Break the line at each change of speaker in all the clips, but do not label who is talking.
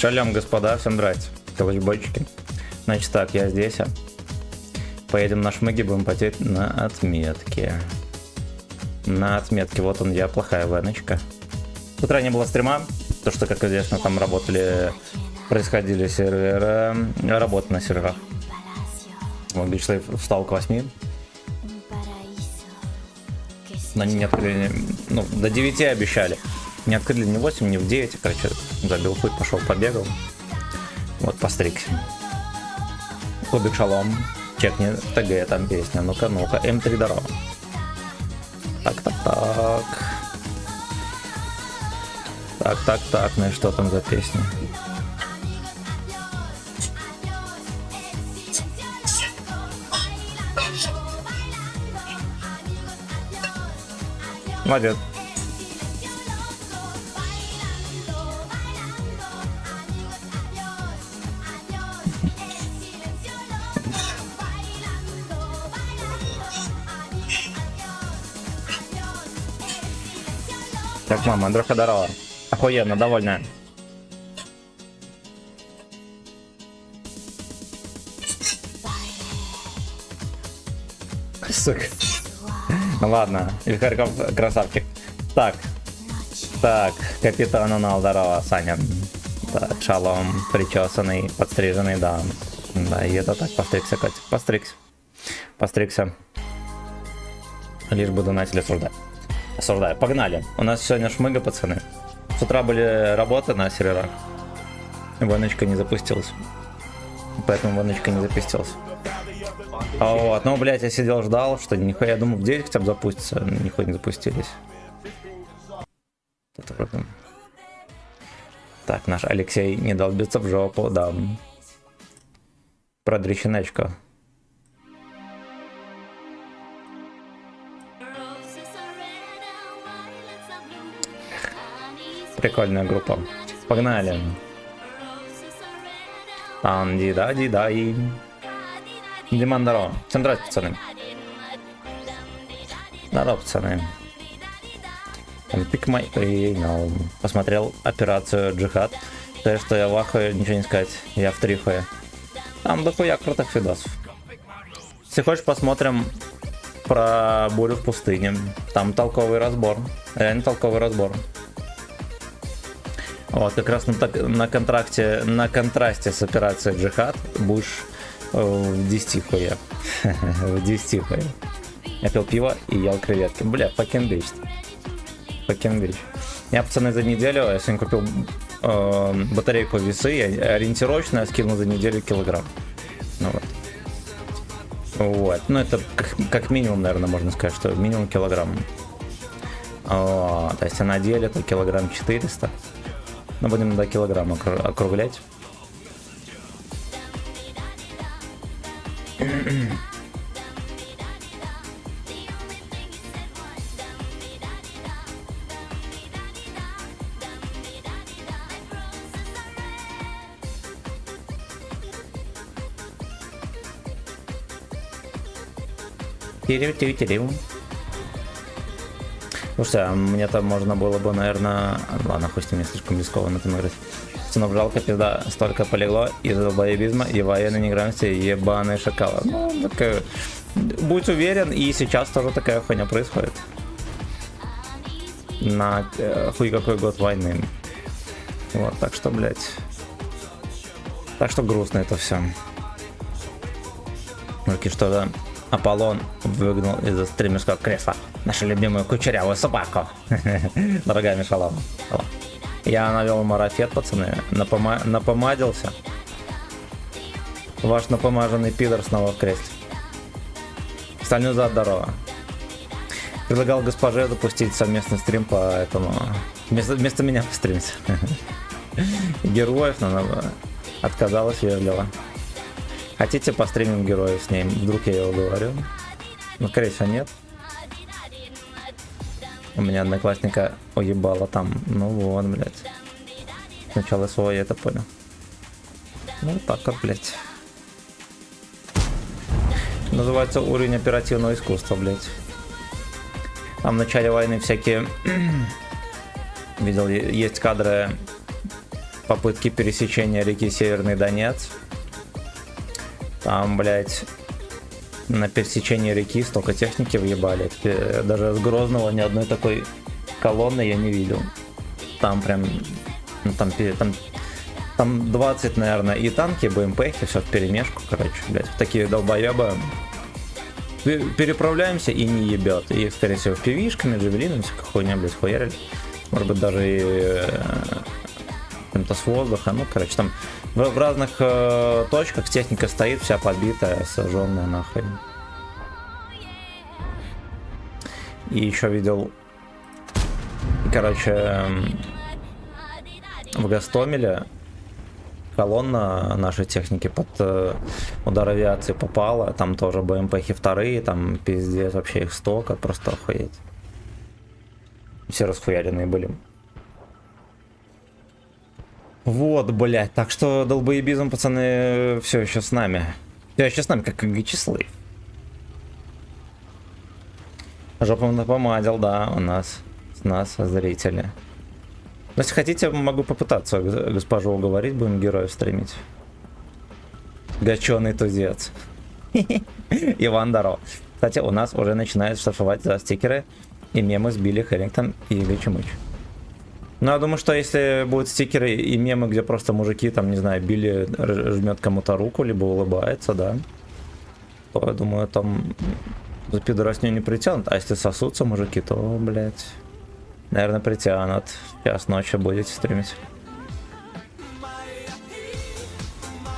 Шалем, господа, всем здрасте. Калачбойчики. Значит так, я здесь. Поедем на шмыги, будем потеть на отметке. На отметке, вот он я, плохая веночка. С утра не было стрима, то что, как известно, там происходили серверы, работа на серверах. Вот, Glitch встал к 8. Но они не открыли, ну, до 9 обещали. Не открыли ни в 8, ни в 9, короче, забил путь, пошел, побегал. Вот, постригся. Кубик шалом. Чекни ТГ, там песня. Ну-ка, ну-ка. М3 дорога. Так. Так, ну и что там за песня? Молодец. Так, мама, Андрюха, здорово. Охуенно, довольная. Сука. Ну ладно, Ильхарьков красавчик. Так, капитан Анал, здорово, Саня. Так, шалом, причесанный, подстриженный, да. Да, и это так, постригся, Катя, постригся. Лишь бы донатили осуждаю. Погнали. У нас сегодня шмыга, пацаны. С утра были работы на серверах. Воночка не запустилась. Поэтому воночка не запустилась. Вот, ну, блять, я сидел, ждал, что нихуя, я думаю, в 9 хотя бы запустится. Нихуя не запустились. Так, наш Алексей не долбится в жопу, да. Продрищенечка. Прикольная группа. Погнали. Ди-да-ди-дай. Диман, здорово. Всем здрасте, пацаны. Здорово, пацаны. Pick my... No. Посмотрел операцию Джихад. То, что я в ахуе, ничего не сказать. Я в трихуе. Там дохуя крутых видосов. Если хочешь, посмотрим про бурю в пустыне. Там толковый разбор. Реально толковый разбор. Вот, как раз на контрасте с операцией Джихад будешь в 10 хуя. В 10 хуя. Я пил пиво и ел креветки. Бля, fucking bitch. Я, пацаны, за неделю, я сегодня купил батарейку весы, я ориентировочно я скинул за неделю килограмм. Ну вот. Ну это как минимум, наверное, можно сказать, что минимум килограмм. То есть на деле это килограмм 400. Но будем до килограмма округлять. Слушай, а мне там можно было бы, наверное... Ладно, хоть мне слишком рискованно там играть. Сынок, жалко, пизда, столько полегло из-за долбоебизма и военной неграмотности, ебаный шакалы. Ну, так, будь уверен, и сейчас тоже такая хуйня происходит. На хуй какой год войны. Вот, так что, блядь. Так что грустно это все. Руки что-то... Аполлон выгнал из-за стримерского кресла нашу любимую кучерявую собаку. Дорогая Мишалова. Я навел марафет, пацаны. Напомадился. Ваш напомаженный пидор снова в кресле. Остальную за здорово. Предлагал госпоже запустить совместный стрим, поэтому вместо меня постримить. Героев, но она отказалась вежливо. Хотите постримим героев с ней? Вдруг я его говорю? Ну, скорее всего, нет. У меня одноклассника уебало там. Ну вот, блядь. Сначала СВО, я это понял. Ну, так вот, блядь. Называется уровень оперативного искусства, блядь. Там в начале войны всякие... Видел, есть кадры попытки пересечения реки Северный Донец. Там, блядь, на пересечении реки столько техники въебали. Даже с Грозного ни одной такой колонны я не видел. Там прям, ну, там 20, наверное, и танки, и БМПхи, все в перемешку, короче, блядь. Такие долбоебы. Переправляемся и не ебет. И, скорее всего, пивишками, джавелинами, всякой хуйня, блядь, хуярили. Может быть, даже и чем-то с воздуха. Ну, короче, там в разных точках техника стоит, вся побитая, сожженная нахуй. И еще видел, короче, в Гастомеле колонна нашей техники под удар авиации попала. Там тоже БМПхи вторые, там пиздец, вообще их столько, просто охуеть. Все расхуяренные были. Вот, блядь, так что долбоебизм, пацаны, все еще с нами. Все еще с нами, как числы. Жопу напомадил, да, у нас, с нас зрители. Но если хотите, могу попытаться госпожу уговорить, будем героев стримить. Гаченый тузец. Иван, здорово. Кстати, у нас уже начинают штрафовать за стикеры и мемы с Билли Хэрингтон и Игорь Чумыч. Ну, я думаю, что если будут стикеры и мемы, где просто мужики, там, не знаю, Билли жмет кому-то руку, либо улыбается, да, то, я думаю, там за пидорасню не притянут. А если сосутся мужики, то, блядь, наверное, притянут. Час ночи будете стримить.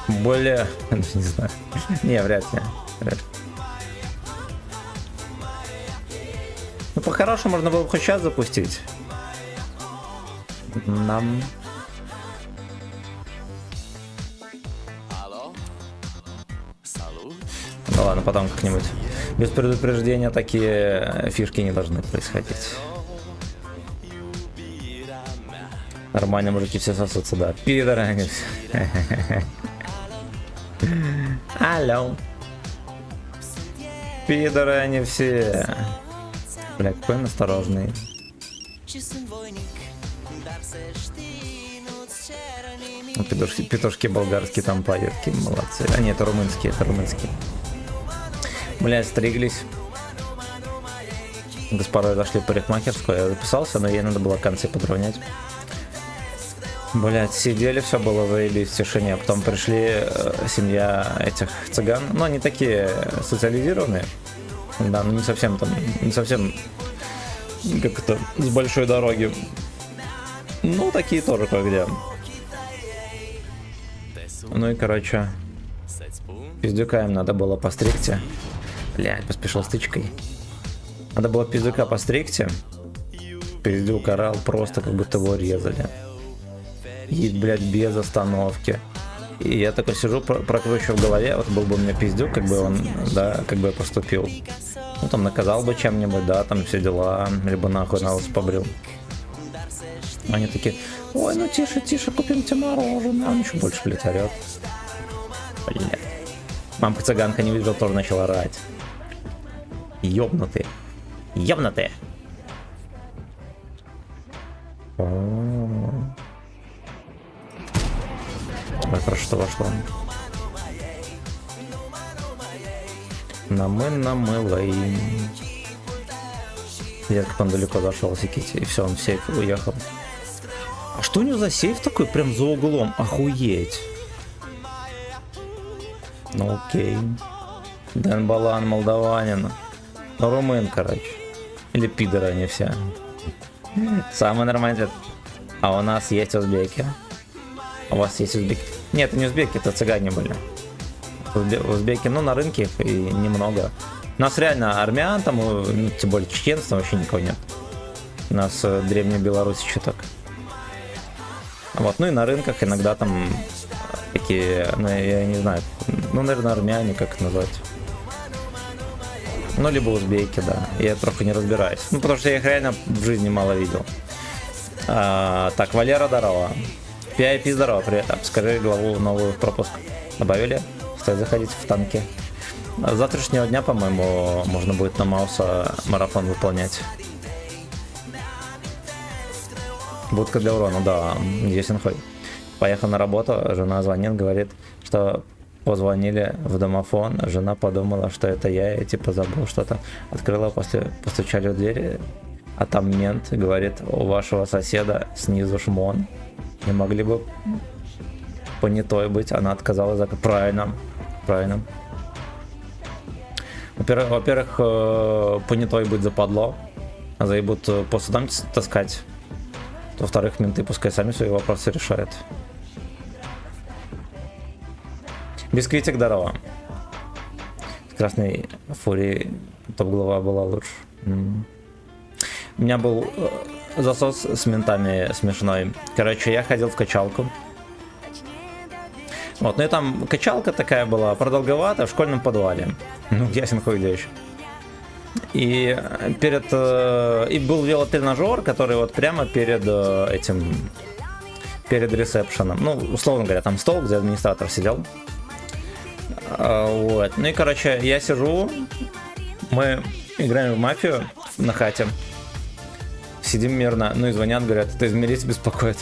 Бля, не знаю. Не, вряд ли. Ну, по-хорошему, можно было бы хоть сейчас запустить. Нам... Ну ладно, потом как-нибудь. Без предупреждения такие фишки не должны происходить. Нормально, мужики все сосутся, да. Пидоры они все. Алло. Пидоры они все. Бля, какой он осторожный. Петушки болгарские там поют, какие молодцы. А нет, это румынские, это румынские. Бля, стриглись. Господа зашли в парикмахерскую, я записался, но ей надо было концы подровнять. Блять, сидели, все было заебись в тишине, а потом пришли семья этих цыган, но они такие социализированные, да, ну не совсем там, не совсем как это, с большой дороги, ну такие тоже кое-где. Ну и короче, пиздюка им надо было постригти, блять, поспешил стычкой, надо было пиздюка постригти, пиздюк орал просто, как будто его резали. И, блядь, без остановки. И я такой сижу, прокручиваю в голове, вот был бы у меня пиздюк, как бы он, да, как бы я поступил. Ну, там, наказал бы чем-нибудь, да, там все дела, либо нахуй на вас побрил. Они такие, ой, ну тише, тише, купим тебе мороженое. Он еще больше, блядь, орет. Блядь. Мамка-цыганка не видела, тоже начала орать. Ёбнутые. Ёбнутые. Ой, хорошо, что вошло. Намылай. Я как он далеко зашел, секите, и все, он в сейф уехал. А что у него за сейф такой, прям за углом? Охуеть. Ну окей. Дэн Балан, молдаванин. Ну, румын, короче. Или пидоры они все. Самый нормальный ответ. А у нас есть узбеки. У вас есть узбеки? Нет, это не узбеки, это цыгане были. Узбеки, ну, на рынке их и немного. У нас реально армян, там, ну, тем более чеченцев, там вообще никого нет. У нас древняя Беларусь еще так. Вот, ну и на рынках иногда там такие, ну, я не знаю, ну, наверное, армяне, как их назвать. Ну, либо узбеки, да. Я трохи не разбираюсь. Ну, потому что я их реально в жизни мало видел. Так, Валера, здорово. PIP, здорово, привет. Скажи главу новую в пропуск. Добавили? Стоит заходить в танки. С завтрашнего дня, по-моему, можно будет на Мауса марафон выполнять. Будка для урона, да, есть инфой. Поехал на работу, жена звонит, говорит, что позвонили в домофон, жена подумала, что это я, и типа забыл что-то. Открыла, постучали в дверь, а там мент говорит, у вашего соседа снизу шмон. Не могли бы понятой быть? Она отказалась. Правильно, правильно. Во-первых, понятой быть западло, заебут по судам таскать. Во-вторых, менты пускай сами свои вопросы решают. Бисквитик, здорово. С красной фурией топ-глава была лучше. У меня был засос с ментами смешной. Короче, я ходил в качалку. Вот, ну и там качалка такая была, продолговатая, в школьном подвале. Ну, ясен хуй где еще. И и был велотренажер, который вот прямо перед перед ресепшеном. Ну, условно говоря, там стол, где администратор сидел. Вот. Ну и, короче, я сижу, мы играем в мафию на хате. Сидим мирно, ну и звонят, говорят, это измерить беспокоит.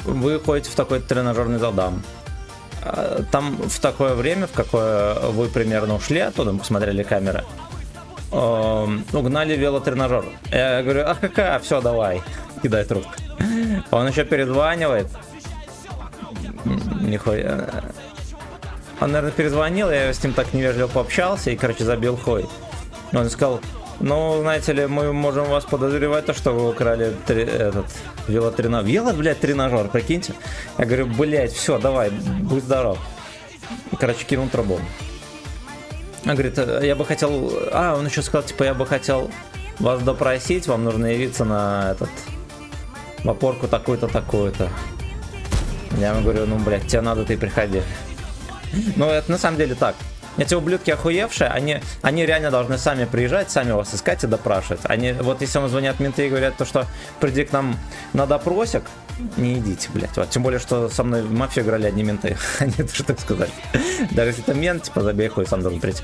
Вы ходите в такой тренажерный зал, да. Там в такое время, в какое вы примерно ушли оттуда, мы посмотрели камеры, угнали велотренажер. Я говорю, ахаха, все, давай, кидай трубку. Он еще перезванивает. Нихуя. Он, наверное, перезвонил, я с ним так невежливо пообщался и, короче, забил хуй. Он сказал, ну, знаете ли, мы можем вас подозревать, то, что вы украли велотренажер. Блядь, тренажер, прикиньте. Я говорю, блядь, все, давай, будь здоров. Короче, кинул трубу. Он говорит, я бы хотел... он еще сказал, типа, я бы хотел вас допросить, вам нужно явиться на в опорку такую-то, такую-то. Я ему говорю, ну, блядь, тебе надо, ты приходи. Ну, это на самом деле так. Эти ублюдки охуевшие, они реально должны сами приезжать, сами вас искать и допрашивать. Они, вот если вам звонят менты и говорят, то, что приди к нам на допросик, не идите, блядь. Вот. Тем более, что со мной в мафию играли одни менты. Они тоже так сказать. Даже если это мент, типа, забей хуй, сам должен прийти.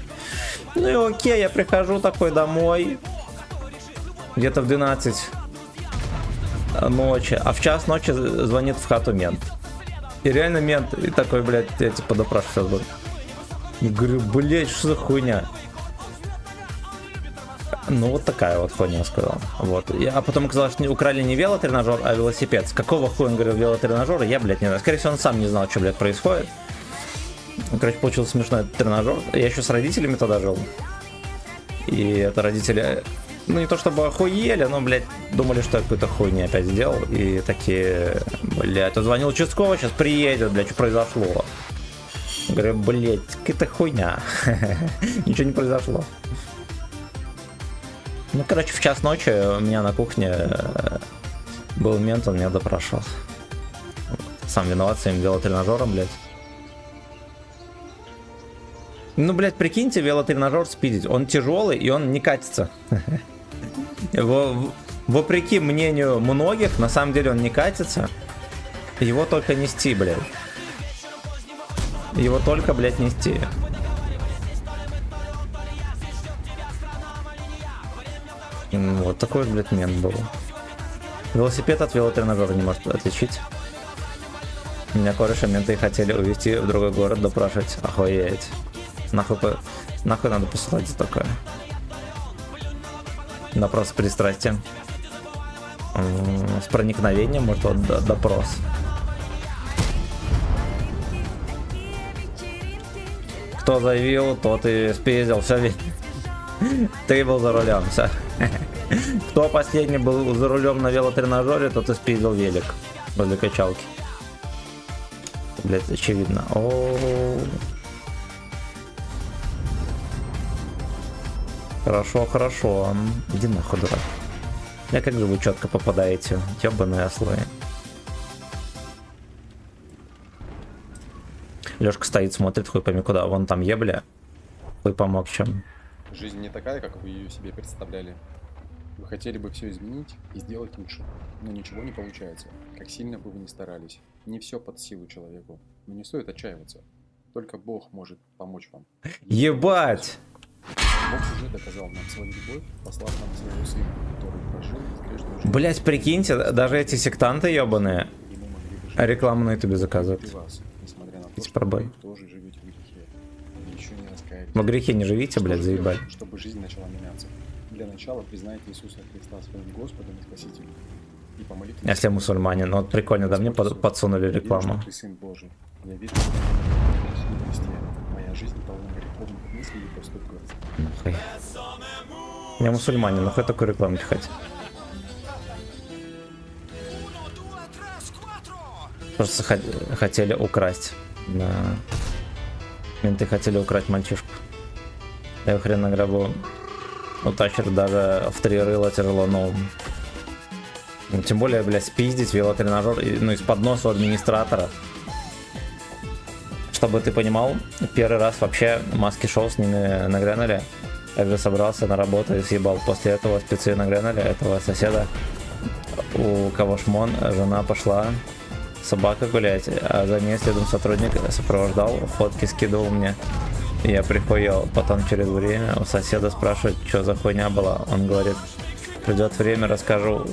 Ну и окей, я прихожу такой домой. Где-то в 12 ночи. А в час ночи звонит в хату мент. И реально мент. И такой, блядь, я типа допрашиваю сейчас буду. И говорю, блять, что за хуйня? Ну, вот такая вот хуйня, сказал. Вот. А потом оказалось, что украли не велотренажер, а велосипед. С какого хуя он говорил велотренажер, я, блядь, не знаю. Скорее всего, он сам не знал, что, блядь, происходит. Короче, получился смешной тренажер. Я еще с родителями тогда жил. И это родители, ну, не то чтобы охуели, но, блядь, думали, что я какую-то хуйню опять сделал. И такие, блядь, звонил участковый, сейчас приедет, блядь, что произошло? Говорю, блять, какая-то хуйня. Ничего не произошло. Ну, короче, в час ночи у меня на кухне был мент, он меня допрашивал. Сам виноват своим велотренажером, блядь. Ну, блядь, прикиньте, велотренажер спидить. Он тяжелый и он не катится. Вопреки мнению многих, на самом деле он не катится. Его только нести, блядь. Его только, блядь, нести. Вот такой, блядь, мент был. Велосипед от велотренажера не может отличить. Меня кореша менты хотели увезти в другой город, допрашивать. Охуеть. Нахуй надо посылать за такое. Допрос с пристрастием. С проникновением, может, вот допрос. Кто заявил, тот и спиздил, все. Ты был за рулем, все. Кто последний был за рулем на велотренажере, тот и спиздил велик возле качалки. Блять, очевидно. Хорошо, хорошо. Иди нахуй, дурак. Я как же вы четко попадаете, ебаные ослы. Лёшка стоит, смотрит, хуй пойми куда. Вон там ебля. Хуй помог чем.
Жизнь не такая, как вы ее себе представляли. Вы хотели бы все изменить и сделать лучше, но ничего не получается. Как сильно бы вы ни старались. Не все под силу человеку. Но не стоит отчаиваться. Только Бог может помочь вам.
Ебать!
Бог уже доказал нам свою любовь, послав нам своего Сына, который прожил безгрешную жизнь.
Блять, прикиньте, даже эти сектанты ебаные
Ему могли бы жить
рекламу на ютубе
при
заказывают.
вас, несмотря на то,
Эти
что
пробой.
вы тоже живете в грехе. И еще не раскаялись.
Во грехе не живите, блядь,
Что
заебали.
сделать, чтобы жизнь начала меняться? Для начала признайте Иисуса Христа своим Господом и Спасителем. И помолитесь.
Если мусульманин, ну вот прикольно, да, мне подсунули
Верю,
рекламу.
что ты Сын Божий. Я верю, что ты в Христе. Моя жизнь полна греховных мыслей и поступков.
Нахуй. Я мусульманин, нахуй такую рекламу пихать? Просто хотели украсть. Да. Менты хотели украсть мальчишку. Я его хрен на гробу утащили даже в 3 рыла тяжело, но... Ну, тем более, блядь, спиздить велотренажер, ну, из-под носа у администратора. Чтобы ты понимал, первый раз вообще маски-шоу с ними нагрянули. Я же собрался на работу и съебал. После этого спецы нагрянули этого соседа, у кого шмон, жена пошла собака гулять, а за ней следом сотрудник сопровождал, фотки скидывал мне. Я прихуел. Потом через время у соседа спрашивают, что за хуйня была. Он говорит, придет время, расскажу.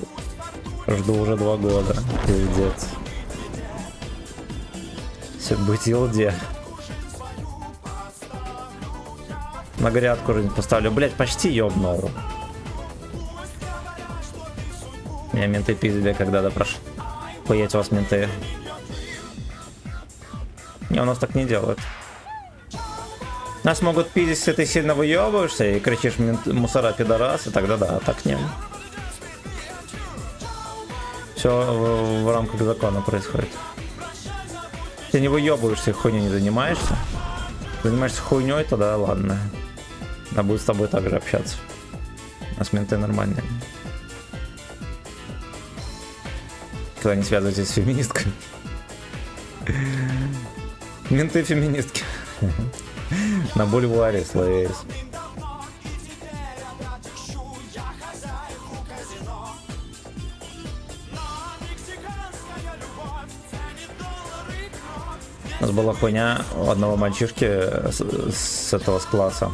Жду уже 2 года. Пиздец. Все быть елде. На грядку уже не поставлю. Блять, почти ёбнул. Меня менты пиздили, когда допрашивали. Хуять вас, менты. Не, у нас так не делают. Нас могут пиздить, если ты сильно выебываешься и кричишь мусора, пидорасы, тогда да, а так не. Все в рамках закона происходит. Ты не выебываешься и хуйней не занимаешься. Занимаешься хуйней, тогда ладно. А будет с тобой также общаться. У нас менты нормальные. Когда не связывайтесь с феминистками. Менты феминистки. На бульваре слоясь. У нас была хуйня у одного мальчишки с этого с класса.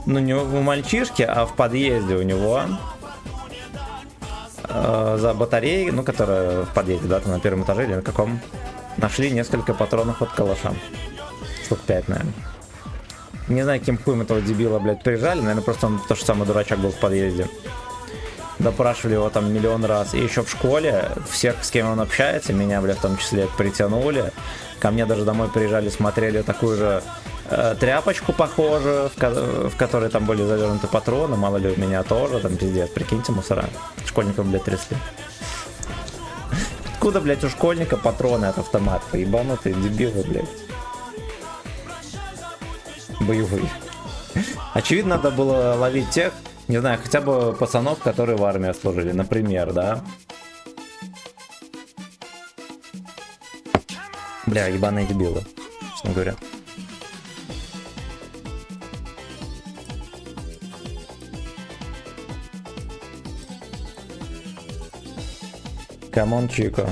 Ну не у мальчишки, а в подъезде у него за батареей, ну которая в подъезде, да, там на 1-м этаже или на каком, нашли несколько патронов от калаша. Штук 5, наверное. Не знаю, каким хуем этого дебила, блядь, приезжали. Наверное, просто он то же самое дурачок был в подъезде. Допрашивали его там миллион раз. И еще в школе всех, с кем он общается, меня, блядь, в том числе, притянули. Ко мне даже домой приезжали, смотрели такую же тряпочку похожую, в которой там были завернуты патроны. Мало ли у меня тоже, там пиздец, прикиньте, мусора. Школьников, блядь, трясли. Откуда, блядь, у школьника патроны от автомата? Ебанутые дебилы, блядь. Боевые. Очевидно, надо было ловить тех, не знаю, хотя бы пацанов, которые в армии служили, например, да? Бля, ебаные дебилы, честно говоря. Камон, Чико.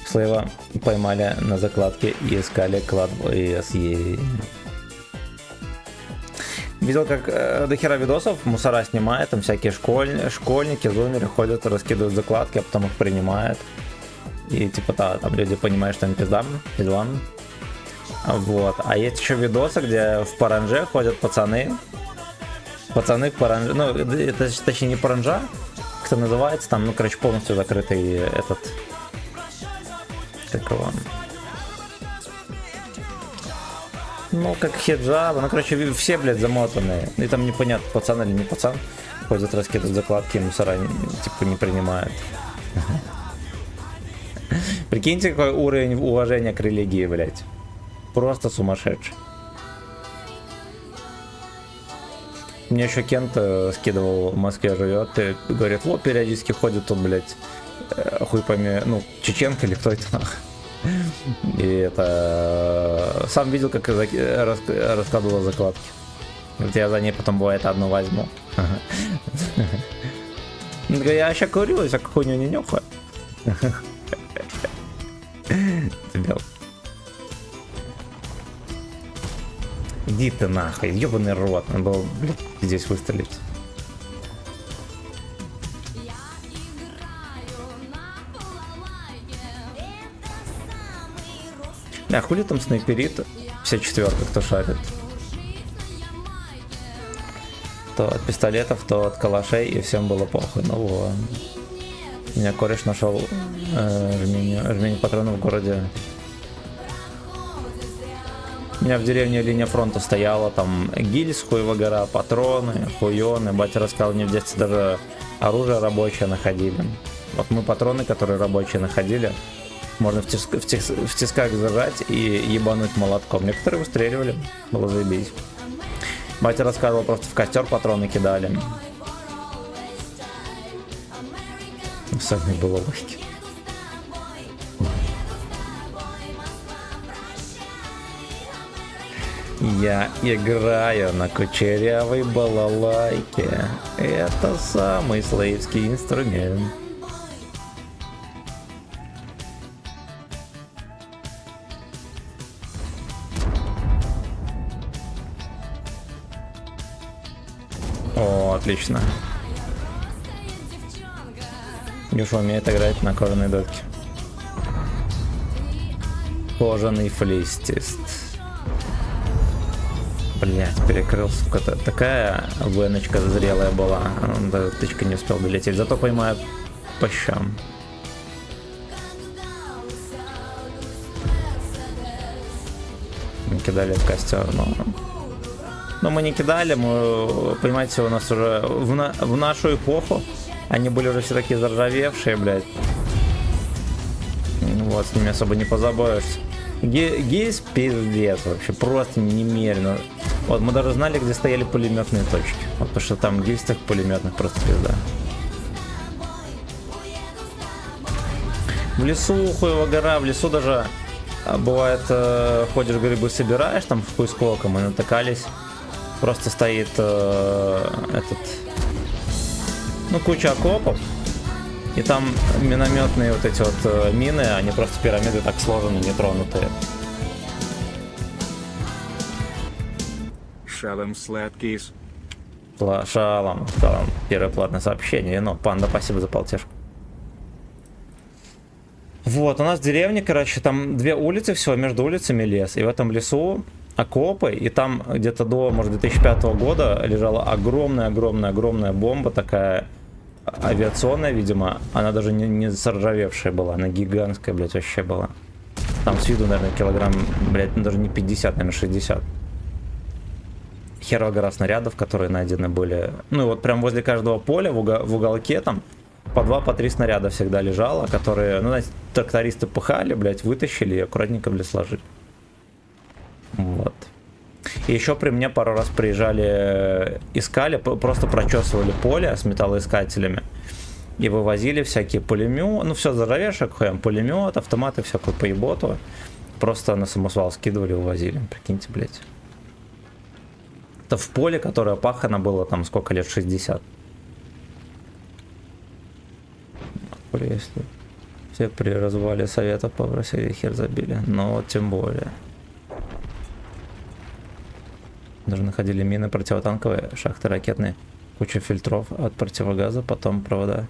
Слэйва поймали на закладке и искали клад ESE. Видел, как дохера видосов мусора снимает, там всякие школьники, зумеры ходят, раскидывают закладки, а потом их принимают. И типа да, там люди понимают, что им пиздам. Вот. А есть еще видосы, где в паранже ходят пацаны. Пацаны в паранже, ну, это точнее не паранжа, как это называется, там, ну, короче, полностью закрытый этот... Как его? Ну, как хиджаб, ну, короче, все, блядь, замотанные. И там непонятно, пацан или не пацан. Ходят, раскидывают закладки, мусора, типа, не принимают. Прикиньте, какой уровень уважения к религии, блядь. Просто сумасшедший. Мне еще Кент скидывал, в Москве живет, и говорит, вот, периодически ходит тут, блядь, хуй пойми, ну, чеченка или кто это нахуй. И это... Сам видел, как раскладывала закладки. Вот я за ней потом, бывает, одну возьму. Я сейчас курю, я хуйню не нюхаю. Иди ты нахуй, ебаный рот. Надо было, блядь, здесь выстрелить. Бля, хули там снайперит? Вся четверка, кто шарит. То от пистолетов, то от калашей, и всем было похуй. Ну вот. У меня кореш нашел жмень патронов в городе. У меня в деревне линия фронта стояла, там гильз, хуева гора, патроны, хуёны. Батя рассказал, мне в детстве даже оружие рабочее находили. Вот мы патроны, которые рабочие находили, можно в тисках зажать и ебануть молотком. Некоторые выстреливали, было заебись. Батя рассказывал, просто в костер патроны кидали. Сами было логики. Я играю на кучерявой балалайке. Это самый славянский инструмент. О, отлично. Юша умеет играть на кожаной доске. Кожаный флистист. Блять, перекрылся. Такая веночка зрелая была. До тычка не успел долететь. Зато поймаю по щам. Мы кидали в костер, но мы не кидали, мы, понимаете, у нас уже в нашу эпоху они были уже все такие заржавевшие, блядь. Вот, с ними особо не позаботишься. Гейс пиздец вообще, просто немерено. Вот, мы даже знали, где стояли пулеметные точки. Вот, потому что там гильстых пулеметных просто пизда. В лесу хуева гора, в лесу даже бывает, ходишь грибы собираешь, там в хуй сколько мы натыкались. Просто стоит куча окопов. И там минометные вот эти вот мины, они просто пирамиды так сложены, нетронутые.
Шалом сладкис.
Шалом. Первое платное сообщение. Ну, панда, спасибо за полтежку. Вот, у нас в деревне, короче, там 2 улицы, всего между улицами лес. И в этом лесу окопы, и там где-то до, может, 2005 года лежала огромная бомба такая, авиационная, видимо. Она даже не заржавевшая была, она гигантская, блядь, вообще была. Там с виду, наверное, килограмм, блядь, ну, даже не 50, наверное, 60. Херова гора снарядов, которые найдены были. Ну и вот прям возле каждого поля в уголке там по 2, по 3 снаряда всегда лежало, которые, ну, знаете, трактористы пыхали, блядь, вытащили и аккуратненько, блядь, сложили. Вот. И еще при мне пару раз приезжали, искали, просто прочесывали поле с металлоискателями и вывозили всякие пулеметы, ну все заржавевшее, пулемет, автоматы, всякую поеботу. Просто на самосвал скидывали, вывозили, прикиньте, блядь. Это в поле, которое пахано было там сколько лет, 60. Если все при развале совета попросили, хер забили, но вот тем более. Даже находили мины противотанковые, шахты ракетные, куча фильтров от противогаза, потом провода.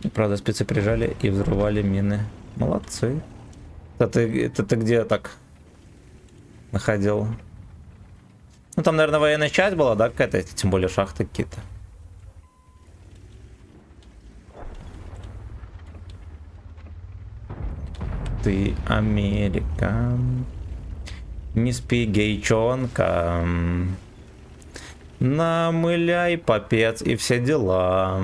И, правда, спецы приезжали и взрывали мины. Молодцы. Это ты где так находил? Ну там, наверное, военная часть была, да, какая-то, тем более шахты какие-то. Ты Америка. Не спи, гейчонка. Намыляй, попец, и все дела.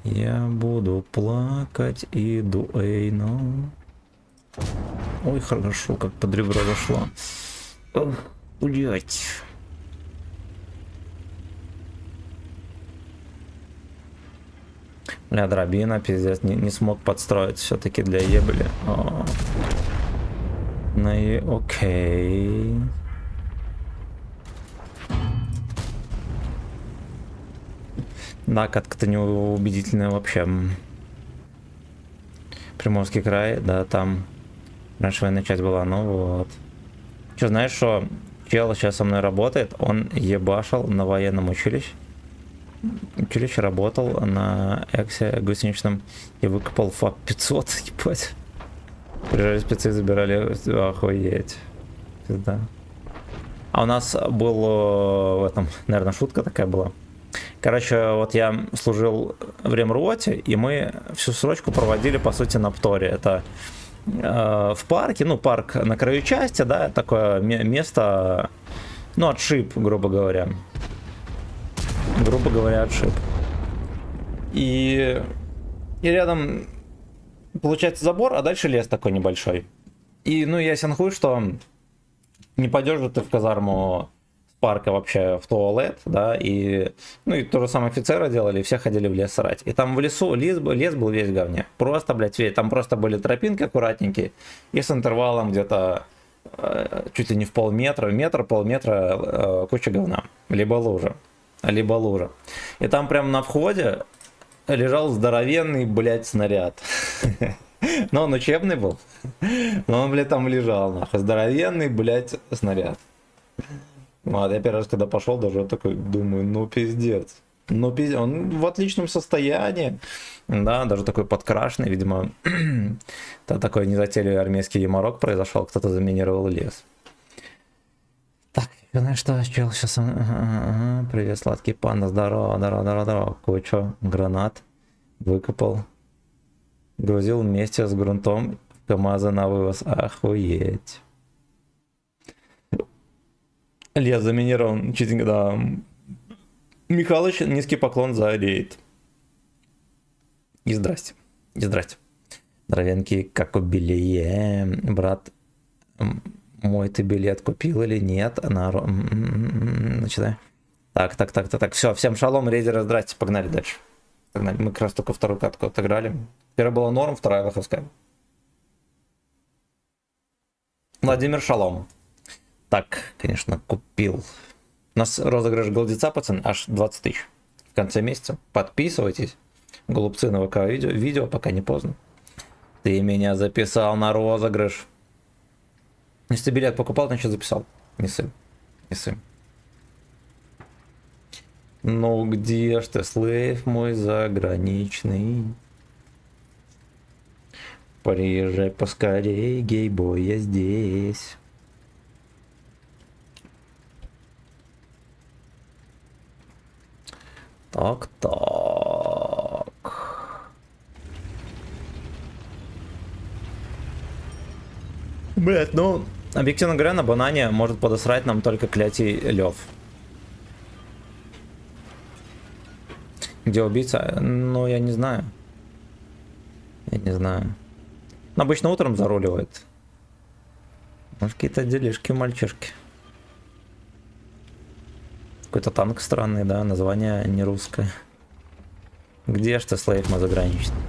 Я буду плакать и дуэйну. Ой, хорошо, как под ребро зашло. Блять. Бля, дробина, пиздец, не смог подстроить все-таки для ебли. Ну и окей. Да, катка-то неубедительная вообще. Приморский край, да, там раньше военная часть была, ну вот. Че, знаешь, что чел сейчас со мной работает, он ебашил на военном училище. Училище работал на эксе гусеничном и выкопал ФАП 500, ебать. Приезжали спецы, забирали, охуеть. Пизда. А у нас был в этом, наверное, шутка такая была. Короче, вот я служил в ремроте, и мы всю срочку проводили, по сути, на Пторе. Это в парке, ну, парк на краю части, да, такое место, ну, отшиб, грубо говоря. Грубо говоря, отшиб. И рядом, получается, забор, а дальше лес такой небольшой. И, ну, ясен хуй, что не пойдешь же ты в казарму с парка вообще в туалет, да, и, ну, и то же самое офицеры делали, и все ходили в лес срать. И там в лесу, лес был весь в говне. Просто, блядь, там просто были тропинки аккуратненькие, и с интервалом где-то чуть ли не в полметра, полметра куча говна. Либо лужа. И там прям на входе лежал здоровенный, блядь, снаряд. Но он учебный был. Но он, блядь, там лежал, нахуй. Здоровенный, блядь, снаряд. Вот, я первый раз, когда пошел, даже такой думаю, ну пиздец. Ну пиздец, он в отличном состоянии. Да, даже такой подкрашенный, видимо. Такой незатейливый армейский яморок произошел, кто-то заминировал лес. Так, знаешь что, чел, сейчас... Привет, сладкий панда, здорово. Кучу гранат выкопал. Грузил вместе с грунтом КамАЗа на вывоз. Охуеть. Лес заминирован. Читинг, да. Михалыч, низкий поклон за рейд. И здрасте. Здоровенький, как убили. Брат, мой ты билет купил или нет? Начинай. Так. Все, всем шалом, рейдеры, здрасте. Погнали дальше. Мы как раз только вторую катку отыграли. Первая была норм, вторая лоховская. Владимир, шалом. Так, конечно, купил. У нас розыгрыш голдеца, пацаны, аж 20 тысяч в конце месяца. Подписывайтесь. Голубцы на ВК видео, пока не поздно. Ты меня записал на розыгрыш. Если ты билет покупал, значит записал. Не сын. Ну где ж ты, слэйв мой заграничный? Приезжай поскорей, гейбой, я здесь. Так. Блять, ну, объективно говоря, на банане может подосрать нам только клятий Лев. Где убийца? Ну, я не знаю. Но обычно утром заруливает. Может, какие-то делишки мальчишки. Какой-то танк странный, да, название не русское. Где ж ты, слейв мой заграничный?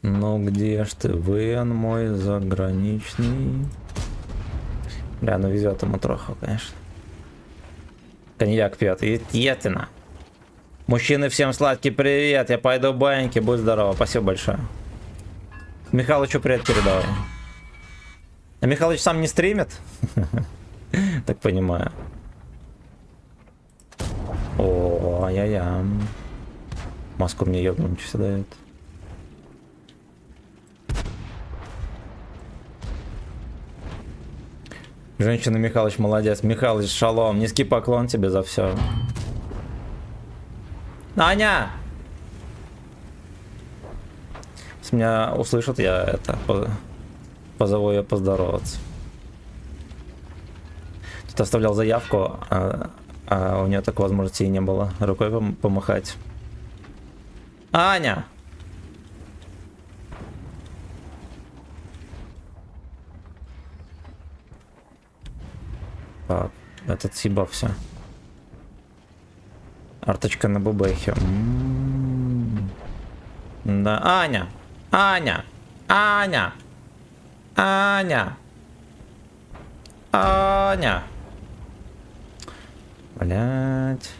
Ну где ж ты, Вен мой заграничный? Бля, ну везет ему троху, конечно. Коньяк пьет, естественно. Мужчины, всем сладкий привет, я пойду в баньки, будь здорово, спасибо большое. Михалычу привет передавай. А Михалыч сам не стримит? Так понимаю. О, ай-яй-яй. Маску мне ебнуть сюда дает. Женщина, Михалыч, молодец. Михалыч, шалом. Низкий поклон тебе за все. Аня! Если меня услышат, я это позову ее поздороваться. Тут оставлял заявку, а у нее такой возможности и не было. Рукой помахать. Аня! Так, этот съебался. Арточка на бубехе. Да, Аня! Аня! Аня! Аня! Аня! Блять.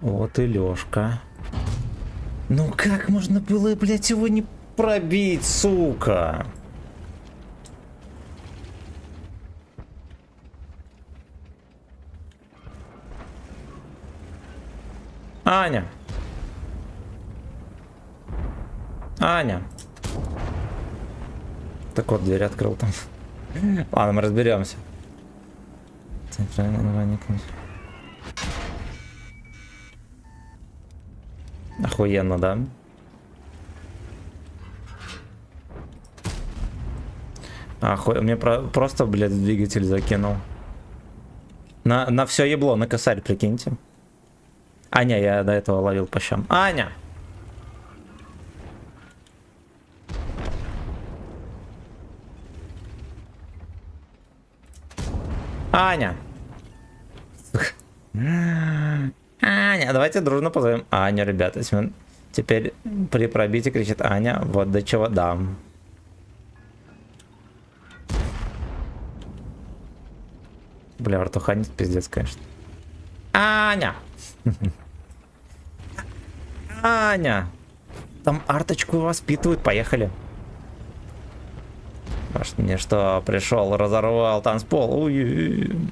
Вот и Лёшка. Ну как можно было, блять, его не пробить, сука? Аня. Аня. Так вот, дверь открыл там. Ладно, мы разберемся. Охуенно, да? Мне просто, блядь, двигатель закинул. На все ебло, на косарь, прикиньте. Аня, я до этого ловил по щам. Аня! Аня! Аня, давайте дружно позовем Аню, ребята. Теперь при пробитии кричит Аня, вот до чего дам. Бля, артуханит пиздец, конечно. Аня! Аня! Там арточку воспитывают, поехали. Может, мне что, пришел, разорвал танцпол. Уй-уй-уй.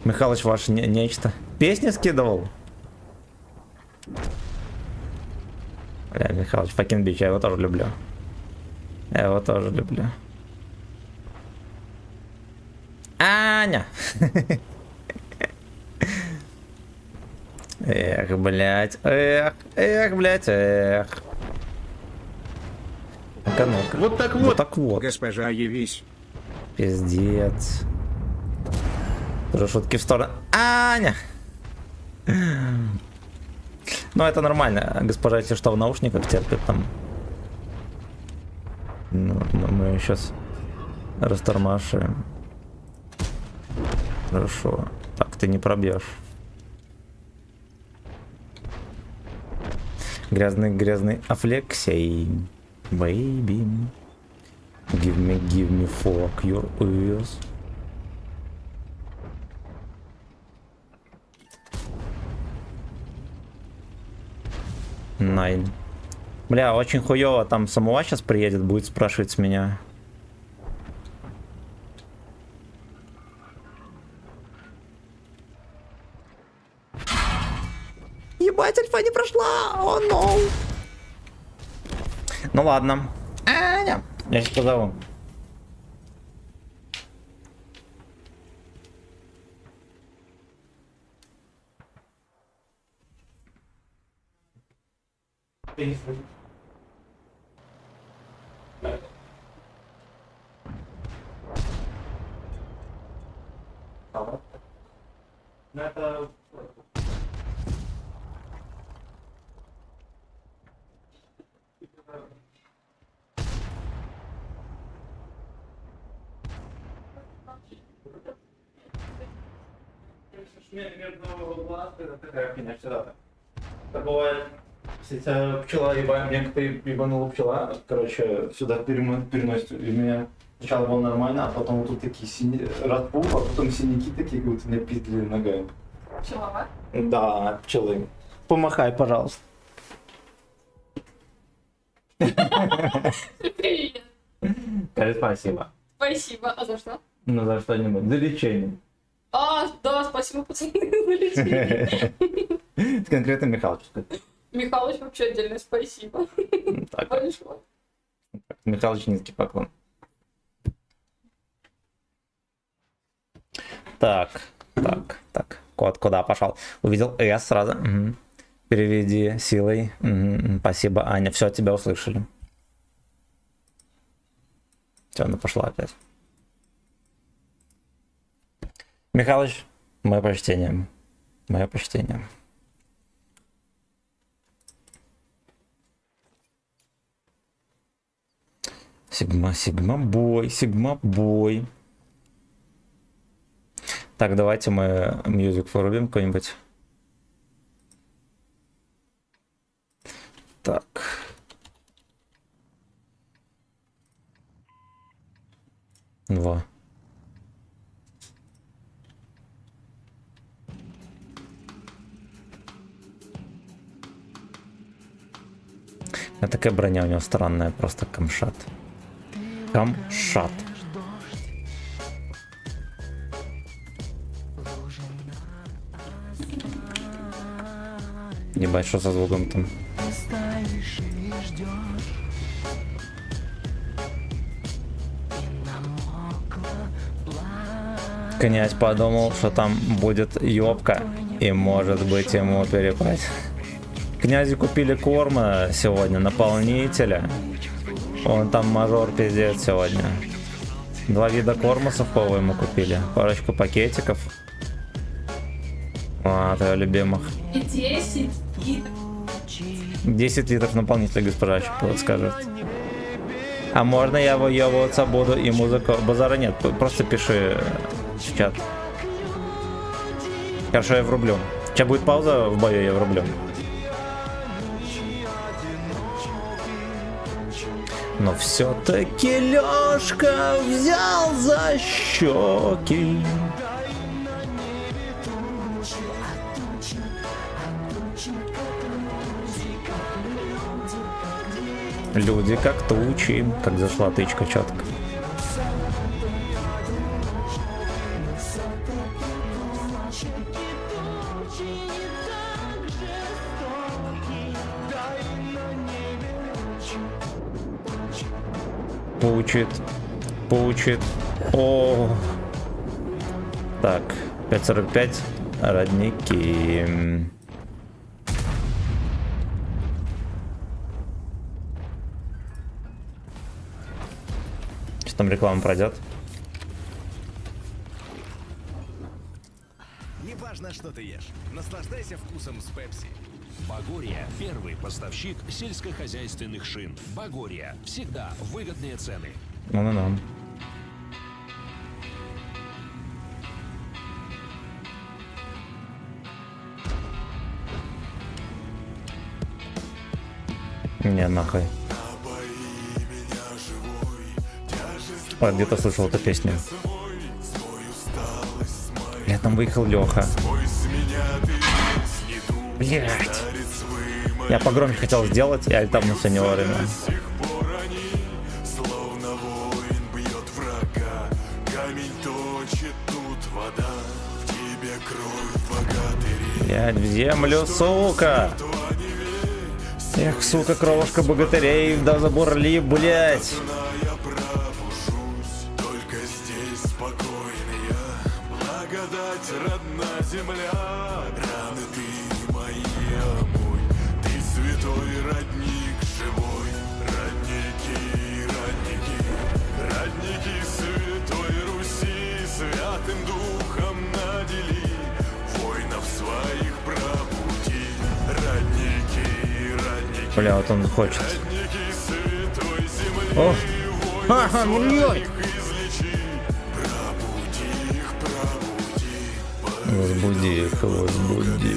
Михалыч, ваш нечто. Песни скидывал? Бля, Михалыч, fucking bitch, я его тоже люблю. Я его тоже люблю. Аня! Эх, блядь, блядь, эх. Ну-ка.
Вот так вот.
Вот так вот.
Госпожа, явись.
Пиздец. Тоже шутки в сторону. Аня! Ну, это нормально. Госпожа, если что, в наушниках терпит там. Ну, мы сейчас растормашиваем. Хорошо. Так, ты не пробьешь. Грязный Афлексий. Baby. Give me fuck your ears. Найн. Бля, очень хуёво, там самого сейчас приедет, будет спрашивать с меня. Ебать, альфа не прошла! О, no! Ну ладно. Аня! Я сейчас позову. Это бывает, если пчела некоторые ебанула пчела, короче, сюда переносит, и у меня сначала было нормально, а потом вот тут такие распух, а потом синяки такие, как будто меня пиздили ногами.
Пчеловод?
Да, пчелы. Помахай, пожалуйста.
Привет.
Скажи спасибо.
Спасибо. А за что?
Ну, за что-нибудь. За лечение.
А, да, спасибо, пацаны, за лечение.
Конкретно Михалыч.
Михалыч, вообще отдельное спасибо.
Так,
Большое.
Михалыч, низкий поклон. Так. Кот куда пошел? Увидел S сразу. Угу. Переведи силой. Угу. Спасибо, Аня. Все, тебя услышали. Все, она пошла опять. Михалыч, мое почтение. Мое почтение. Сигма бой. Так, давайте мы мьюзик вырубим какой-нибудь. Так. Два. А такая броня у него странная, просто камшат. Камшат. Ебать, что со звуком там. Князь подумал, что там будет ёбка, и может быть ему перепасть. Князю купили корма сегодня, наполнителя. Он там мажор пиздец сегодня. 2 вида корма сухого ему купили. Парочку пакетиков. От его любимых.
И 10 и
10 литров наполнителя, госпожа Чупова скажет. А можно я выебываться буду и музыку? Базара нет, просто пиши в чат. Хорошо, я врублю. Сейчас будет пауза в бою, я врублю. Но все-таки Лёшка взял за щеки. Люди как тучи, как зашла тычка четко. Пучит. О. Так, 5:45. Родники. Что там реклама пройдет?
Неважно, что ты ешь, наслаждайся вкусом с Пепси. Багория – первый поставщик сельскохозяйственных шин. Багория – всегда выгодные цены.
Ну. Не, нахуй. А, где-то слышал эту песню. Я там выехал Леха. Блять. Я погромче хотел сделать, и альтабнулся не вовремя. Блять, в землю, сука! Эх, сука, кровушка богатырей, да забурли, блять!
Родна земля, раны ты моя, мой, ты святой родник живой, родники святой Руси, святым духом надели, воинов своих пробуди, родники,
Бля, вот он хочет.
родники святой земли,
О! Ха-ха,
воинов
блядь!
своих излечи, пробуди их, пробуди.
Возбуди их, возбуди.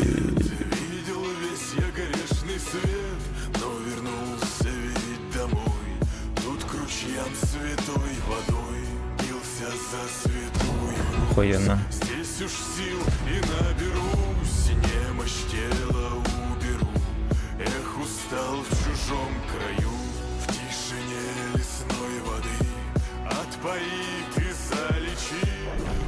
Видел весь я грешный свет, но вернулся ведь домой. Тут к ручьям святой водой бился за святую.
Охуенно.
Здесь уж сил и наберусь, немощь тела уберу. Эх, устал в чужом краю, в тишине лесной воды. Отпои ты залечи,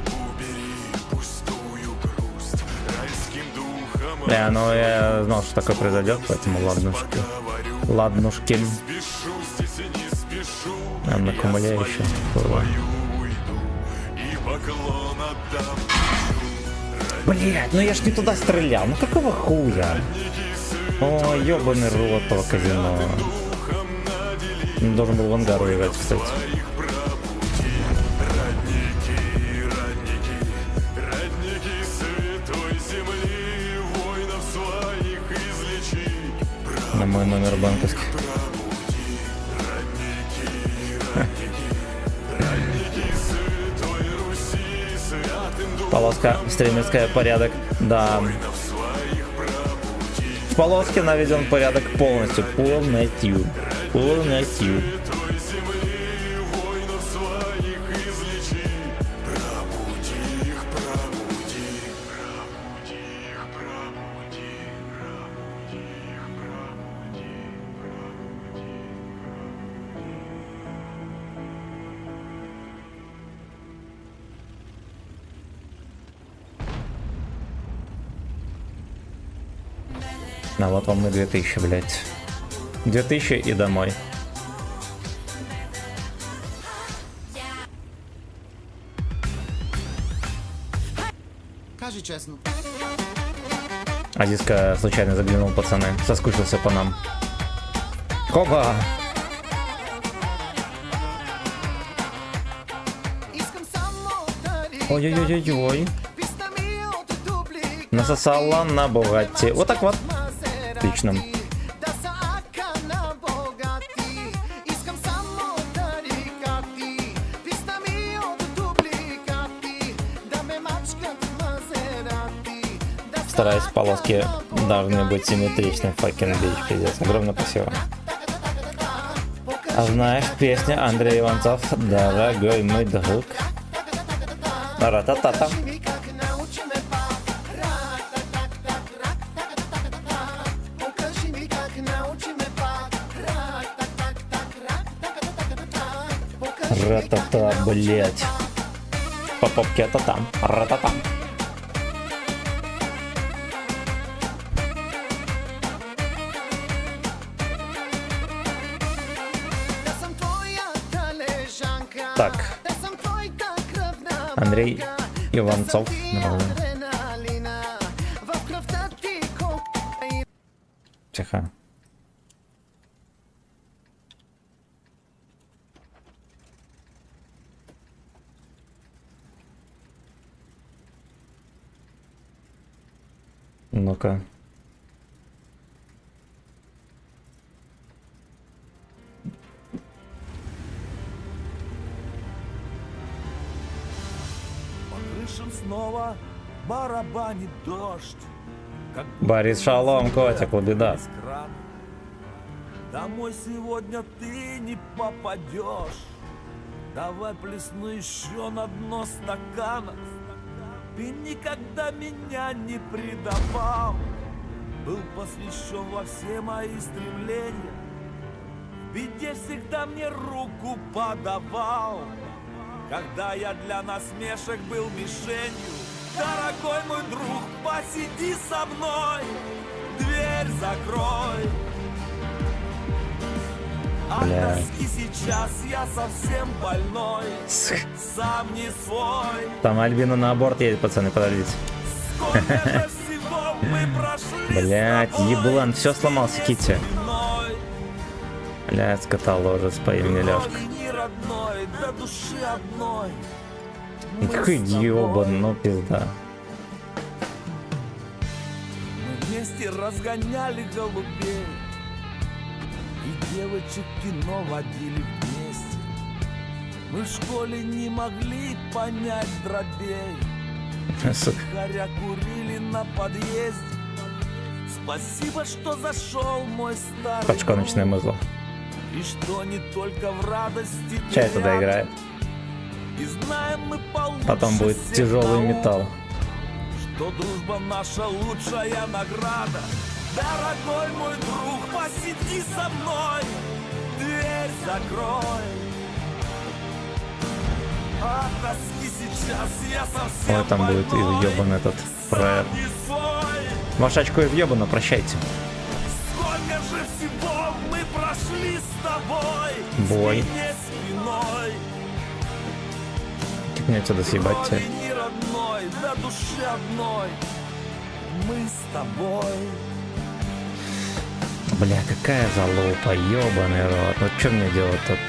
убери пустую грусть. Райским духом
Бля, ну я знал, что такое произойдет, поэтому ладнушки. Ладнушки.
спешу, здесь и не спешу.
Нам на кумуля еще.
Твою уйду и поклон отдам.
Блять, ну я ж не туда стрелял, ну какого хуя? О, ебаный рот этого казино. Он должен был в ангар уезжать, кстати.
Родники святой земли, воинов своих излечи.
На мой номер банковский.
Родники святой Руси, святым духом
Полоска стримерская, порядок. Да.
своих пробуди.
В полоске наведен порядок полностью. Полностью. Полностью.
Той земли, воинов своих излечи. Пробуди их, пробуди. Пробуди их, пробуди. Пробуди их, пробуди.
Отлично, вот вам и 2000, блядь. 2000 и домой.
Кажи честно.
Азиска случайно заглянул, пацаны. Соскучился по нам. Хоба! Ой-ой-ой-ой-ой. Насосала на Бугатти. Вот так вот. Отлично. Стараюсь, полоски должны быть симметричны. Fucking bitch, пиздец. Огромное спасибо. А знаешь, песня Андрей Иванцов «Дорогой мой друг». Ра-та-та-та. Ра-та-та, блять. По попке это там. Ра-та-та. Так. Андрей Иванцов. Тихо. Ну-ка.
Снова барабанит дождь. Как
Борис Шалом, котик, лабеда.
из крана. Домой сегодня ты не попадешь. Давай плесну еще на дно стакана. Ты никогда меня не предавал. Был посвящен во все мои стремления. В беде всегда мне руку подавал. Когда я для насмешек был мишенью, дорогой мой друг, посиди со мной, дверь закрой. От
Бля.
тоски сейчас я совсем больной, сам не свой.
Там Альбина на аборт едет, пацаны, подождите.
Сколько же всего мы прошли.
Блять, еблан, все сломался, Китти. Блять, скотоложец по имени Лёшка.
Родной, до души одной.
Какой ёбан, ну пизда.
Мы вместе разгоняли голубей и девочек кино водили вместе. Мы в школе не могли понять дробей.
Сука.
Горя курили на подъезде. Спасибо, что зашел мой старый
Подшконочное
друг.
мызло.
И что не только в радости.
Чай туда играет.
И знаем мы получше
Потом будет
всех
тяжелый
того,
металл.
что дружба наша лучшая награда. Дорогой мой друг, посиди со мной, дверь закрой. От тоски сейчас я совсем
Ой, там будет
больной,
въебан этот проект.
сам не свой.
Ваше очко и въебано, прощайте.
Сколько же всего мы прошли с тобой,
Бой.
спине спиной.
Как мне отсюда съебать тебя?
Крови не родной, до души одной. Мы с тобой.
Бля, какая залупа, ёбаный рот. Ну что мне делать тут?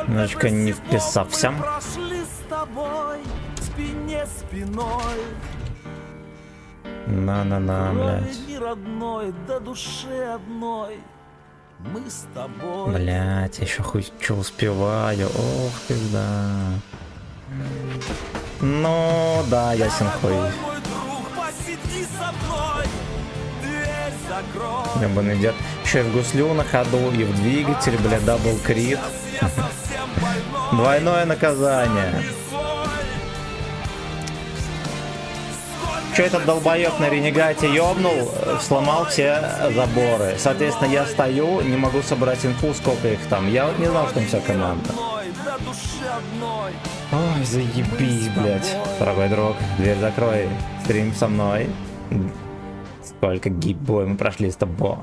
Немножечко не вписался.
Мы прошли с тобой, спине спиной.
На-на-на,
Крови
блядь.
не родной, до души одной. Мы с тобой.
Блядь, я еще хуй что успеваю. Ох, пизда. Ну, да, ясен хуй.
Дорогой мой друг, посиди со мной, дверь закрой.
Ебаный дед. Еще и в гуслю на ходу, и в двигатель, бля, дабл крит.
Я совсем больной.
Двойное наказание.
Не свой.
еще этот долбоеб на ренегате ёбнул, сломал все заборы. Соответственно, я стою, не могу собрать инфу, сколько их там. Я вот не знал, что там вся команда.
До души одной.
Ой, заебись, блядь. Дорогой друг, дверь закрой. Стрим со мной. Сколько гиббой мы прошли с тобой.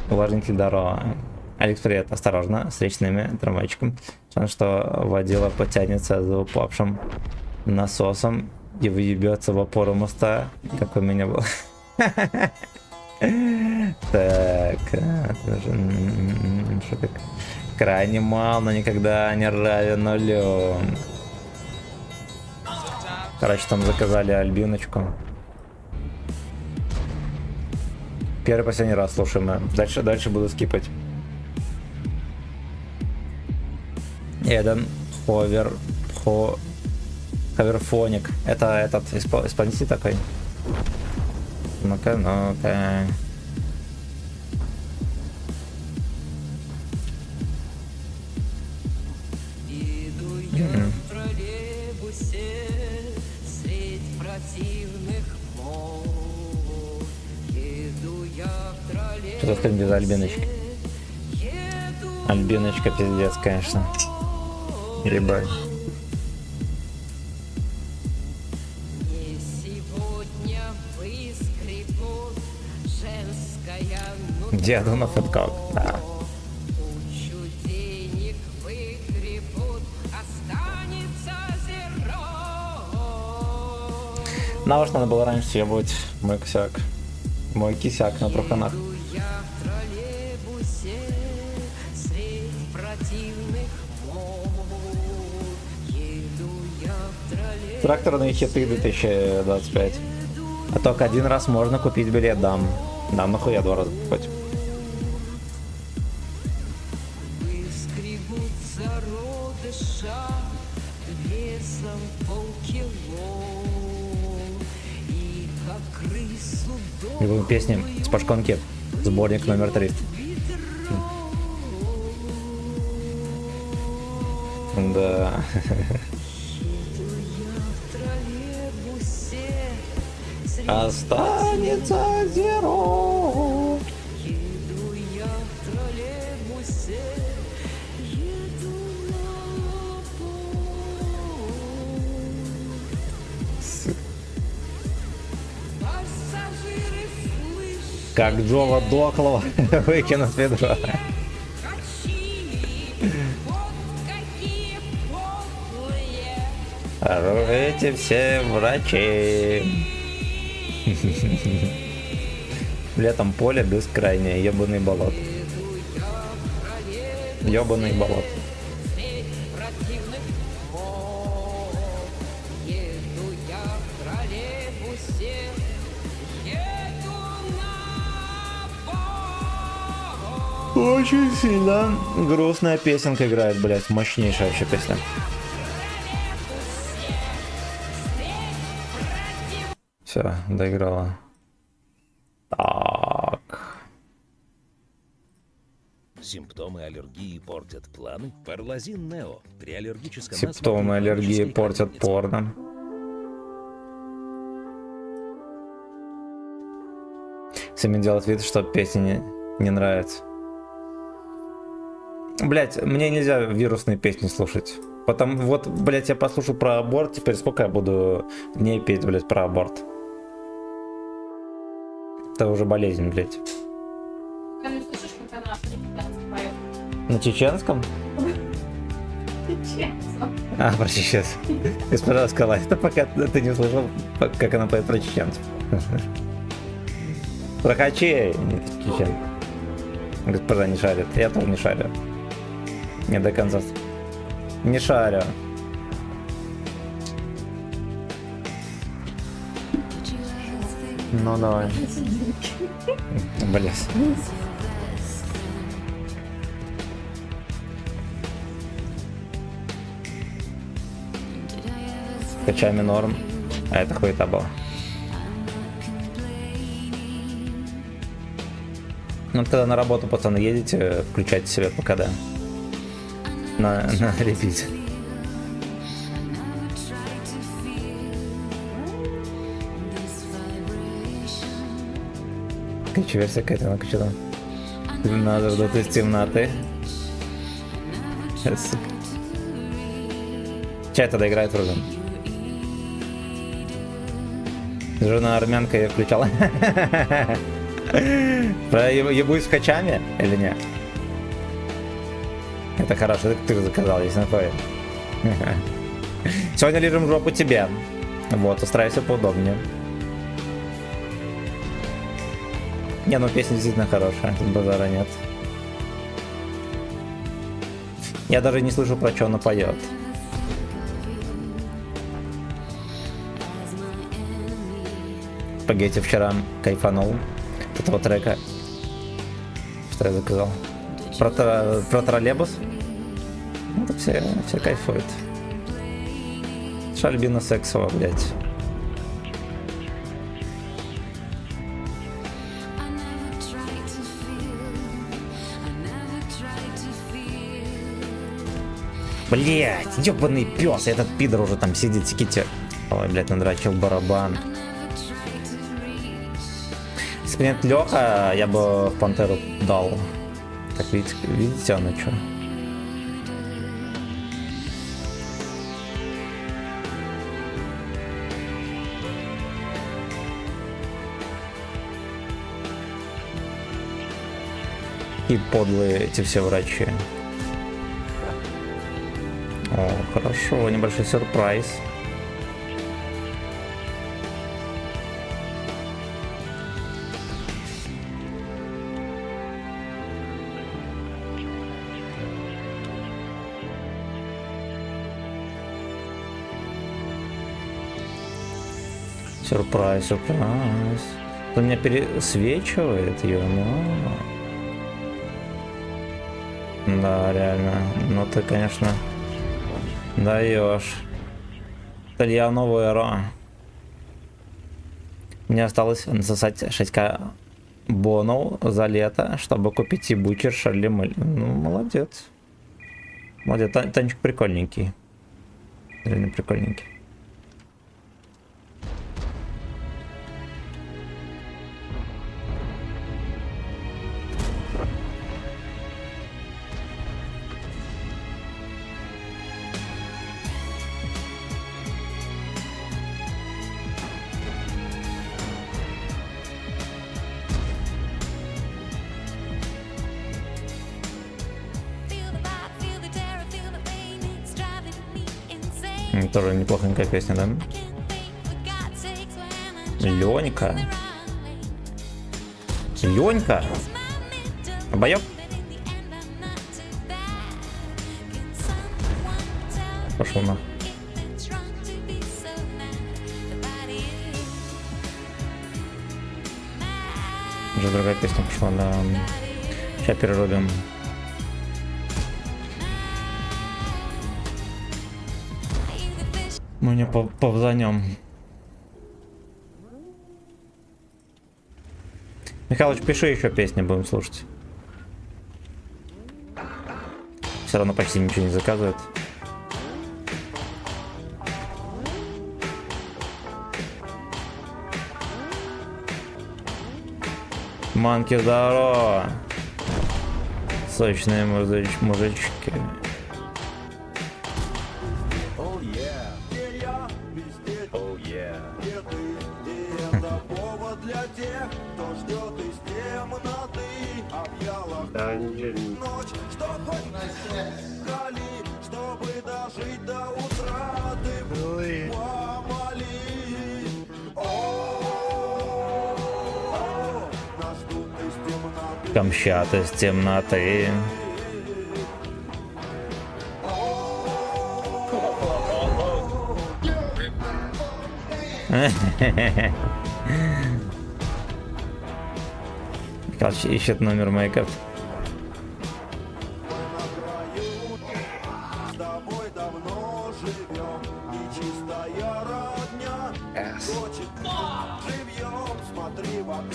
Увлажнитель дорога. Алекс, привет, осторожно, с речными трамвайчиком. Шанс, что водила потянется за упавшим насосом и выебется в опору моста, как у меня было. Так, что так? Крайне мал, но никогда не равен нулю. Короче, там заказали альбиночку. Первый последний раз слушаем. Дальше буду скипать. Эден Ховерфоник. Это этот исполнитель такой. Ну-ка.
Иду я в троллейбусе средь противных мол. Иду я в троллейбусе.
Что за без альбиночки? Альбиночка пиздец, конечно. Ебать.
Не сегодня выскребут женская
Деду на фэткок. Да.
кучу денег выгребут, останется зеро.
На уж надо было раньше съебывать мой косяк. Мой кисяк на труханах.
Иду я в троллейбусе средь противных мол. Еду я в троллейбусе.
Тракторные хиты 2025. А только один раз можно купить билет, дам. Дам нахуя 2 раза покупать.
Выскребут зародыша весом полкило. И как крысу
Любые песни с Пашконки. Сборник номер 300. Да.
троллейбусе средь
Останется зеро.
еду я в троллейбусе, еду на пол. Пассажиры, слышь,
Как Джова Доклова выкинут ведро.
качи, вот какие подлые.
Эти все врачи. Летом поле бескрайнее, ебаный болот. Ебаный болот.
Средь противных мол. Еду я в троллейбусе, еду на пол.
Очень сильно грустная песенка играет, блять, мощнейшая вообще песня. Все, доиграла. Так.
Симптомы аллергии портят планы? Парлазин Нео. При аллергическом
Симптомы
астме
аллергии
хронической
портят
кашель.
порно. Всеми делать вид, что песни не нравится. Блять, мне нельзя вирусные песни слушать. Потом, вот, блять, я послушал про аборт, теперь сколько я буду дней петь, блять, про аборт? Это уже болезнь, блять.
Ты не слышишь, как она по-чеченски поет?
На чеченском?
Чеченцам.
А, про чеченцев. Госпожа сказала, это пока ты не услышал, как она поет про чеченцев. Про хачей, нет, чечен. Госпожа не шарит, я тоже не шарю. Не до конца. Не шарю. Ну давай. Блять. Качами норм. А это хуета была. Ну вот когда на работу, пацаны, едете, включайте себе ПКД. На репите. Скачи версия какая-то, ну-ка что там? Надо вдуть из темноты. Чай тогда играет Рубин. Жена армянка ее включала. Про ебусь с хачами или нет? Это хорошо, это ты заказал, есть напой. Сегодня лежим жопу тебе. Вот, устраивайся поудобнее. Не, ну песня действительно хорошая, тут базара нет. Я даже не слышу, про что она поет. Спагетти вчера кайфанул от этого трека. Что я заказал? Про троллейбус? Ну, это все кайфуют. Шальбина Сексова, блядь. Блять, ёбаный пес, этот пидор уже там сидит, сиките. Ой, блядь, надрачил барабан. Если бы нет Леха, я бы в Пантеру дал. Так, видите, она что? И подлые эти все врачи. О, хорошо, небольшой сюрприз. Сюрприз. Он меня пересвечивает ее, но... Да, реально. Ну ты, конечно, даешь. Илья новую эру. Мне осталось насосать 6к бонов за лето, чтобы купить ебучий Шарли Мэль. Ну, молодец. Молодец, Танчик прикольненький. Реально прикольненький. Тоже неплохонькая песня, да? Ленька. Ленька. Обоёк. Пошел на. Уже другая песня пошла, да. Сейчас перерубим. Мы не повзанем. Михалыч, пиши еще песни, будем слушать. Все равно почти ничего не заказывает. Манки, здорово! Сочные мужички. Камщат из темноты. Короче, ищет номер мейков.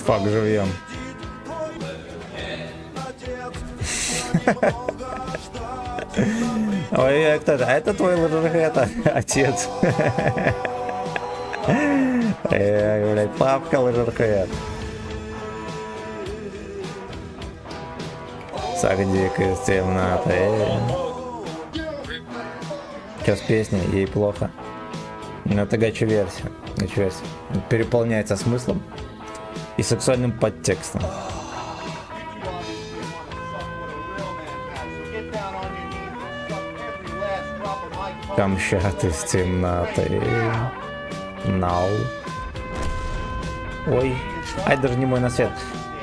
Фак, живьем. Ой, кто это? А это твой лжехэт, отец. Блять, папка лжехэт. Сагдик из темноты. Что с песней? Ей плохо. Но это гача-версия. Гача-версия. Переполняется смыслом и сексуальным подтекстом. Камчат из темноты. Нау. Ой. Ай, даже не мой на свет.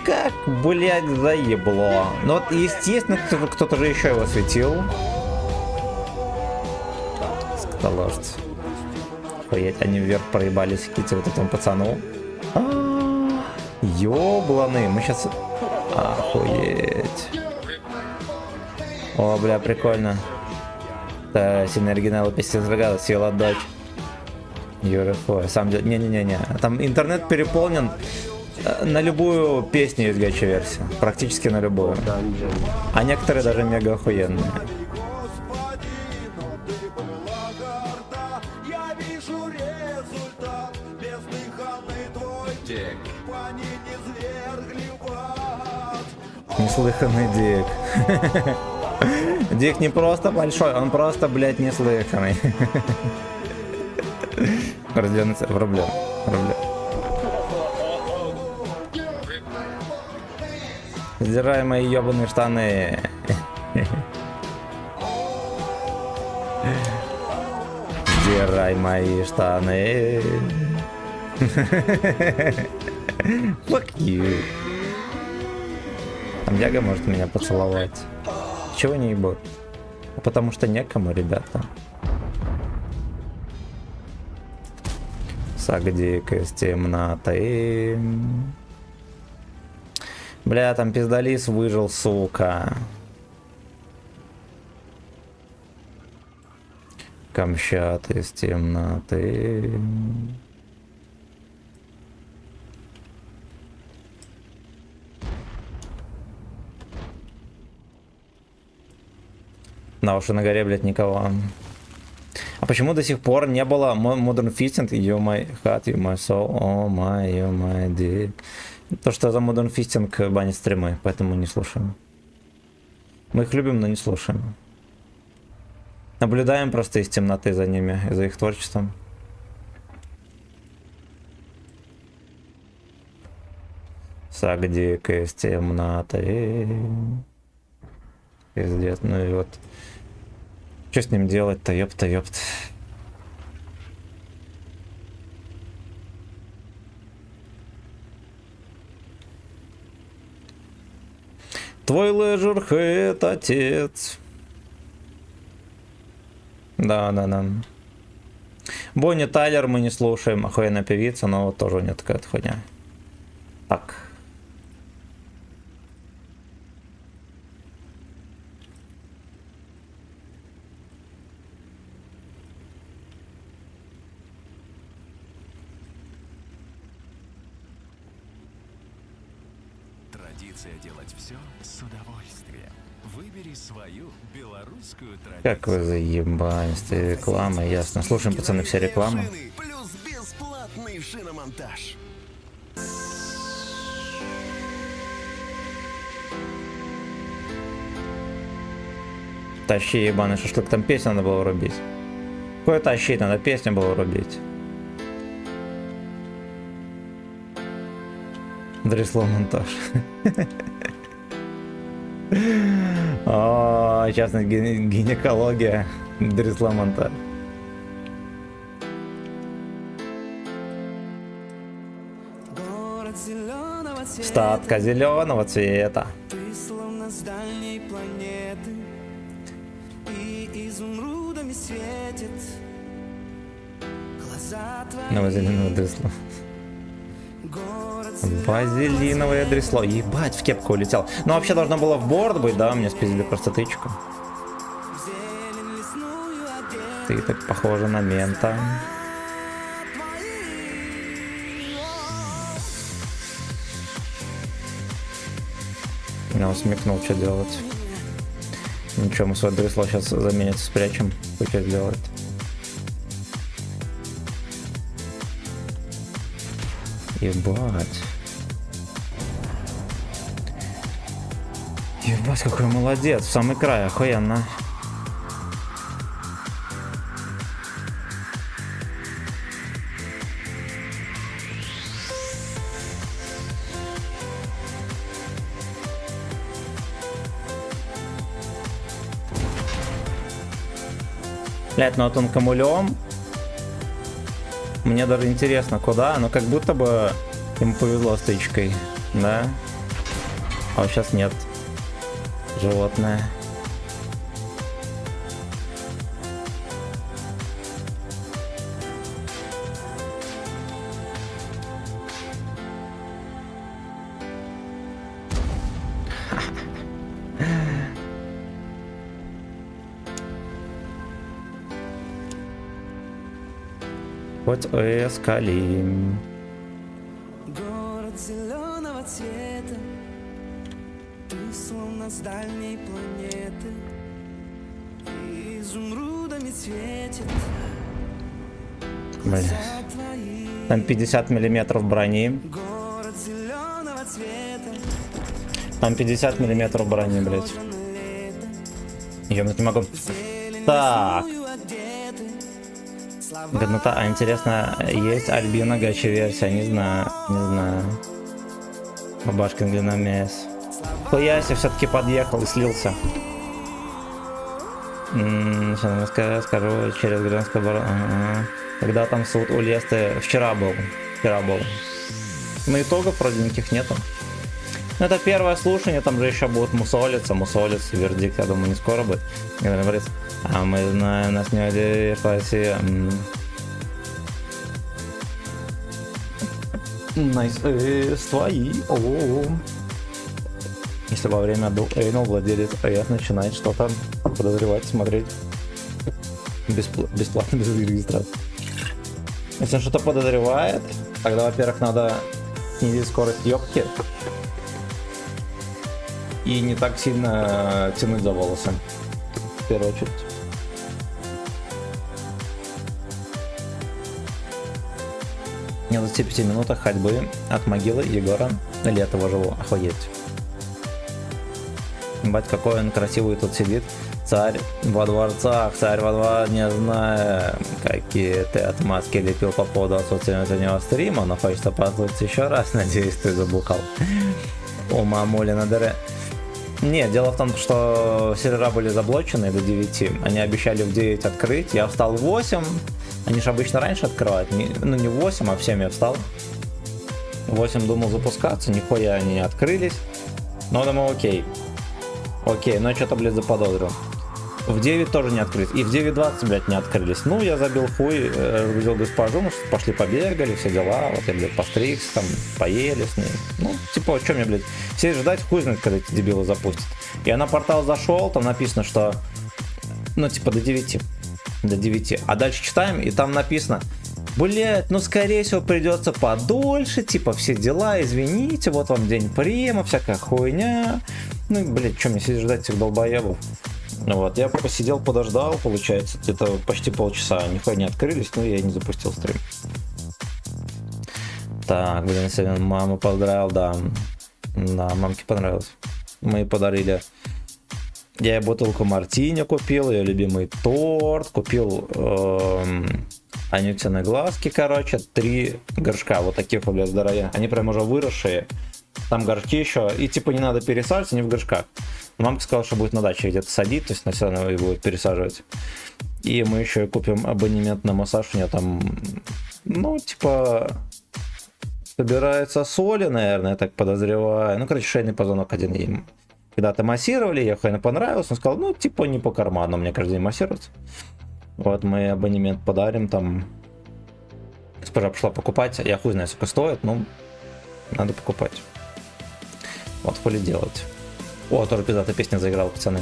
Как, блядь, заебло. Ну вот, естественно, кто-то же еще его светил. Скотоложцы. Охуеть, они вверх проебались, кити вот этому пацану. Ёбланы, мы сейчас... Охуеть. О, бля, прикольно. Да, сильный оригинал песни Зрагада, сила дочь. Юрифой, сам деле... Не-не-не-не. Там интернет переполнен. На любую песню есть гача-версия. Практически на любую. А некоторые даже мега охуенные. Неслыханный Дик. Дик не просто большой, он просто, блядь, неслыханный. Рожденный в рубле. Сдирай мои ебаные штаны. Сдирай мои штаны. Fuck you. Там Яга может меня поцеловать. Чего не ебут? Потому что некому, ребята. Сагдик из темноты. Бля, там пиздалис выжил, сука. Камчат из темноты. На уши на горе, блядь, никого. А почему до сих пор не было Modern Fisting? You my heart, you my soul, oh my, you my dick. То, что за Modern Fisting банит стримы, поэтому не слушаем. Мы их любим, но не слушаем. Наблюдаем просто из темноты за ними, за их творчеством. Сагдик из темноты. Пиздец, ну и вот. Что с ним делать-то, ёпта, ёпт. Твой лежер хэт, отец. Да. Бонни Тайлер мы не слушаем, охуенная певица, но вот тоже у нее такая хуйня. Так.
Традиция делать все с удовольствием. Выбери свою белорусскую традицию.
Как вы заебались, ты реклама, ясно. Слушаем, пацаны, все рекламы.
Плюс бесплатный шиномонтаж.
Тащи, ебаный шашлык, там песню надо было рубить. Какое тащить, надо песню было рубить. Дресло монтаж. О, частная гинекология. Дресло монтаж. Статка зеленого цвета.
Ты словно с дальней планеты, и изумрудами светит глаза твои.
Новозеленое дресло. Вазелиновое дресло. Ебать, в кепку улетел. Ну, вообще должно было в борт быть, да? Мне спиздили просто тычку. Ты так похожа на мента. Я усмехнул, что делать. Ничего, мы свое дресло сейчас заменим, спрячем. Что делать? Ебать. Ебать, какой молодец, в самый край, охуенно. Блять, ну вот он камулем. Мне даже интересно, куда, но как будто бы ему повезло с тычкой, да? А вот сейчас нет. Животное. Хоть эскалим.
Город зеленого цвета, ты словно с дальней планеты, изумрудами светит
Бля.
глаза твои.
Там 50 миллиметров брони.
Город зеленого цвета,
Там 50 миллиметров брони, блять.
похоже на лето,
Я не могу.
зелень
Так.
лесную одеты, слова
Годнота. А интересно, есть Альбина гачи версия? Не знаю, не знаю. Бабашкин глиномес. Хуяси все-таки подъехал и слился. Сейчас скажу через Гренскую оборону. Когда там суд у Лесты? Вчера был. Но итогов вроде никаких нету. Ну, это первое слушание, там же еще будет мусолиться, вердикт, я думаю, не скоро будет. Говорит, а мы знаем, нас не удивишь, спасибо. Найс, твои. Если во время дуэйна владелец АЭС начинает что-то подозревать, смотреть бесплатно, без регистрации. Если он что-то подозревает, тогда, во-первых, надо снизить скорость ёбки и не так сильно тянуть за волосы, в первую очередь. Не в 25 минутах ходьбы от могилы Егора Летова живу. Охуеть. Бать, какой он красивый тут сидит. Царь во дворцах, царь во дворцах, не знаю, какие ты отмазки лепил по поводу отсутствия сегодняшнего стрима, но хочется послушать еще раз, надеюсь, ты забухал. О, мамуля на дыре. Нет, дело в том, что сервера были заблочены до 9, они обещали в 9 открыть, я встал в 8, они же обычно раньше открывают, ну не в 8, а в 7 я встал. В 8 думал запускаться, нихуя они не открылись, но думаю, окей, но что-то, блядь, заподозрил. В 9 тоже не открылись, и в 9:20, блядь, не открылись. Ну, я забил хуй, разбудил госпожу, ну, пошли побегали, все дела, вот я, блядь, постригся, там, поели с ней. Ну, типа, что мне, блядь, сидеть ждать, хуй знает, когда эти дебилы запустят. Я на портал зашел, там написано, что, ну, типа, до 9, а дальше читаем, и там написано, блядь, ну, скорее всего, придется подольше, типа, все дела, извините, вот вам день приема, всякая хуйня. Ну, блядь, что мне сидеть ждать этих долбоебов? Вот, я посидел, подождал, получается, где-то почти полчаса, нихуя не открылись, но я и не запустил стрим. Так, блин, сегодня маму поздравил, да, мамке понравилось. Мы подарили, я ей бутылку мартини купил, ее любимый торт, купил Анютины глазки, короче, 3 горшка, вот таких, блядь, здоровенных, они прям уже выросшие. Там горшки еще, и типа не надо пересаживать, они в горшках. Мамка сказала, что будет на даче где-то садить, то есть на все равно и будет пересаживать. И мы еще купим абонемент на массаж, у нее там, ну, типа, собирается соли, наверное, я так подозреваю. Ну, короче, шейный позвонок один ей когда-то массировали, ей охуенно понравилось, он сказал, ну, типа, не по карману, мне каждый день массируется. Вот, мы абонемент подарим, там, госпожа пошла покупать, я хуй знаю, сколько стоит, ну, надо покупать. Вот, хули делать. О, тоже пиздатая песня заиграла, пацаны.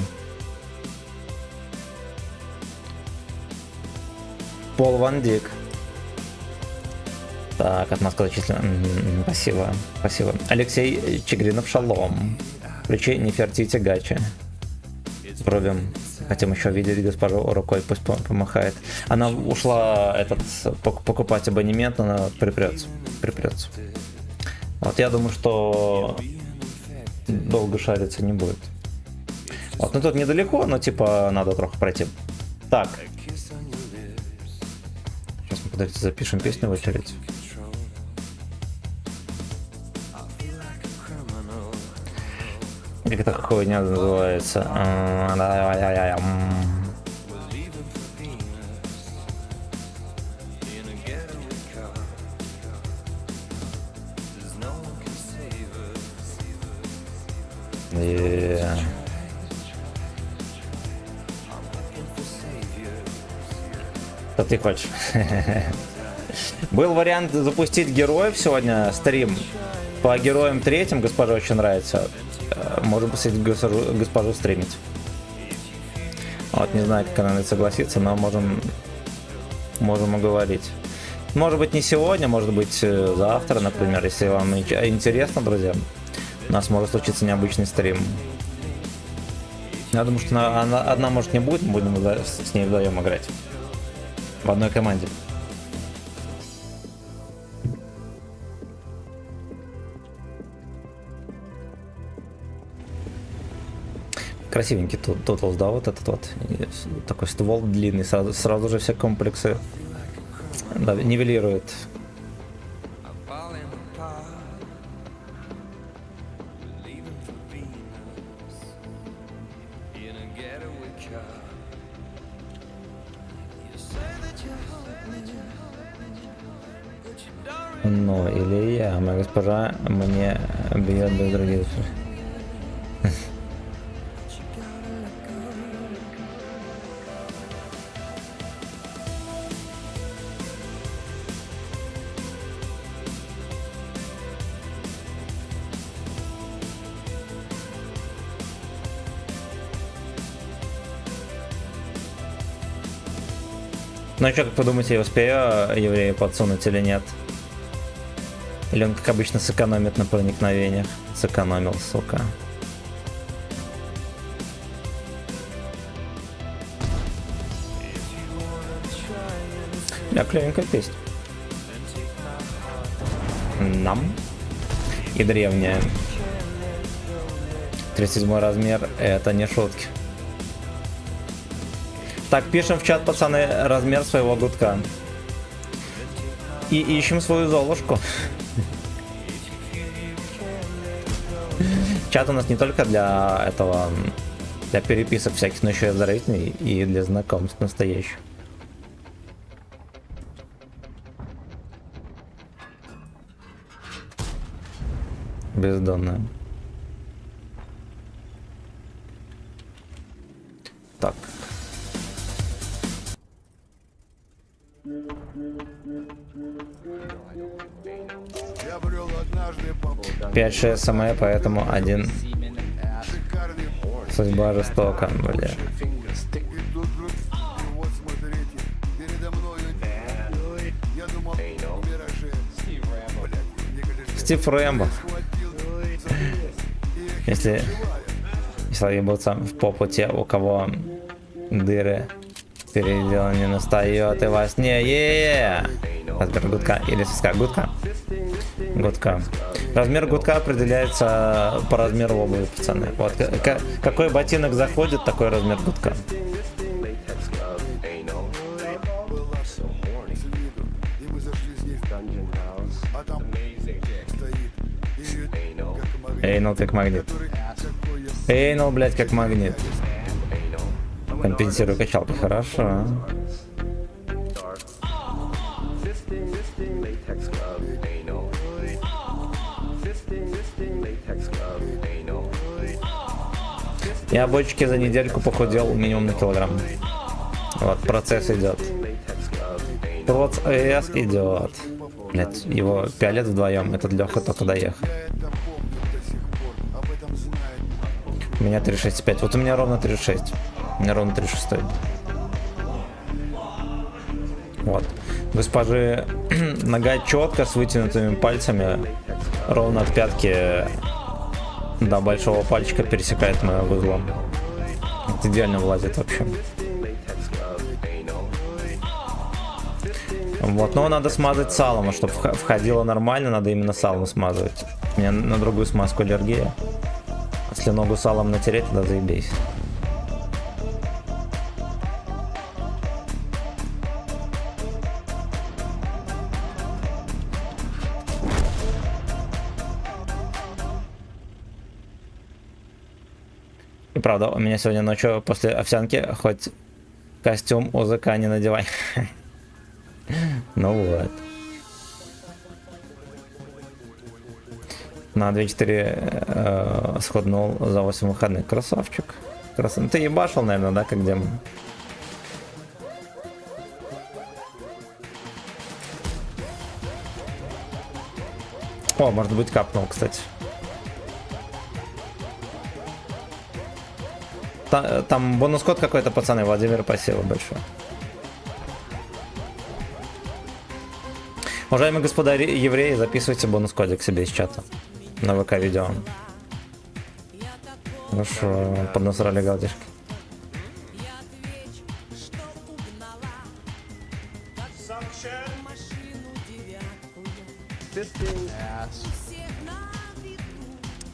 Пол Ван Дик. Так, от Москвы зачислено. Спасибо. Алексей Чигринов, шалом. Включи Нефертити гачи. Пробуем. Хотим еще видеть госпожу рукой, пусть помахает. Она ушла покупать абонемент, но она припрется. Вот я думаю, что долго шариться не будет. Вот, ну тут недалеко, но типа надо трохи пройти. Так. Сейчас мы, подождите, запишем песню в очередь. Как эта хуйня называется? Что ты хочешь? Был вариант запустить героев сегодня, стрим по героям третьим, госпоже очень нравится. Можем посадить госпожу стримить. Вот, не знаю, как она согласится, но можем уговорить. Может быть, не сегодня, может быть, завтра, например, если вам интересно, друзья. У нас может случиться необычный стрим. Я думаю, что она одна, может, не будет, мы будем с ней вдвоем играть. В одной команде. Красивенький Total, да, вот этот вот. И такой ствол длинный, сразу же все комплексы, да, нивелирует. Ну, или я, моя госпожа, мне бьет без других. Ну что, как вы думаете, я успею еврея подсунуть или нет? Или он, как обычно, сэкономит на проникновениях? Сэкономил, сука. Клевенькая песня. Нам. И древняя. 37 размер, это не шутки. Так, пишем в чат, пацаны, размер своего гудка. И ищем свою золушку. Чат у нас не только для этого, для переписок всяких, но еще и зрительный и для знакомств настоящих. Бездонная. Так. 5-6 СМ, поэтому один. Судьба жестока, бля. Стив Рэмбо. Если ебутся в попу те, у кого дыры передел не настает и во сне. Размер гудка или соска. Гудка. Размер гудка определяется по размеру обуви, пацаны. Вот какой ботинок заходит, такой размер гудка. Эйнал как магнит. Эйнал, блять, как магнит. Компенсирую качалки, хорошо. Я бочки за недельку похудел минимум на килограмм. Вот, процесс идет. Процесс идет. Блять, его пялят вдвоем, этот Леха только доехал. У меня 3,65. Вот у меня ровно 3,6. У меня ровно 3,6. Вот. Госпожи, нога четко с вытянутыми пальцами. Ровно от пятки до большого пальчика пересекает мое узло. Это идеально влазит вообще. Вот, но надо смазать салом, чтобы входило нормально, надо именно салом смазывать. У меня на другую смазку аллергия. Если ногу салом натереть, тогда заебись. И правда, у меня сегодня ночью после овсянки хоть костюм ОЗК не надевай. Ну вот. На 2-4 сходнул за 8 выходных. Красавчик. Ну, ты ебашил, наверное, да, как демон? О, может быть, капнул, кстати. Там бонус-код какой-то, пацаны. Владимир, спасибо большое. Уважаемые господа евреи, записывайте бонус-кодик себе из чата. На ВК-видео. Ну шо, поднасрали галдишки.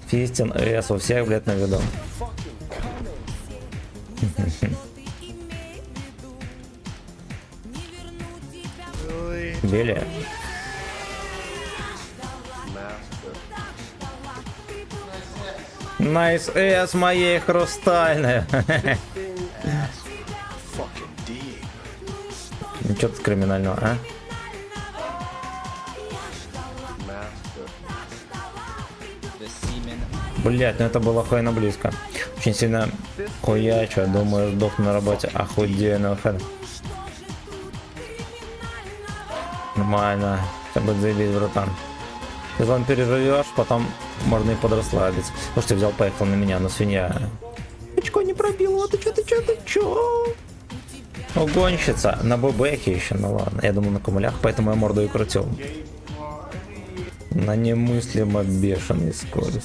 Фистин ЭС у всех, блядь, на виду. Бели. Найс эс моей хрустальная. Ничего тут криминального, а? Блять, ну это было охуенно близко. Очень сильно хуячу, я думаю, сдохну на работе. Охуенно, нормально. Это будет заебись, братан. Сезон переживешь, потом можно и подрасслабиться. Слушайте, взял, поехал на меня, на свинья. Очко не пробил, ты чё? Угонщица, на бэбэхе еще, ну ладно. Я думал на кумулях, поэтому я морду и крутил. На немыслимо бешеной скорости.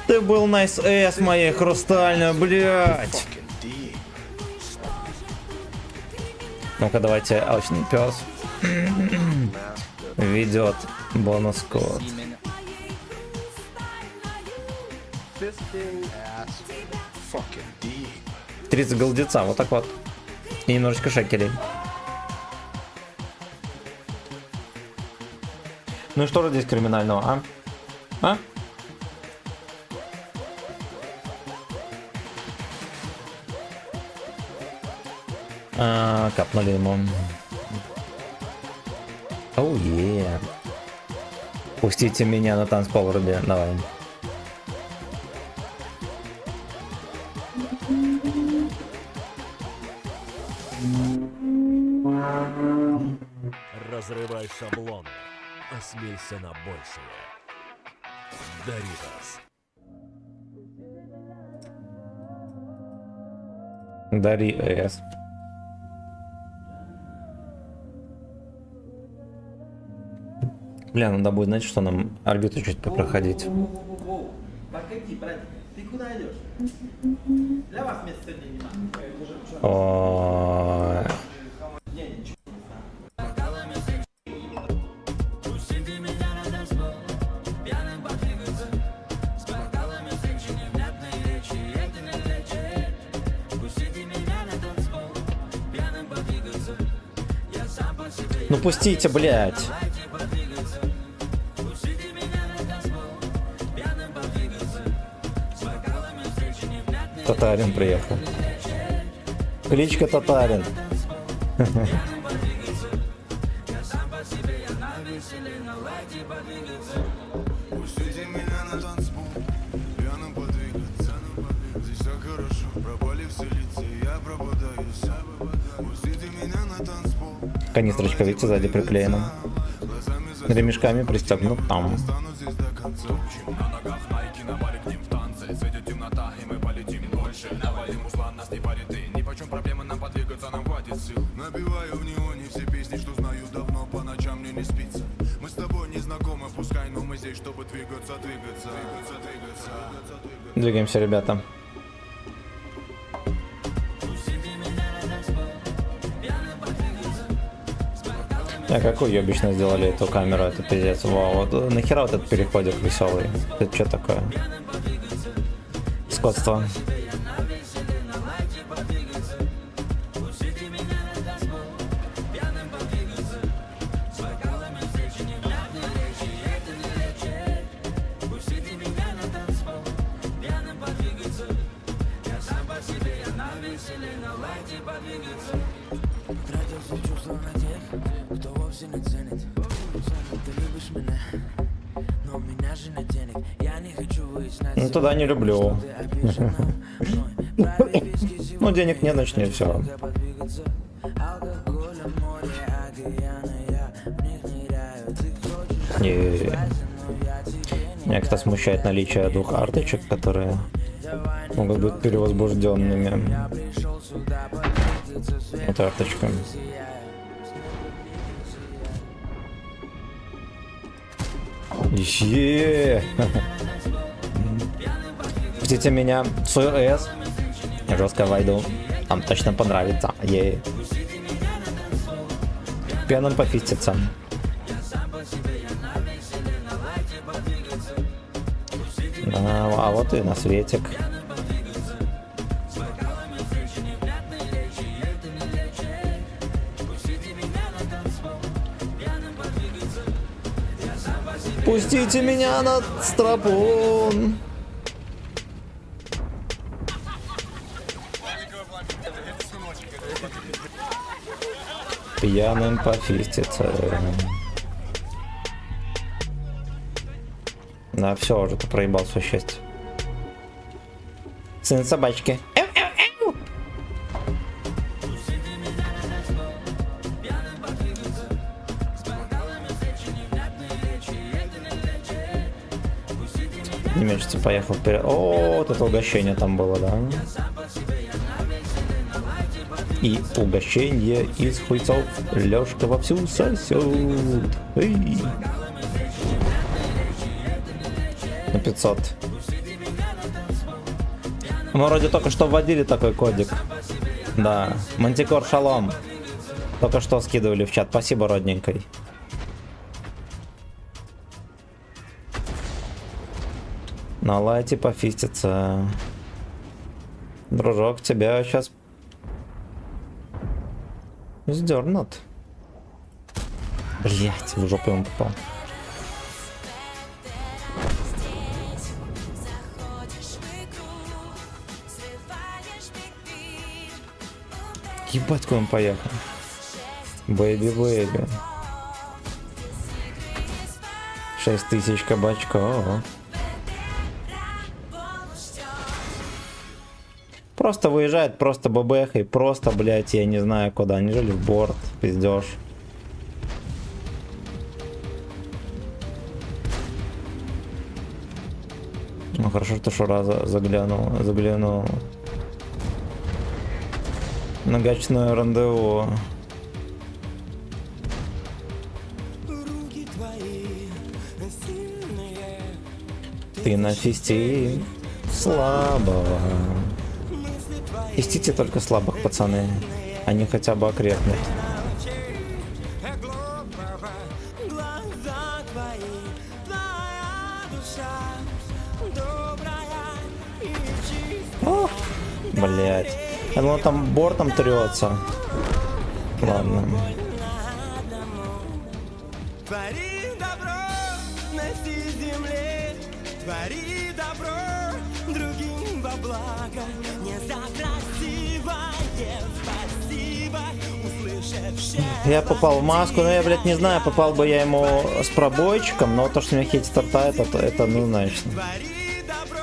Ты был найс эс моей хрустальной, блять. Ну-ка давайте, алчный пес ведет бонус-код. 30 голдеца, вот так вот. И немножечко шекелей. Ну и что же здесь криминального, а? Капнули ему. Оу, е. Пустите меня на танцпол вроде. Давай.
Разрывай шаблоны. Осмелься на большее. Даритас.
Дари эс. Бля, надо будет, знаете, что нам орбиту чуть попроходить.
Погоди, братик, ты куда идешь? Для вас места сегодня нема.
Ой. Ну пустите, блядь. Татарин приехал. Кличка Татарин.
Пустите меня на танцпол, пьяным подвигаться. Здесь так хорошо, пропали все лица, я пропадаю сам. Пустите меня на танцпол.
Канистрочка, видите, сзади приклеена. Ремешками пристегнут там.
Набиваю в неоне все песни, что знаю давно, по ночам мне не спится. Мы с тобой не знакомы, пускай, но мы здесь, чтобы двигаться.
Двигаемся, ребята. А как уебично сделали эту камеру, это пиздец. Вау, вот нахера вот этот переходик веселый? Это что такое? Скотство. Ну тогда не люблю. Ну денег нет, значит не все. Меня как-то смущает наличие двух арточек, которые могут быть перевозбужденными. Вот арточка. Пустите меня в свою ЭС. Жестко войду. Там точно понравится. Пьяным пофиститься. А вот и на светик. Пустите меня на стропон. Пьяным пофиститься. Да, все, уже ты проебал свое счастье. Сын собачки. Немечется поехал вперед. О, вот это угощение там было, да? И угощение из хуйцов Лёшка вовсю сосёт. Эй. На 500. Мы вроде только что вводили такой кодик. Да. Мантикор шалом. Только что скидывали в чат. Спасибо, родненькой. На лайте пофистится. Дружок, тебя сейчас сдернут. Блять, в жопу ему попал. Ебать, куда он поехал. Бэйби. 6000 кабачков. Просто выезжает, просто бэбэхой, просто, блять, я не знаю куда. Они жили в борт, пиздеж. Ну хорошо, что Шура заглянул. На гачное рандеву. Ты на фесте слабого. Фестите только слабых, пацаны. Они хотя бы окрепнут. О, блять. Я думал, там бортом трется. Ладно.
Твори добро на всей земле, твори добро другим во благо. Не за красивое спасибо, услышавшее.
Я попал в маску, но я, блядь, не знаю, попал бы я ему с пробойчиком, но то, что меня хейтит арта, это однозначно.
Твори добро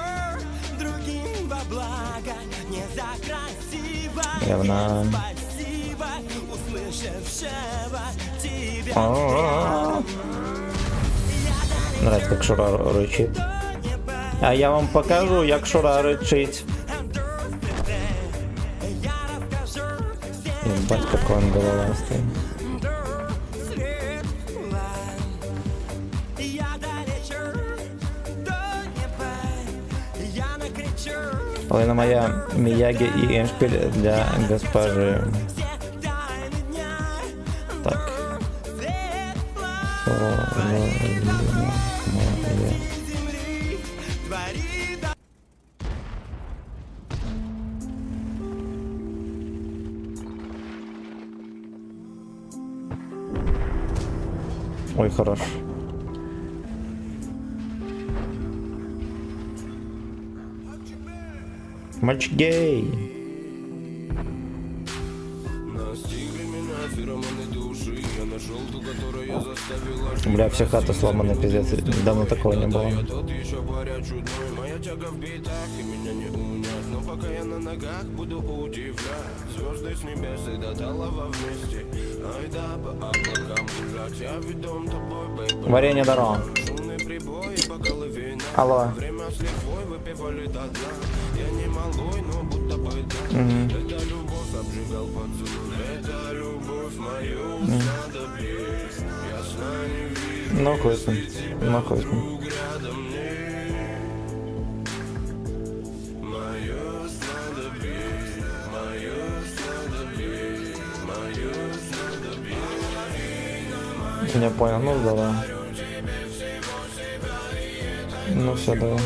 другим во благо. Не за красивое
Явно.
спасибо, услышавшего тебя.
Нравится, как Шура рычит. А я вам покажу, як Шура рычить. Ебать, какой он головастый. Половина моя Мияги и Эншпиль для госпожи. Так. Ой, хорош. Мальчик гей. Бля, все хаты сломаны, пиздец. Давно такого не было. Варенье дорога. Алло. Ну хуй с ним. Ну хуй с ним. Не понял, ну давай. Ну все, давай.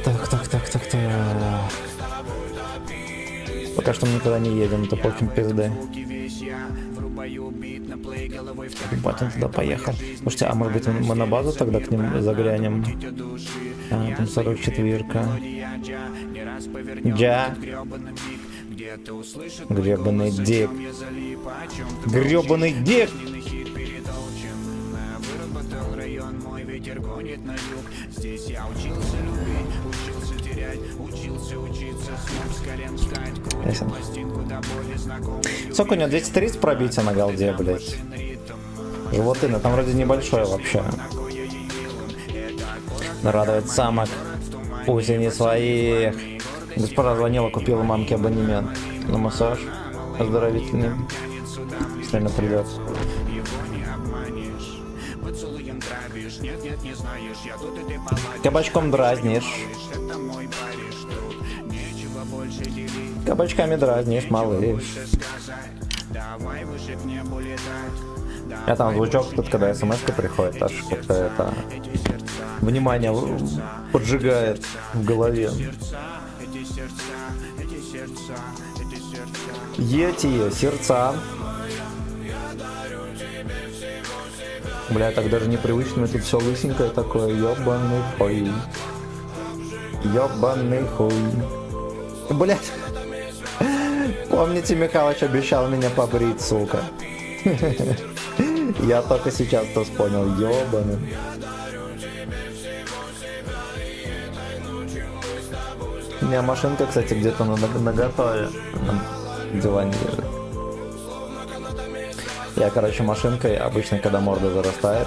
Так. Пока что мы никуда не едем, это очень пизды. Ебать, он туда поехал. Слушайте, а может быть мы на базу тогда к ним заглянем? А, там 44-ка. Джа. Гребаный дик. Гребаный дик. Сколько у него 230 пробития на голде, блять. Животина, там вроде небольшое вообще. Радует самок. Пусть и не своих. Госпожа звонила, купила мамке абонемент на массаж оздоровительный. Если она придет. Кабачком дразнишь. Кабачками дразнишь, малыш. Я там звучок тут, когда смс-ка приходит, аж как-то это... Внимание поджигает в голове. Эти сердца. Бля, так даже непривычно, тут все лысенькое такое, ёбаный хуй. Ёбаный хуй. Блять. Помните, Михалыч обещал меня побрить, сука. Я только сейчас то понял, ёбаный. У меня машинка, кстати, где-то на готове. На диване лежит. Я, короче, машинкой, обычно, когда морда зарастает,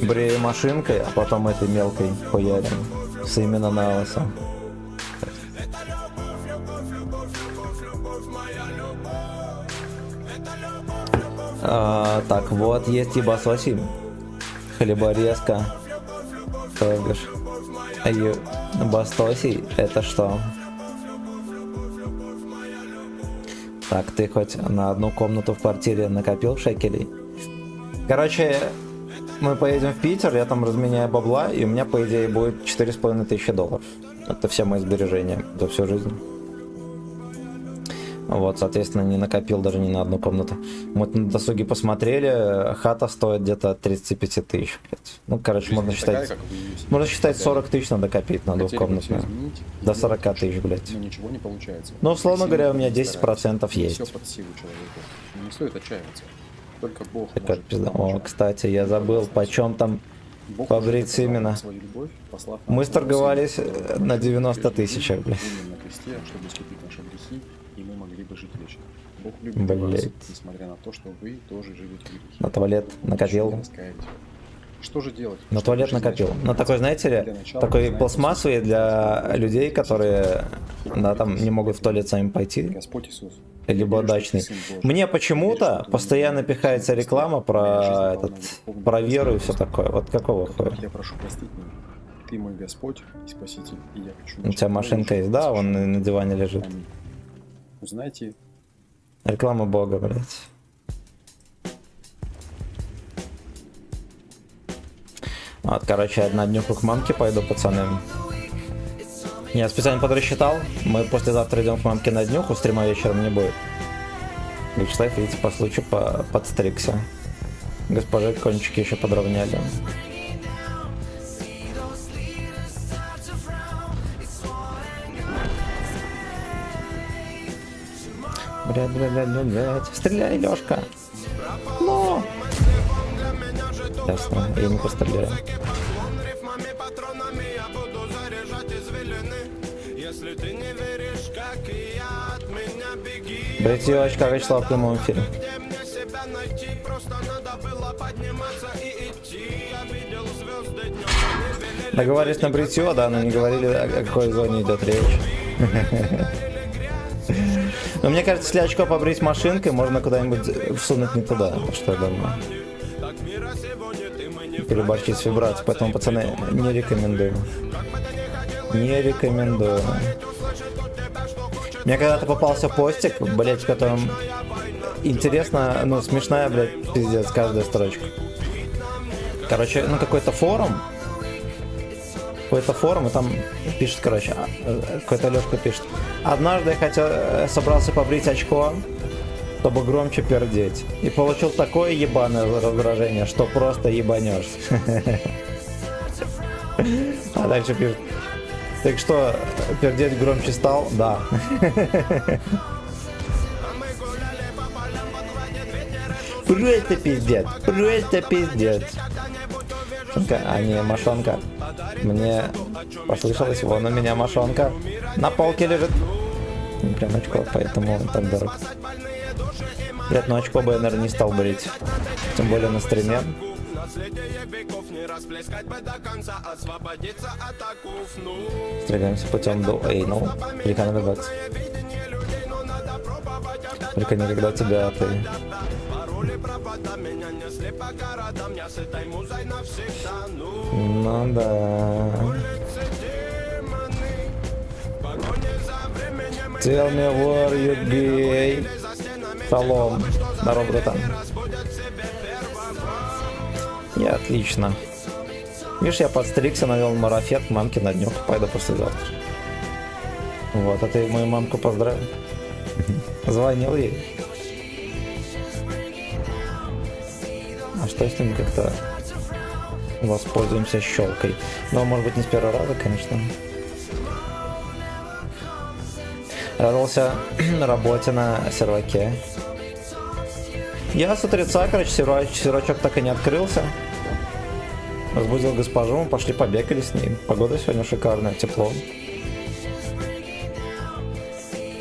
брею машинкой, а потом этой мелкой хуярим с именно на лысо. Так, вот есть и басоси, хлеборезка, то бишь. Бастосий, это что? Так, ты хоть на одну комнату в квартире накопил шекелей? Короче, мы поедем в Питер, я там разменяю бабла, и у меня, по идее, будет 4500 долларов. Это все мои сбережения за всю жизнь. Вот, соответственно, не накопил даже ни на одну комнату. Мы на досуге посмотрели, хата стоит где-то 35 тысяч. Ну, короче, можно считать 40 тысяч надо копить на двухкомнатную. До 40 тысяч, блядь.
Но ничего не получается.
Ну, условно говоря, у меня 10% есть.
Все под силу человеку. Не стоит отчаиваться. Только Бог
Такая
может.
пизда. О, кстати, я забыл, почем там
Бог
побрить именно.
Любовь,
Мы сторговались на 90 тысяч, блядь.
На кресте, чтобы искупить наши грехи, и мы могли бы жить вечно. Бог любит
Блять.
вас, несмотря на то, что вы тоже живете в грехе.
На туалет накопил.
Что же делать?
На туалет накопил. Ну такой, знаете ли, такой пластмассовый для людей, которые, да, там не могут в туалет сами пойти.
Господь Иисус.
Либо дачный. Мне почему-то постоянно пихается реклама про этот, про веру и все такое. Вот какого хуя?
Я прошу простить меня. Ты мой Господь и Спаситель, и я хочу...
У тебя машинка есть, да? Он на диване лежит.
Аминь. Узнайте,
Реклама бога, блядь. Вот, короче, я на днюху к мамке пойду, пацаны. Я специально подрасчитал. Мы послезавтра идем к мамке на днюху, стрима вечером не будет. Вячеслав, видите, по случаю подстригся. Госпожи кончики еще подровняли. Блядь. Стреляй, Лёшка. Но. Ясно, я не постреляю. Бритье очка Вячеслав в прямом эфире. Договорились на бритье, да, но не говорили, о какой зоне идет речь. Но мне кажется, если очко побрить машинкой, можно куда-нибудь всунуть не туда, что я думаю. Переборщить с вибрацией, поэтому, пацаны, не рекомендую. Не рекомендую. Мне когда-то попался постик, блять, в котором интересно, ну, смешная, блять, пиздец, каждая строчка. Короче, ну, какой-то форум, и там пишет, короче, какой-то Лёшка пишет: однажды я собрался побрить очко, чтобы громче пердеть. И получил такое ебаное раздражение, что просто ебанешься. А дальше пишет: так что, пердеть громче стал? Да. Просто пиздец, просто пиздец. А не мошонка. Мне послышалось, вон у меня мошонка на полке лежит. Прям очко, поэтому он так дорог. Блять, ну очко бы я, наверное, не стал брить. Тем более на стриме. Стреляемся путем до эйнал. Только наблюдаться. Только никогда тебя ты... Ну да. Tell me where you gay. Салом. Здорово, братан. И отлично. Видишь, я подстригся, навел марафет мамке на днюху. Пойду послезавтра. Вот, а ты мою мамку поздравил. Звонил ей. А что если мы как-то воспользуемся щелкой? Но, может быть, не с первого раза, конечно. Радовался на работе на серваке. Я с утреца, короче, сервачок так и не открылся. Разбудил госпожу, мы пошли побегали с ней. Погода сегодня шикарная, тепло.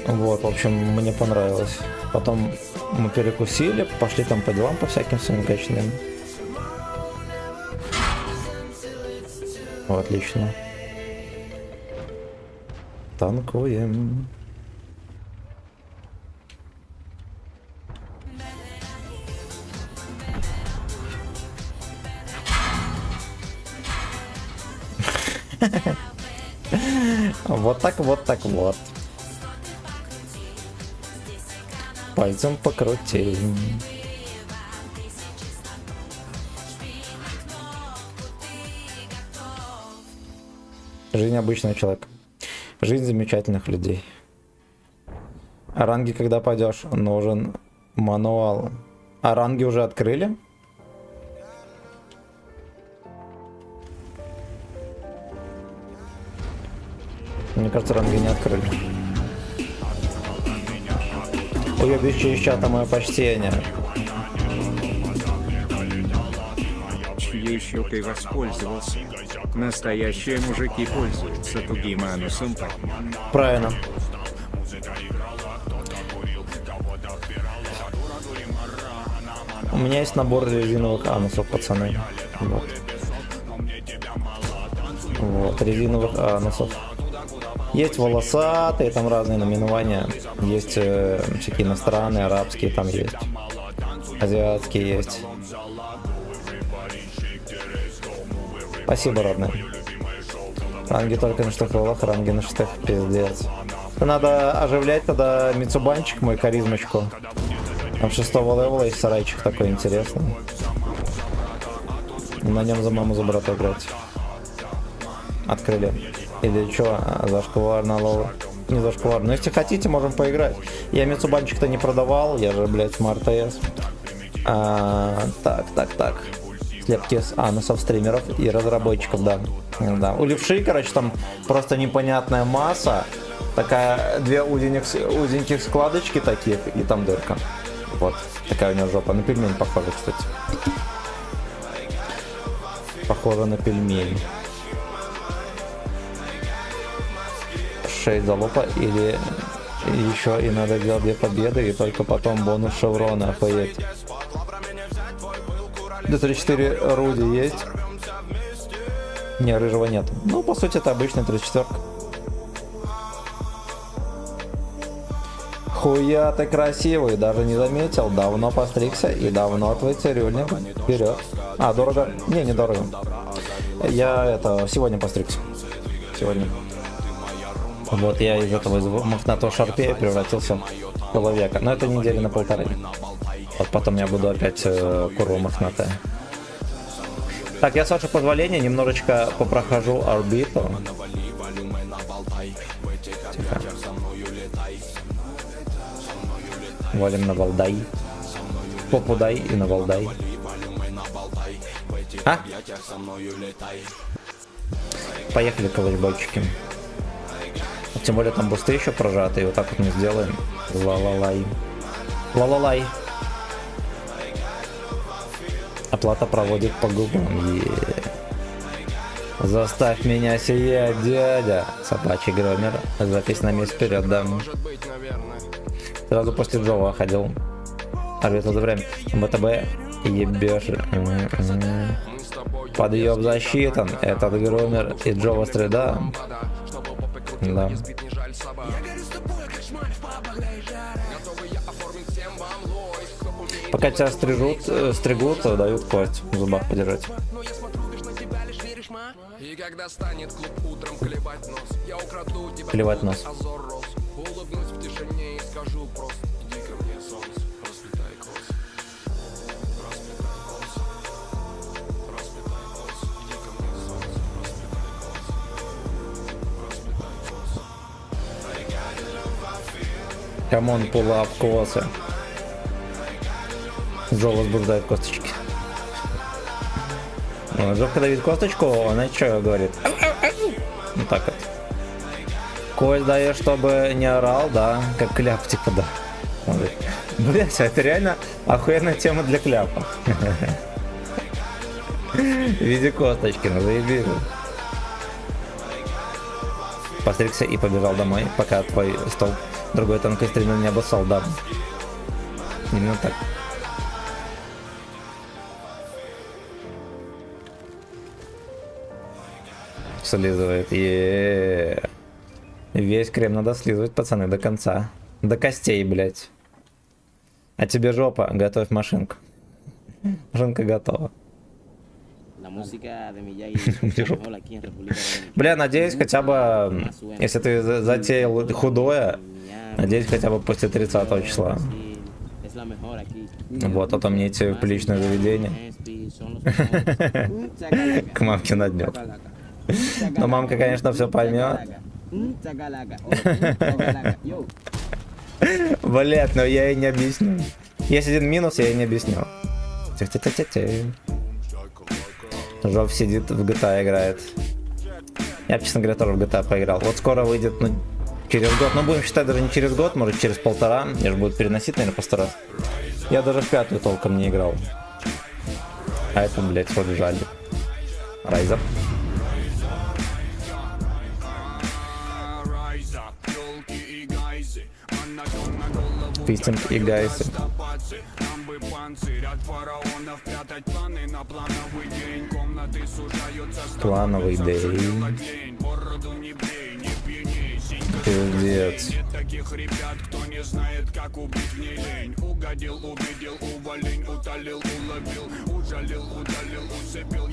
Вот, в общем, мне понравилось. Потом мы перекусили, пошли там по делам, по всяким своим гачным. Отлично. Танкуем. Вот так, вот так, вот. Пальцем покрутим. Жизнь обычного человека. Жизнь замечательных людей. А ранги когда пойдешь? Нужен мануал. А ранги уже открыли? Мне кажется, ранги не открыли. Уебище из чата, мое почтение.
Чьей щекой воспользовался? Настоящие мужики пользуются тугим анусом.
Правильно. У меня есть набор резиновых анусов, пацаны. Вот. Вот, резиновых анусов. Есть волосатые, там разные наименования. Есть всякие иностранные, арабские там есть. Азиатские есть. Спасибо, родной. Ранги только на шестых левелах, ранги на шестых, пиздец. Надо оживлять тогда Мицубанчик, мой харизмочку. Там 6-го левела есть сарайчик такой интересный. На нем за маму за брата играть. Открыли. Или что, зашквар на лоу? Не зашквар. Но если хотите, можем поиграть. Я Мицубанчик-то не продавал, я же, блядь, Smart TS. Так. Слепки с анусов стримеров и разработчиков, да. У левши, короче, там просто непонятная масса. Такая, две узеньких складочки таких, и там дырка. Вот, такая у него жопа. На пельмень похоже, кстати. Похоже на пельмень. 6 залупа или еще и надо делать 2 победы, и только потом бонус шеврона, охуеть. Д34 Руди есть? Не, рыжего нет. Ну, по сути, это обычный 34. Хуя ты красивый, даже не заметил. Давно постригся и давно твой цирюльник. Вперед. А, дорого? Не, недорого. Я сегодня постригся. Сегодня. Вот я из этого мохнатого шарпея превратился в человека. Но это недели на 1.5. Вот потом я буду опять курва мохнатая. Так, я с вашего позволения немножечко попрохожу орбиту. Тихо. Валим на Валдай. Попу дай и на Валдай. А? Поехали, калачбойчики. Тем более там бусты еще прожаты, и вот так вот мы сделаем. Ла-ла-лай. Ла-ла-лай. Оплата проводит по губам. Заставь меня сиять, дядя. Собачий громер. Запись на месяц вперед, да. Сразу после Джова ходил. Орбитал за время. БТБ ебешь. Подъем засчитан. Этот громер и Джова среда. Да. Пока тебя стригут, дают кость в зубах подержать. Клевать нос. Камон, пулап, косы. Джо возбуждает косточки. Джо, когда видит косточку, он что говорит? Ну так вот. Кость даешь, чтобы не орал, да? Как кляп, типа, да. Блять, это реально охуенная тема для кляпа. В виде косточки, ну заебись. Постригся и побежал домой, пока твой стол другой тонкой стремил не обоссал, да. Именно так. Слизывает. Весь крем надо слизывать, пацаны, до конца. До костей, блять. А тебе жопа, готовь машинку. Машинка готова. Бля, надеюсь, хотя бы, если ты затеял худое, надеюсь, хотя бы после 30 числа. Вот, а то мне идти в приличное заведение. К мамке на днём. Но мамка, конечно, все поймет. Блять, но я ей не объясню. Есть один минус, я ей не объясню. Жов сидит в GTA играет. Я, честно говоря, тоже в GTA поиграл. Вот скоро выйдет, ну, через год. Ну, будем считать даже не через год, может, через 1.5. Я же буду переносить, наверное, по 100 раз. Я даже в 5-ю толком не играл. А это, блядь, вот жаль. Райза. Фистинг и гайсы. Плановый день. Пиздец.
Таких ребят, кто не знает, как убить в ней лень. Угодил, увидел, уволень, утолил, уловил, ужалил, удалил, усыпил.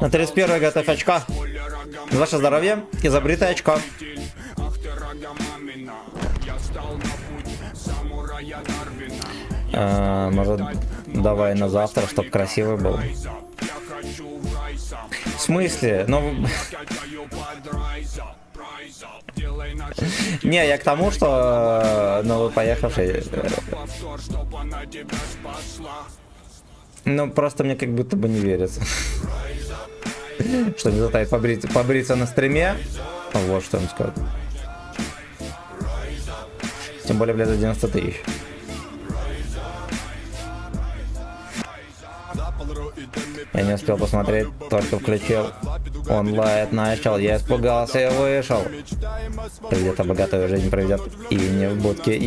На 31 готовь очко. За ваше здоровье и забритое очко. Может, давай на завтра, чтоб красивый был. В смысле? Ну... Не, я к тому, что новый поехавший. Ну, просто мне как будто бы не верится. Что не заставить побриться на стриме. Вот что им скажу. Тем более, блядь, за 90 тысяч. Я не успел посмотреть, только включил онлайн, начал, я испугался и вышел. Где-то богатую жизнь проведет и не в будке,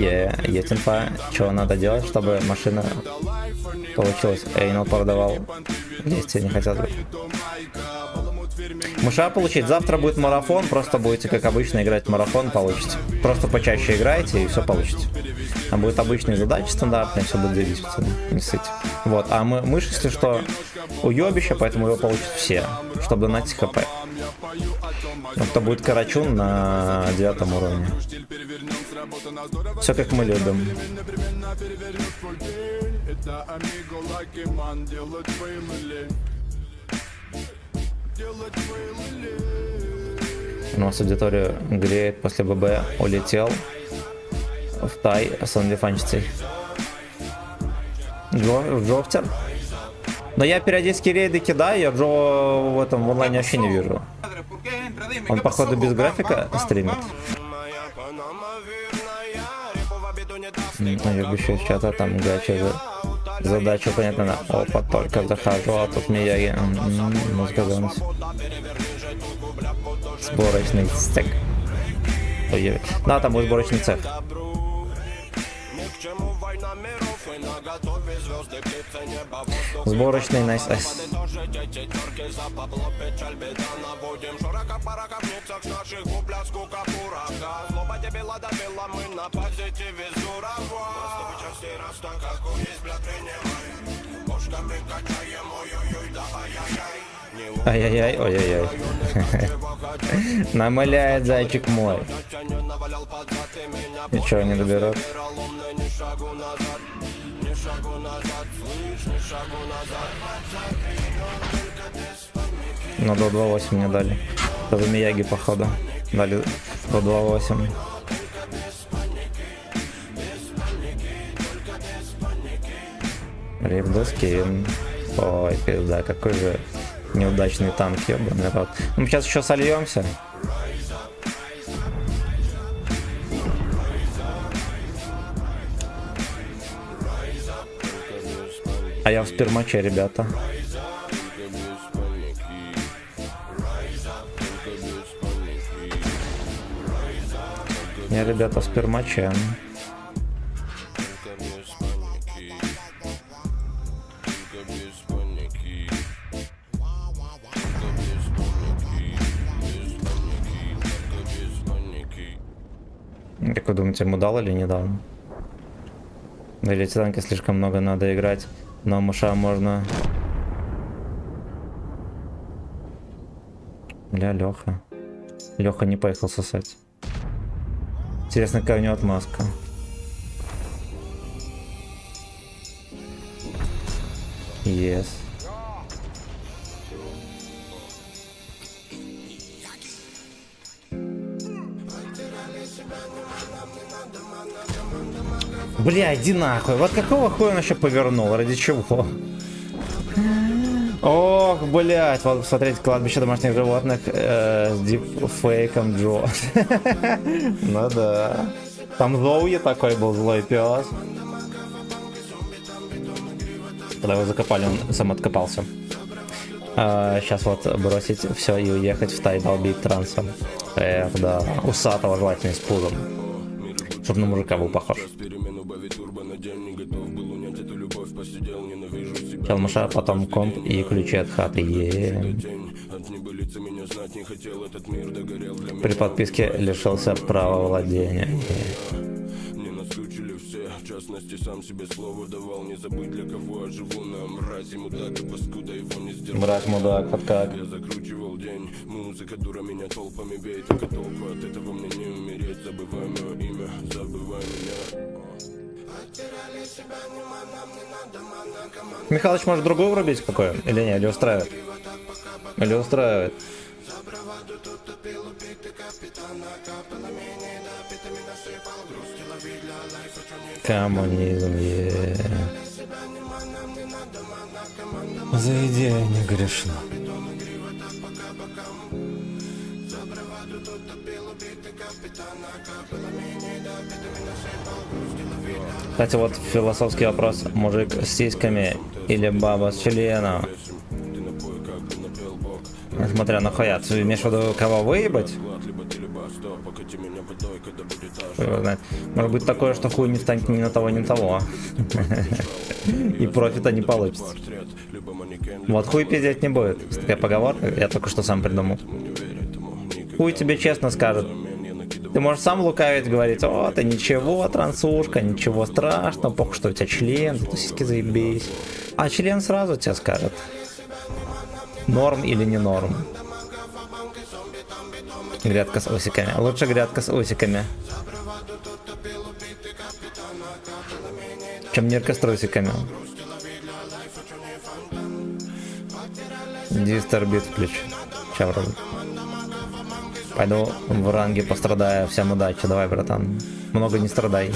есть инфа, чего надо делать, чтобы машина получилась. Эйнл продавал, вместе не хотел. Муша получить, завтра будет марафон, просто будете как обычно играть в марафон, получите. Просто почаще играете и все получите. А будет обычные задачи стандартные, все будет зависеть, не ссыть. Вот, а мышь, если что, уебище, поэтому его получат все, чтобы донатить хп. Это будет Карачун на 9 уровне. Все как мы любим. У нас аудиторию греет, после ББ улетел в Тай с онлифанчицей. В Джофтер. Но я периодически рейды кидаю, я Джо в этом в онлайне вообще не вижу. Он, походу, без графика стримит. Я бы еще из чата там гача задачу, понятно, опа, только захожу, а тут мне музыка занос. Сборочный цех. Ой, да, там будет сборочный цех. Сборочный найс. Ай-яй-яй, ой-яй-яй. Намыляет зайчик мой. Ничего не доберут. Ну, до 2.8 мне дали. Это за Мияги, походу. Дали до 2.8. Рибдоскин. Ой, пизда, какой же неудачный танк, ебаный рот. Ну, мы сейчас еще сольемся. А я в спермаче, ребята. Я, ребята, в спермаче. Как вы думаете, ему дал или не дал? Или эти танки слишком много надо играть, но муша можно... Бля, Леха. Леха не поехал сосать. Интересно, какая у него отмазка. Yes. Бля, иди нахуй. Вот какого хуя он еще повернул? Ради чего? Ох, блять. Вот смотрите, кладбище домашних животных с дипфейком Джо. Ну да. Там Зоуи такой был, злой пес. Когда его закопали, он сам откопался. Сейчас вот бросить все и уехать в Тай долбить трансом. Эх, да. Усатого желательно с пузом. Чтобы на мужика был похож. Челмаша, потом комп и ключи от хаты. При подписке лишился права владения.
честности сам себе слово давал. Не забыть, для кого я живу. На мразе мудак и паскуда его не сделал.
Мразь, мудак, подкак.
Я закручивал день. Музыка дура меня толпами бей. Только толпа от этого мне не умереть. Забывай мое имя, забывай меня.
Михалыч, может другую врубить какую? Или не? Или устраивает? Или устраивает? Коммунизм, за идею не грешно. Кстати, вот философский вопрос. Мужик с сиськами или баба с членом? Смотря нахуя, ты имеешь в виду кого выебать? Может быть такое, что хуй не встанет ни на того, ни на того. И профита не получится. Вот хуй пиздеть не будет. Такая поговорка, я только что сам придумал. Хуй тебе честно скажет. Ты можешь сам лукавить, говорить: о, ты ничего, трансушка, ничего страшного, похуй, что у тебя член, ты сиськи заебись. А член сразу тебе скажет, норм или не норм. Грядка с усиками. Лучше грядка с усиками, чем нирка с трусиками. Дистербит включи. Ча вроде. Пойду в ранге пострадаю. Всем удачи. Давай, братан. Много не страдай.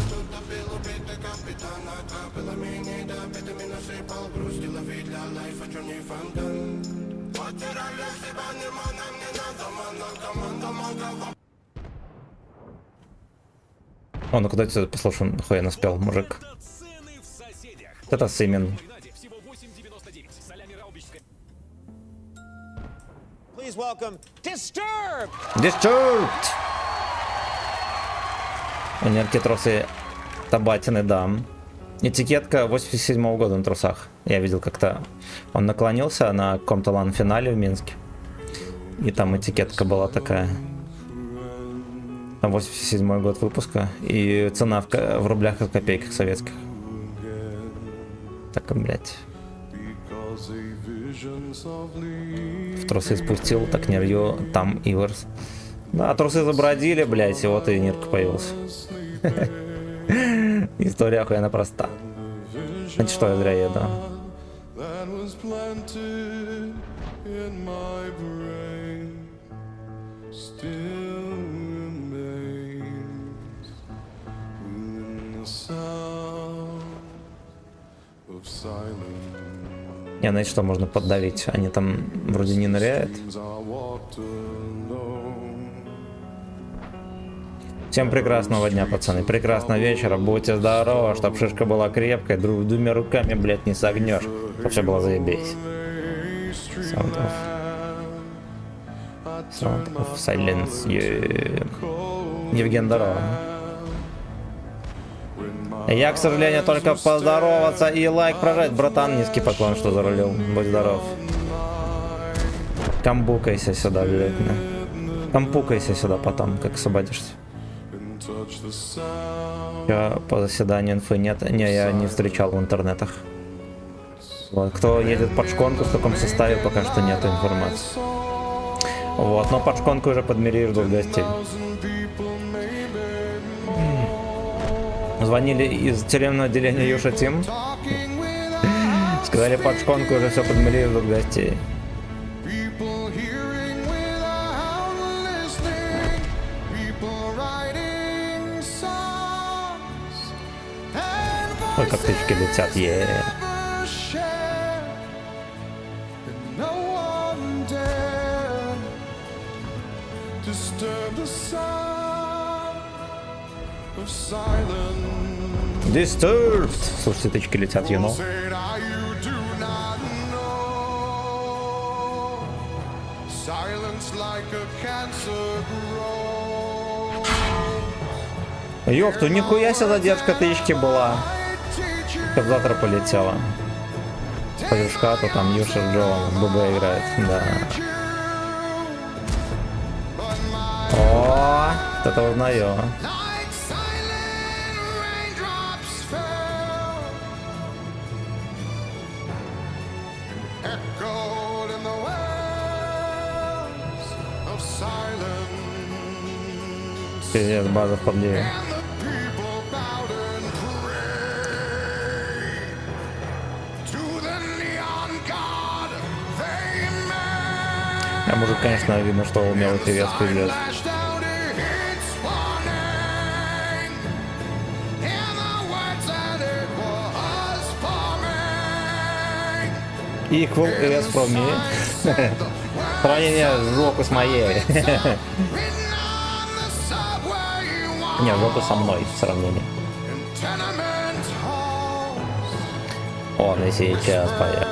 О, ну куда ты послушал, нахуй я наспел, мужик. Это Симен. Disturbed! У нерки трусы табатины, да. Этикетка 87-го года на трусах. Я видел как-то. Он наклонился на каком-то лан-финале в Минске. И там этикетка была такая. Там 87-й год выпуска. И цена в рублях и копейках советских. Так, блядь. В трусы спустил, так не рью, там Иверс. Да, трусы забродили, блядь, и вот и нирка появился. История охуенно проста. Значит, что я зря еду. Не, знаете, что можно поддавить? Они там вроде не ныряют. Всем прекрасного дня, пацаны. Прекрасного вечера. Будьте здоровы, чтоб шишка была крепкой. Двумя руками, блядь, не согнешь. Чтоб все было заебись. Sound of Silence. Евген, здорово. Я, к сожалению, только поздороваться и лайк прожать. Братан, низкий поклон, что зарулил. Будь здоров. Камбукайся сюда обязательно. Кампукайся сюда потом, как освободишься. Я по заседанию инфы нет. Не, я не встречал в интернетах. Вот. Кто едет под шконку, в каком составе, пока что нету информации. Вот, но под шконку уже подмери и ждут гостей. Звонили из тюремного отделения Юша Тим. Сказали, под шконку уже все подмели и ждут гостей. Ой, как птички летят, Disturbed! Слушайте, птички летят, you know. Ёпту, нихуя себе задержка птички была. Как завтра полетела. Пойдешь в хату, там Юша Джо в ББ играет, да. О, это узнаю.
echoed in the wells of silence.
Пиздец, база в подливе.
And the people bowed and prayed to the neon god they made.
А мужик, конечно, видно, что умелый певец, пиздец.
Lashed out its warning, and the words that it was forming.
Equal is from me. Сравнение жопы с моей. Не, жопы со мной в сравнении. Он и сейчас поет.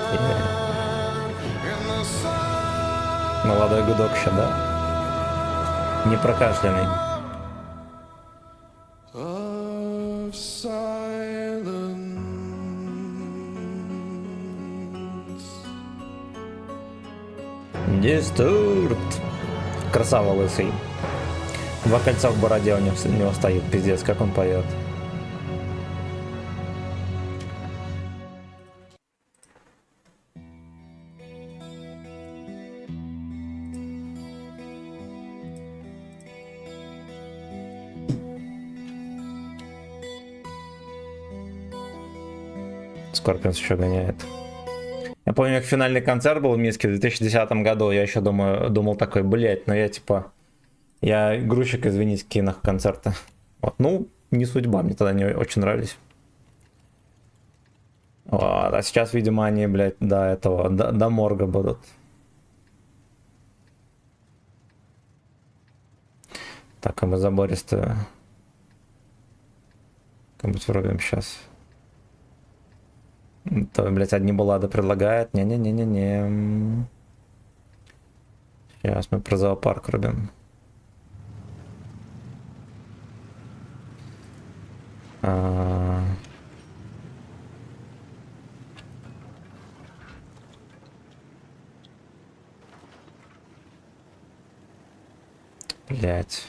Молодой гудок еще, да? Не прокашленный.
Of silence.
Дистурт. Красава лысый. Два кольца в бороде у него стоит, пиздец, как он поет. Скорпионс еще гоняет. Я помню, как финальный концерт был в Минске в 2010 году. Я еще думал такой, блять, но я типа... Я грузчик, извините, кинах концерта. Вот, ну, не судьба, мне тогда не очень нравились. Вот, а сейчас, видимо, они, блядь, до этого, до морга будут. Так, а мы забористую. Как-нибудь врубим сейчас. То, блядь, одни буллады предлагает. Не-не-не-не-не. Сейчас мы про зоопарк рубим. Блять.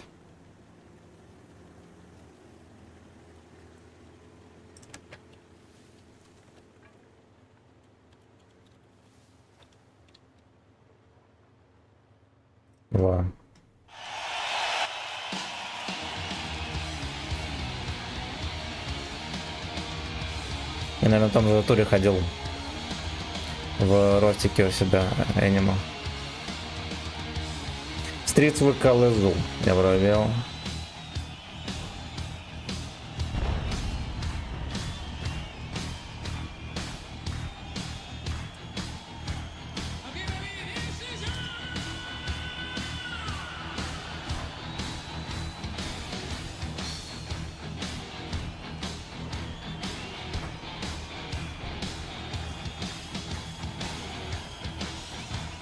Во. Я, наверное, на том же туре ходил в ростике у себя Animal. Streets выкал изу. Я проверил.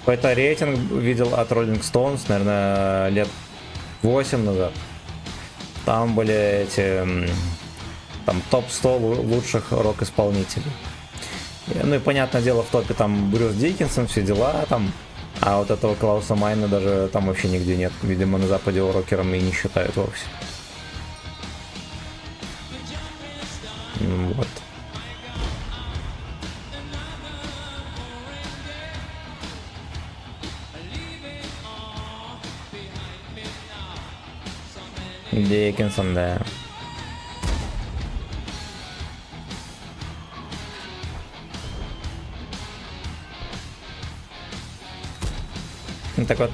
Какой-то рейтинг видел от Rolling Stones, наверное, лет 8 назад. Там были эти, там топ-100 лучших рок-исполнителей. Ну и понятное дело, в топе там Брюс Диккенсон, все дела там. А вот этого Клауса Майна даже там вообще нигде нет. Видимо, на Западе его рокером и не считают вовсе. Вот. Диккенсон, да. Ну, так вот.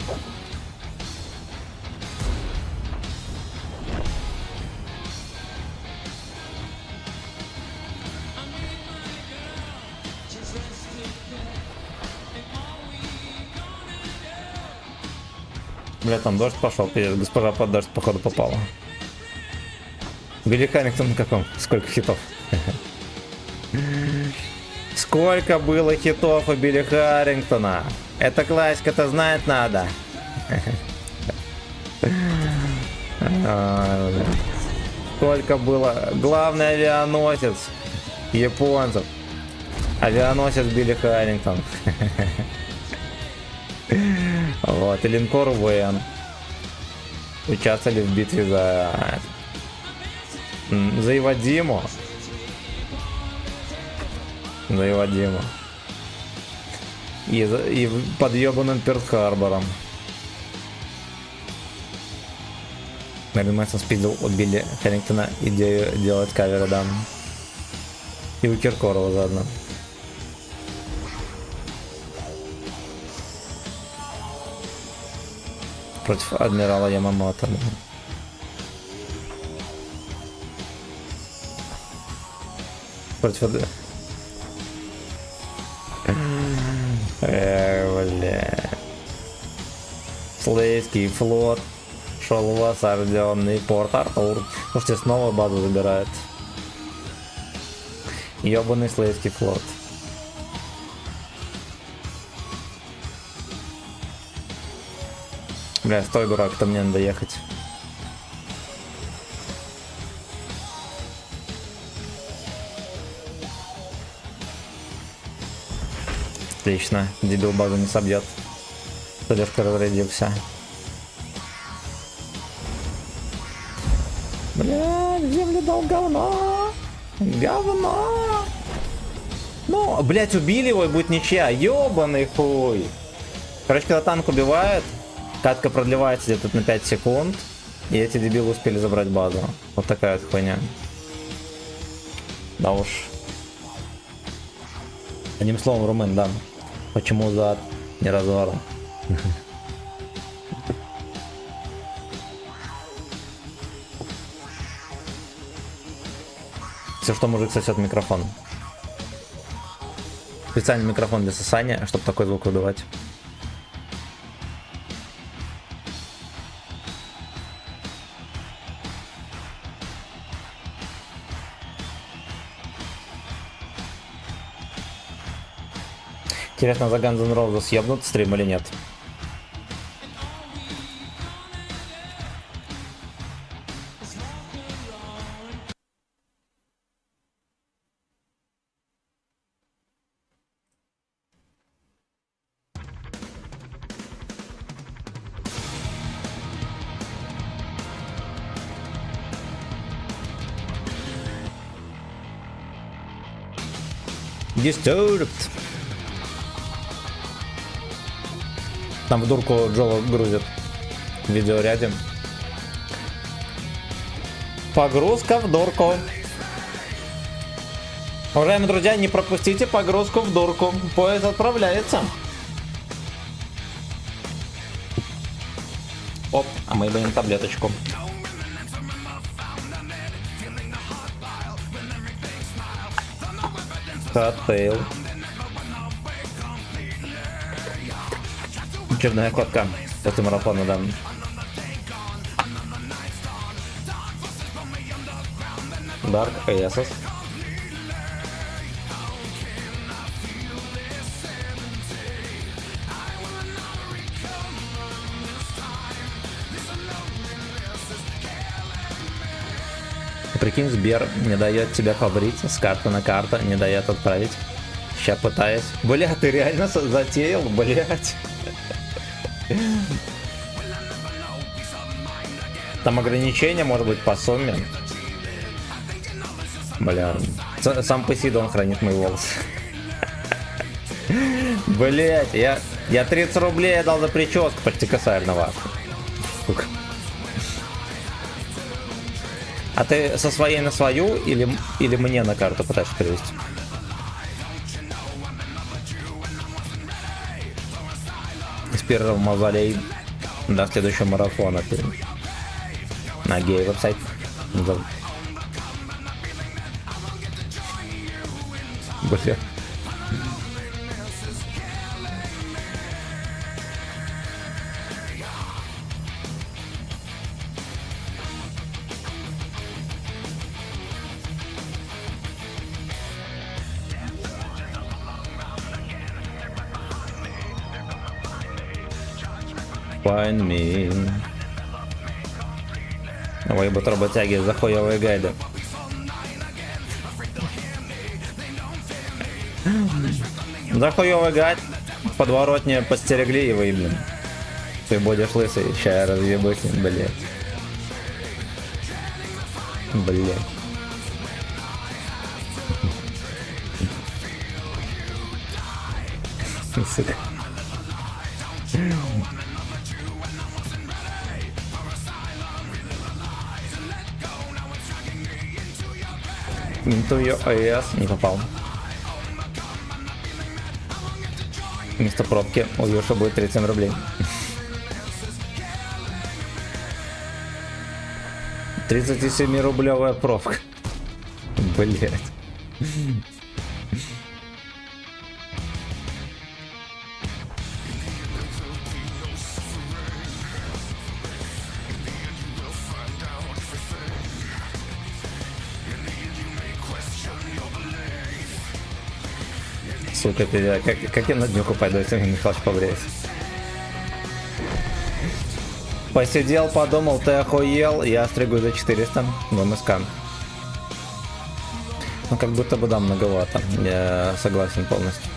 Бля, там дождь пошел, пиздец, госпожа под дождь походу попала. Билли Харрингтон на каком? Сколько хитов? Сколько было хитов у Билли Харрингтона? Это классика, это знать надо. Сколько было? Главный авианосец японцев. Авианосец Билли Харрингтон. Вот, и линкор Вэн участвовали в битве за Ивадиму. За Ивадиму. И под ебаным Перл-Харбором. Мэрилин Мэнсон спиздил у Билли Харрингтона идею делать каверы, да. И у Киркорова заодно. Против адмирала Ямамото. Против... бля. Слейский флот шел в осажденный порт Артур. Слушайте, снова базу забирает. Ёбаный Слейский флот. Бля, стой, дурак, то мне надо ехать. Отлично, дебил базу не собьет. Задержка разрядился. Бля, землю дал говно. Говно. Ну, блять, убили его и будет ничья. Ёбаный хуй. Короче, когда танк убивает, катка продлевается где-то на 5 секунд. И эти дебилы успели забрать базу. Вот такая вот хуйня. Да уж. Одним словом, румын, да. Почему зад не разворот? Все, что мужик сосет микрофон. Специальный микрофон для сосания, чтобы такой звук выдавать. Интересно, за Guns N' Roses съебнут стрим или нет? Disturbed. Там в дурку Джола грузит в видеоряде. Погрузка в дурку. Уважаемые друзья, не пропустите погрузку в дурку. Поезд отправляется. Оп, а мы ебанем таблеточку. Коктейл. Черная котка после марафона, да. Dark Aces. Прикинь, Сбер не дает тебя хабрить с карты на карту, не дает отправить. Сейчас пытаюсь. Бля, ты реально затеял, блять. Там ограничения, может быть, по сумме. Бля, сам Посейдон хранит мои волосы. Блять, я 30 рублей дал за прическу, почти косарь на вас. Сука. А ты со своей на свою или мне на карту пытаешься перевести? С первого мавзолей до следующего марафона. На гей веб-сайт. Бля. Find me. Ебут работяги за хуёвые гайды. За хуёвый гайд подворотне постерегли его, блин. Ты будешь лысый, ща разъебать, блядь. Блядь. Сука. Into your ass. Не попал. Вместо пробки у Юши будет 37 рублей. 37-рублевая пробка. Блять. Сука, ты, как я на днюху пойду, если Михалыч побреется? Посидел, подумал, ты охуел, я стригу за 400 в МСК. Ну, как будто бы да, многовато. Я согласен полностью.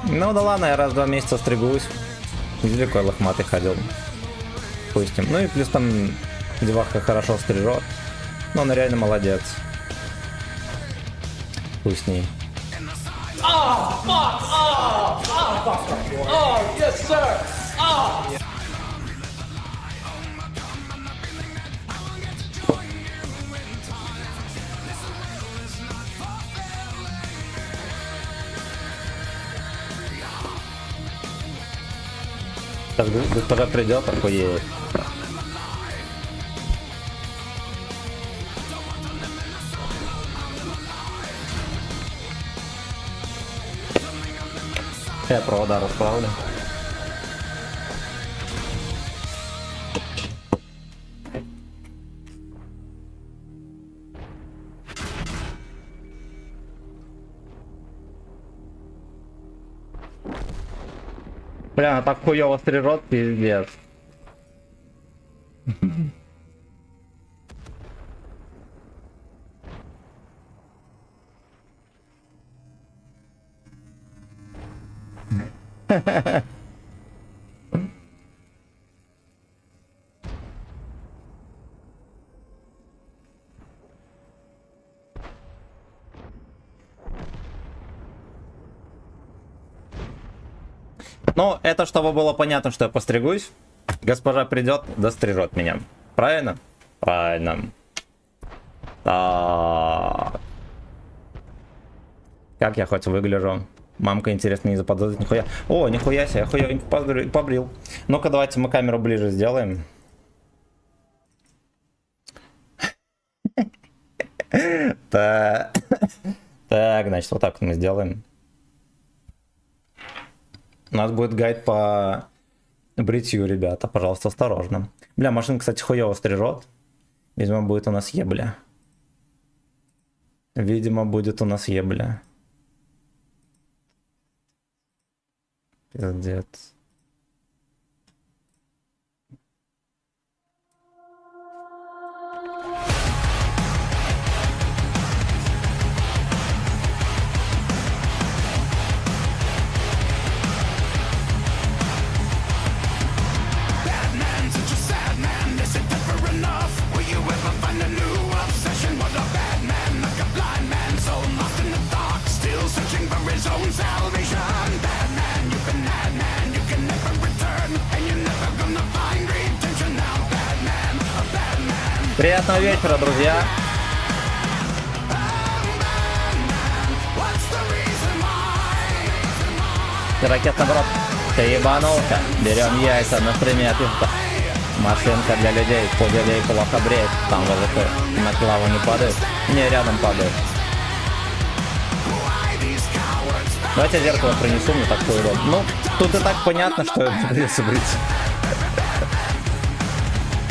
Ну да ладно, я раз в 2 месяца стригусь. Видели, какой лохматый ходил. Пустим. Ну и плюс там девахка хорошо стрижет. Но он реально молодец. Пусть с ней. Так, госпожа придет, охуеет. Я провода расправлю. Бля, она так хуёво стрижет, пиздец. Ну, это чтобы было понятно, что я постригусь. Госпожа придет, дострижет меня. Правильно? Правильно. Так. Как я хоть выгляжу? Мамка, интересно, не заподозрит нихуя. О, нихуя себе, я хуёвенько побрил. Ну-ка, давайте мы камеру ближе сделаем. Так, значит, вот так мы сделаем. У нас будет гайд по бритью, ребята. Пожалуйста, осторожно. Бля, машина, кстати, хуёво стрижет. Видимо, будет у нас ебля. Видимо, будет у нас ебля. Пиздец. Приятного вечера, друзья! Ты ракет наоборот, ты ебанулся. Берем яйца на приметы. Машинка для людей, пуделей плохо бреет. Там ВЗП на клаву не падает, не рядом падает. Давайте зеркало принесу, мне так удобно. Ну, тут и так понятно, что придется бриться.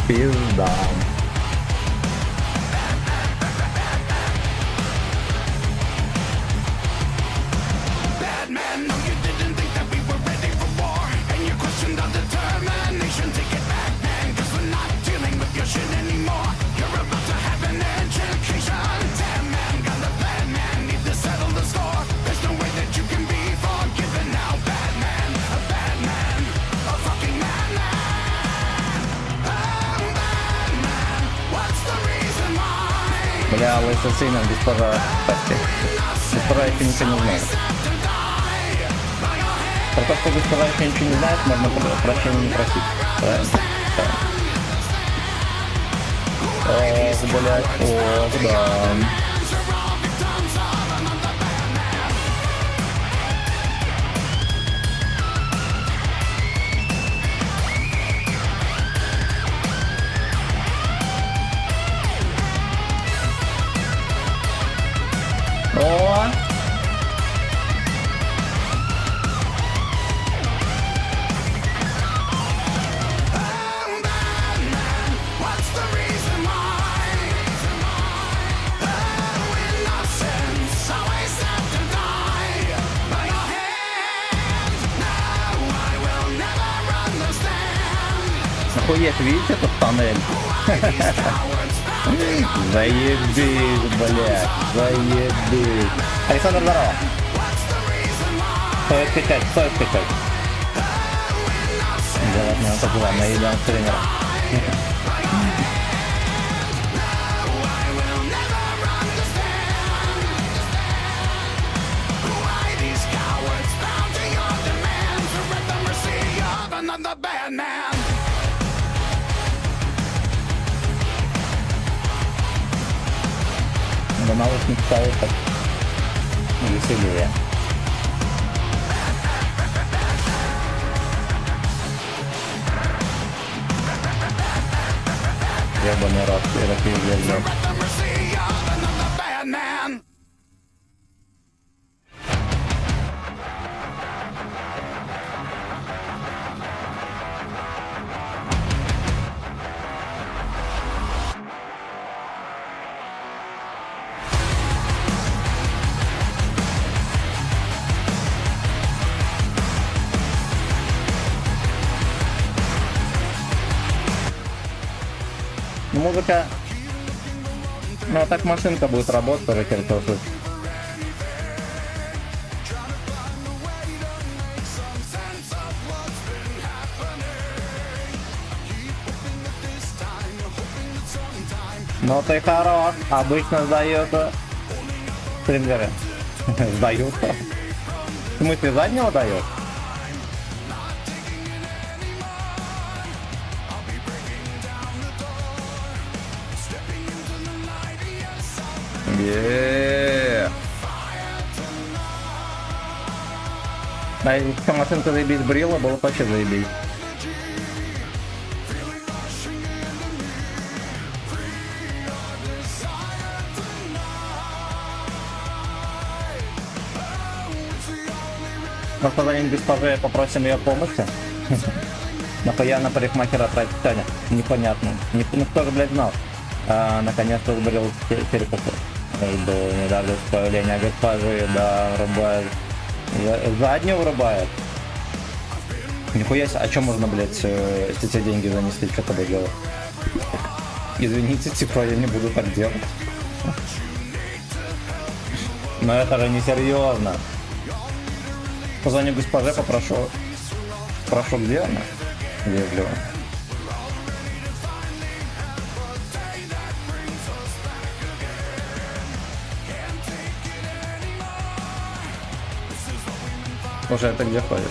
Пизда. Бля, лысый сына, госпожа, спасибо. Госпожа, я ничего не знаю. Про то, что госпожа еще ничего не знает, можно прощения не просить. Правильно? Ох, блядь, ох, да. О! Охуеть, видите этот тоннель? Заебись, блядь, заебись. Александр, здорово. Стоит качать, стоит качать. Делать не так было, наедем с тренера. Да наушник ставит так веселее. Ебаный рот, это пиздец. Музыка. Ну а так машинка будет работать, тоже хер суть. Ну ты хорош, обычно сдается стрингеры. Сдаются. В смысле заднего дает? А если машинка заебись брила, было вообще заебись. Может, позвоним госпоже, попросим ее помощи? Нахуя на парикмахера тратить Таня? Непонятно. Никто же, блядь, знал. Наконец-то сбрил перекусы. До недавнего появления госпожи, да, врубает. Заднюю врубает. Нихуя себе, а чё можно, блядь, эти деньги занести, что тогда делать? Извините, типа, я не буду так делать. Но это же несерьезно. Позвоню госпоже, попрошу. Прошу, где она? Вежливо. Уже это где ходит?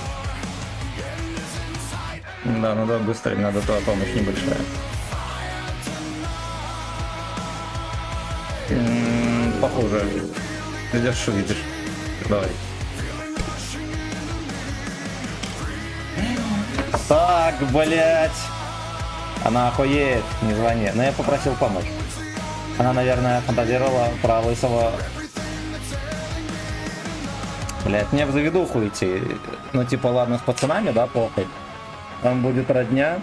Да, ну да, быстрее, надо твоя помощь небольшая. Похоже. Идешь, увидишь. Давай. Так, блять. Она охуеет, не звони. Но я попросил помочь. Она, наверное, фантазировала про лысого. Блять, мне в заведуху идти. Ну, типа, ладно, с пацанами, да, похуй. Там будет родня.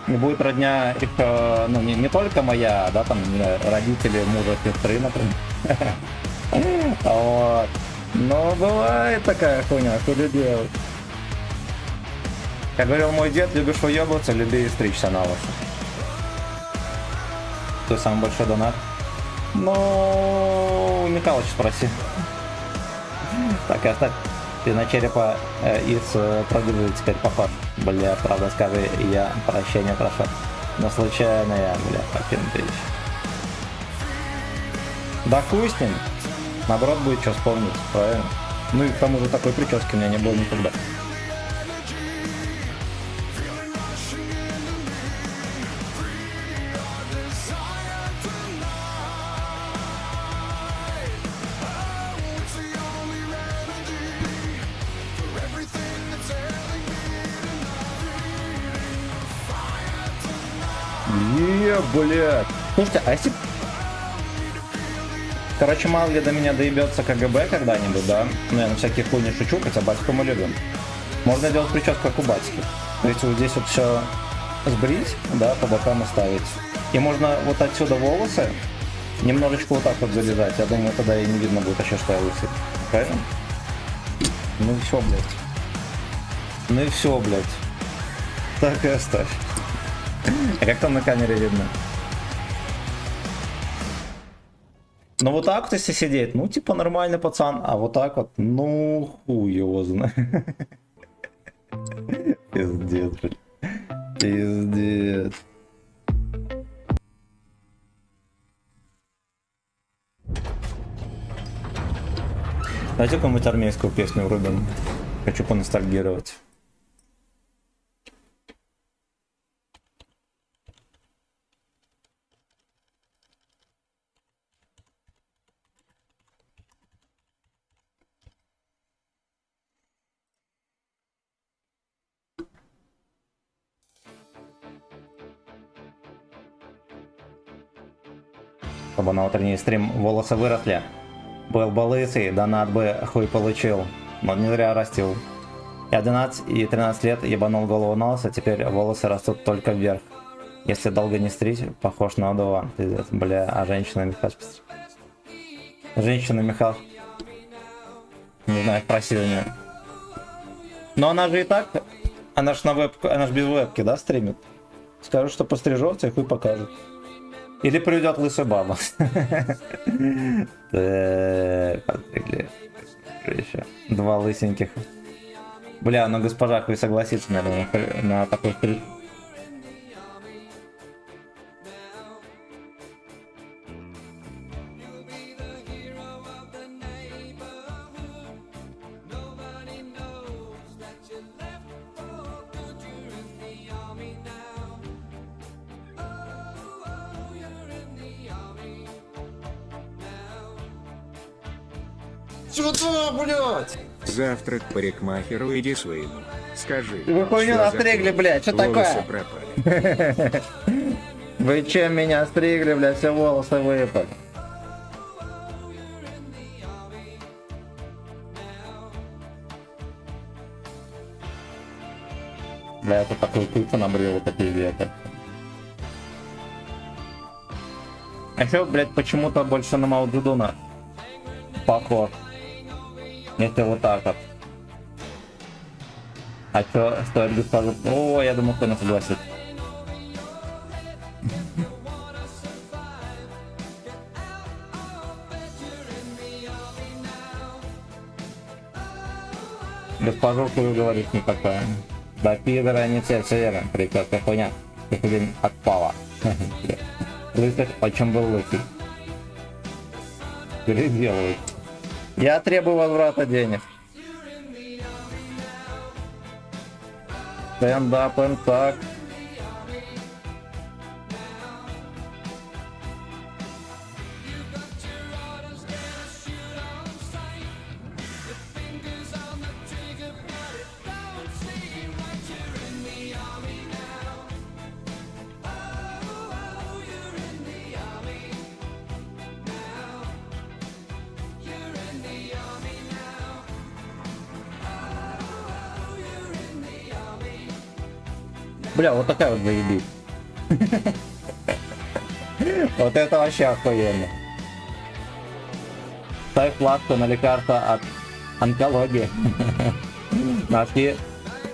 И будет родня их, ну, не только моя, да, там, родители мужа, сестры, например. Вот. Ну, бывает такая хуйня, хули делать. Как говорил мой дед, любишь уебываться, люби и стричься на вас. Кто самый большой донат? Ну, Михалыч спроси. Так, и оставь. Ты на черепа из продвижения теперь похож. Бля, правда скажи, я прощения прошу. Но случайно я, бля, Папин Ильич. Да хуй с ним. Наоборот, будет что вспомнить, правильно? Ну и к тому же такой прически у меня не было никогда. Блядь. Слушайте, а если... Короче, мало ли до меня доебется КГБ когда-нибудь, да? Ну, я на всякие хуйни шучу, хотя батьку мы любим. Можно делать прическу, как у батьки. То есть вот здесь вот все сбрить, да, по бокам оставить. И можно вот отсюда волосы немножечко вот так вот залезать. Я думаю, тогда и не видно будет вообще, что я лысый. Правильно? Ну и все, блядь. Ну и все, блядь. Так и оставь. А как там на камере видно? Ну вот так вот если сидеть, ну типа нормальный пацан, а вот так вот, ну хуй его знает. Пиздец, блядь. Пиздец. Давайте какую-нибудь армейскую песню врубим. Хочу поностальгировать. Чтобы на утренний стрим волосы выросли. Был бы лысый, донат бы хуй получил. Но не зря растил. Я 12 и 13 лет ебанул голову на лысо, теперь волосы растут только вверх. Если долго не стричь, похож на удова. Пиздец, бля, а женщина Михаил... Женщина Михаил... Не знаю, спросил меня. Но она же и так... Она ж на веб... Она ж без вебки, да, стримит? Скажу, что пострижется и хуй покажет. Или приведет лысая баба. Два лысеньких. Бля, ну госпожа хуй согласится, наверное, на такой стриж. Сюда, блядь!
Завтра к парикмахеру иди своему. Скажи.
Вы хуйню настригли, блядь, что такое?
Пропали.
Вы чем меня стригли, блядь, все волосы выпали. Бля, это такой куйца набрел, вот такие века. А еще, блядь, почему-то больше на Мао Цзэдуна похож. Если вот так вот. А что стоит госпожа? О, я думаю, кто не согласится. Госпожу хуй говорит никакая. Да пидора не все верно. Прекрасная хуйня. День отпала. Лысый, почему был лысый? Переделывают. Я требую возврата денег. Стендап and так. Бля, вот такая вот заебись. Вот это вообще охуенно. Ставь платку на лекарство от онкологии. Нашли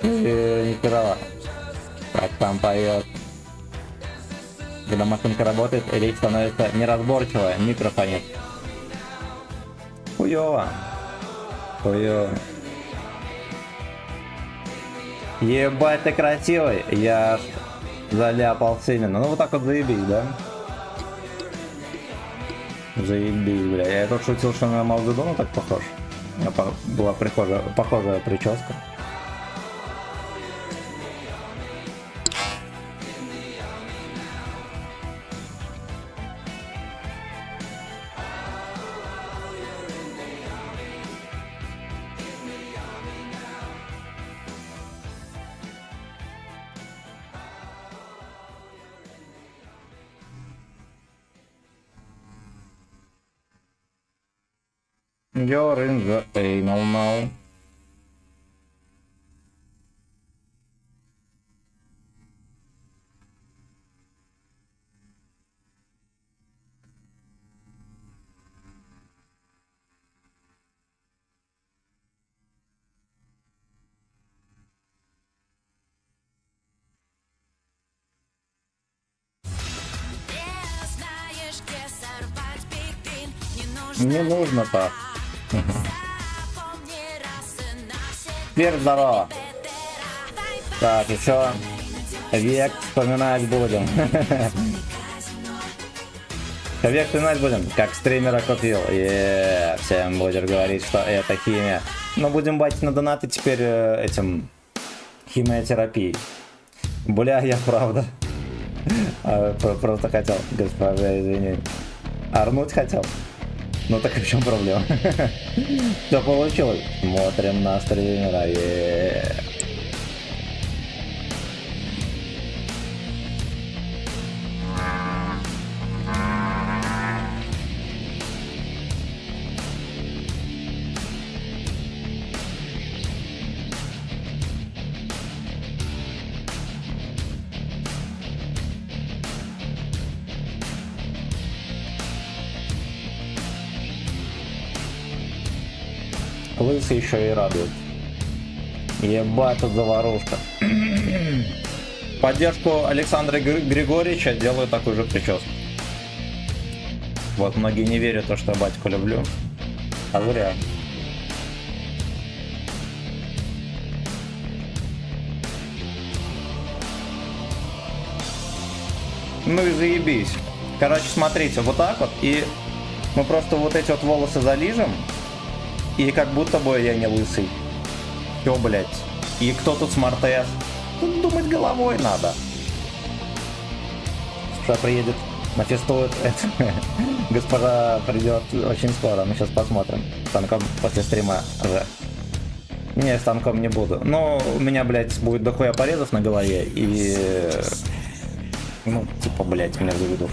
Николая. Как там поет. Когда машинка работает, речь становится неразборчивая, микрофонит. Хуёво. Хуёво. Ебать, ты красивый, я заляпал сильно. Ну вот так вот заебись, да? Заебись, бля. Я тут шутил, что на Мао Цзэдуна так похож. Была похожая прическа. You're in the anal now. Не нужно так. Теперь здорово. Так, еще век вспоминать будем. Век вспоминать будем, как стримера купил. Всем будешь говорить, что это химия. Но будем батить на донаты теперь этим химиотерапией. Бля, я правда. Просто хотел, госпожа, извини. Орнуть хотел. Ну так в чем проблема? Все получилось. Смотрим на стримера. Лысый еще и радует. Ебать, тут заварушка. Поддержку Александра Григорьевича делаю такую же прическу. Вот многие не верят в то, что я батьку люблю. А зря. Ну и заебись. Короче, смотрите, вот так вот. И мы просто вот эти вот волосы залижем. И как будто бы я не лысый. Чё, блять? И кто тут смарт-эс? Тут думать головой надо. Госпожа приедет, нафестует. Госпожа придет очень скоро. Мы сейчас посмотрим. Станком после стрима уже. Не, станком не буду. Но у меня, блять, будет дохуя порезов на голове. И... Ну, типа, блять, меня заведут.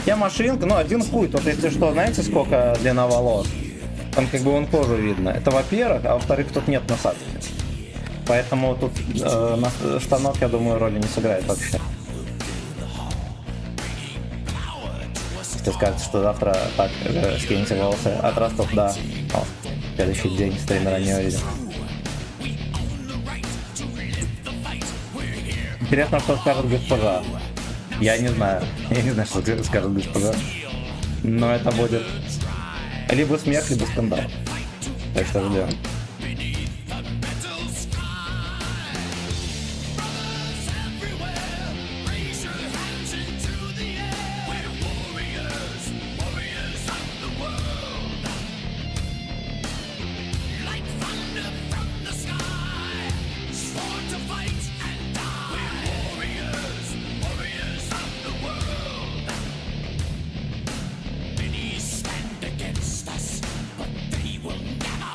Я машинка, ну, один хуй. Тут, если что, знаете, сколько длина волос? Там как бы вон кожу видно. Это во-первых, а во-вторых, тут нет насадки. Поэтому тут станок, я думаю, роли не сыграет вообще. Если скажете, что завтра так скинете волосы, отрастут, да. О, следующий день стримера не увидим. Интересно, что скажет госпожа. Я не знаю. Я не знаю, что скажет госпожа. Но это будет... Либо смех, либо скандал. Так что ждем.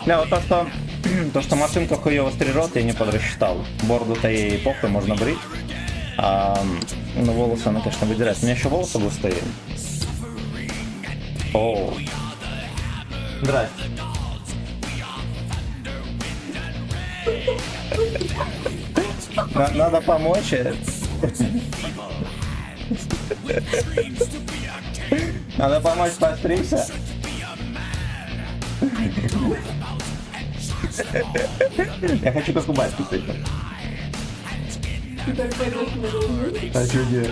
Да, вот то, что машинка хуёво стрижет, я не подрасчитал. Борду-то ей похуй, можно брить. Но волосы она, конечно, выдирает. У меня еще волосы густые. О, здрасте. Надо помочь. Надо помочь постричься. Я хочу как у батьки прийти. Хочу где?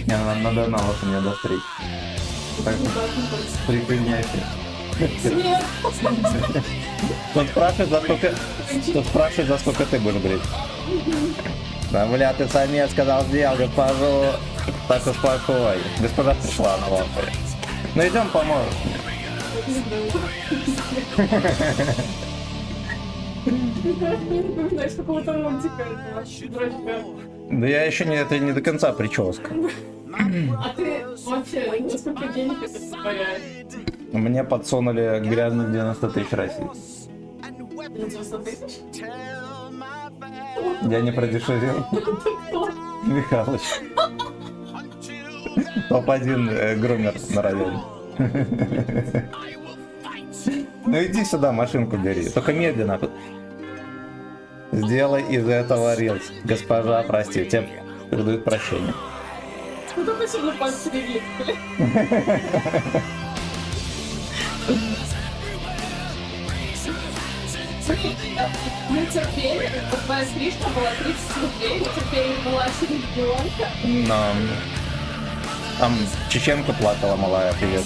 Не, надо на вот мне достричь. Так, прикольняйся. Тут спрашивает, за сколько ты будешь брить. Да, бля, ты самец сказал, сделал, госпожу. Так успокой. Госпожа пришла на лапы. Ну идем поможешь мне.
Не напоминаешь какого-то мультика этого дурачка.
Да я еще не, это не до конца прическа.
А ты вообще, насколько денег это составляет?
Мне подсунули грязных 90 тысяч России.
90 тысяч?
Я не продешевил. Михалыч. Топ-1 грумер на районе. Ну иди сюда, машинку бери. Только медленно. Сделай из этого рилс. Госпожа, прости, тебе передают прощение.
Ну только сильно пальцы реликт. Мы терпели, твоя стрижка была 30 рублей, мы терпели была ребенка.
Но там чеченка плакала, малая, привет.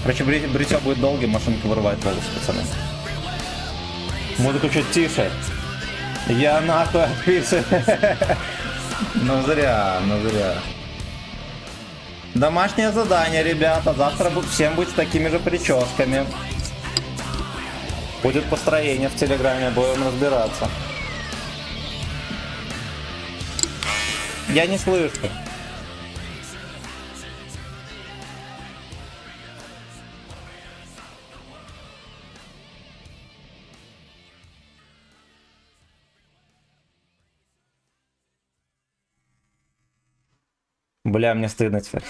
Короче, бритье будет долгим, машинка вырывает волосы, пацаны. Музыку чуть тише. Я нахуй отпишу. Ну зря, ну зря. Домашнее задание, ребята. Завтра всем быть с такими же прическами. Будет построение в Телеграме, будем разбираться. Я не слышу. Бля, мне стыдно теперь.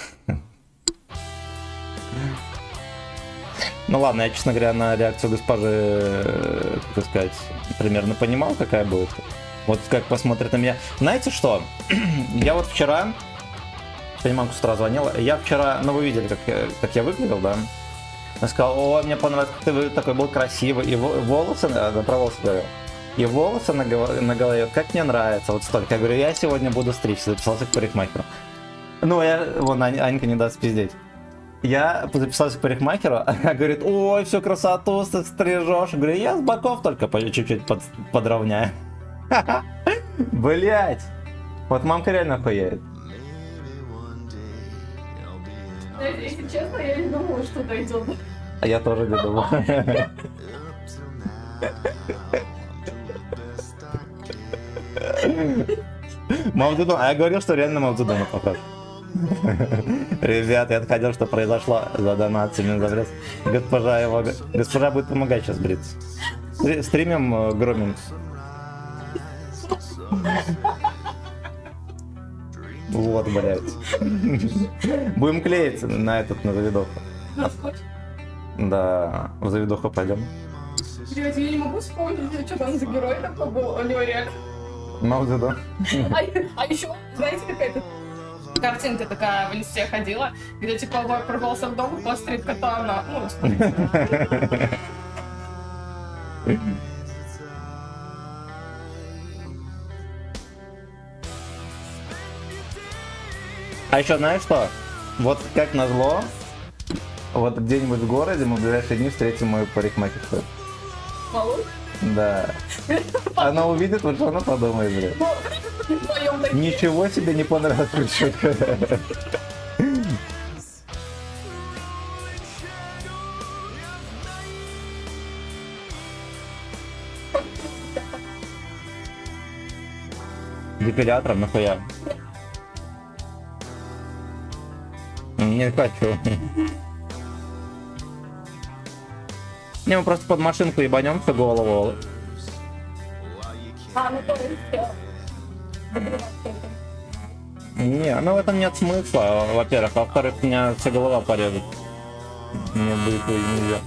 Ну ладно, я, честно говоря, на реакцию госпожи, как сказать, примерно понимал, какая будет. Вот как посмотрит на меня. Знаете что? Я вот вчера... Пониманку с утра звонила. Я вчера... Ну, вы видели, как я выглядел, да? Я сказал, о, мне понравилось, как ты такой был красивый. И волосы... Про волосы говорил. И волосы на голове, как мне нравится. Вот столько. Я говорю, я сегодня буду стричься. Записался к парикмахеру. Ну, вон, Анька не даст пиздеть. Я записался к парикмахеру, она говорит, ой, всю красоту ты стрижешь. Говорю, я с боков только чуть-чуть подровняю. Блять. Вот мамка реально охуеет.
Если честно, я не думала, что дойдет.
А я тоже не думал. Мавдудон. А я говорил, что реально Мавдудон похож. Ребят, я хотел, что произошло за донат, за врез. Госпожа будет помогать сейчас бриться. Стримим громим. Вот, блядь. Будем клеить на завидуху. Да, в завидуху пойдем.
Блядь, я не могу вспомнить, что там за герой такой был, у него реально.
Мавдудон.
А еще, знаете, какая-то картинка такая в инсте ходила, где типа порвался в дом, пострит кота на...
А еще знаешь что? Вот как назло, вот где-нибудь в городе мы в ближайшие дни встретим мою парикмахерскую.
Малу?
Да. Она увидит, вот что она подумает, блядь. Ничего себе не понравилось прическа. Депилятором нахуя? Не хочу. Не, мы просто под машинку ебанем всю голову.
А, ну то есть...
Не, ну в этом нет смысла, во-первых. Во-вторых, у меня вся голова порезает. Мне будет нельзя.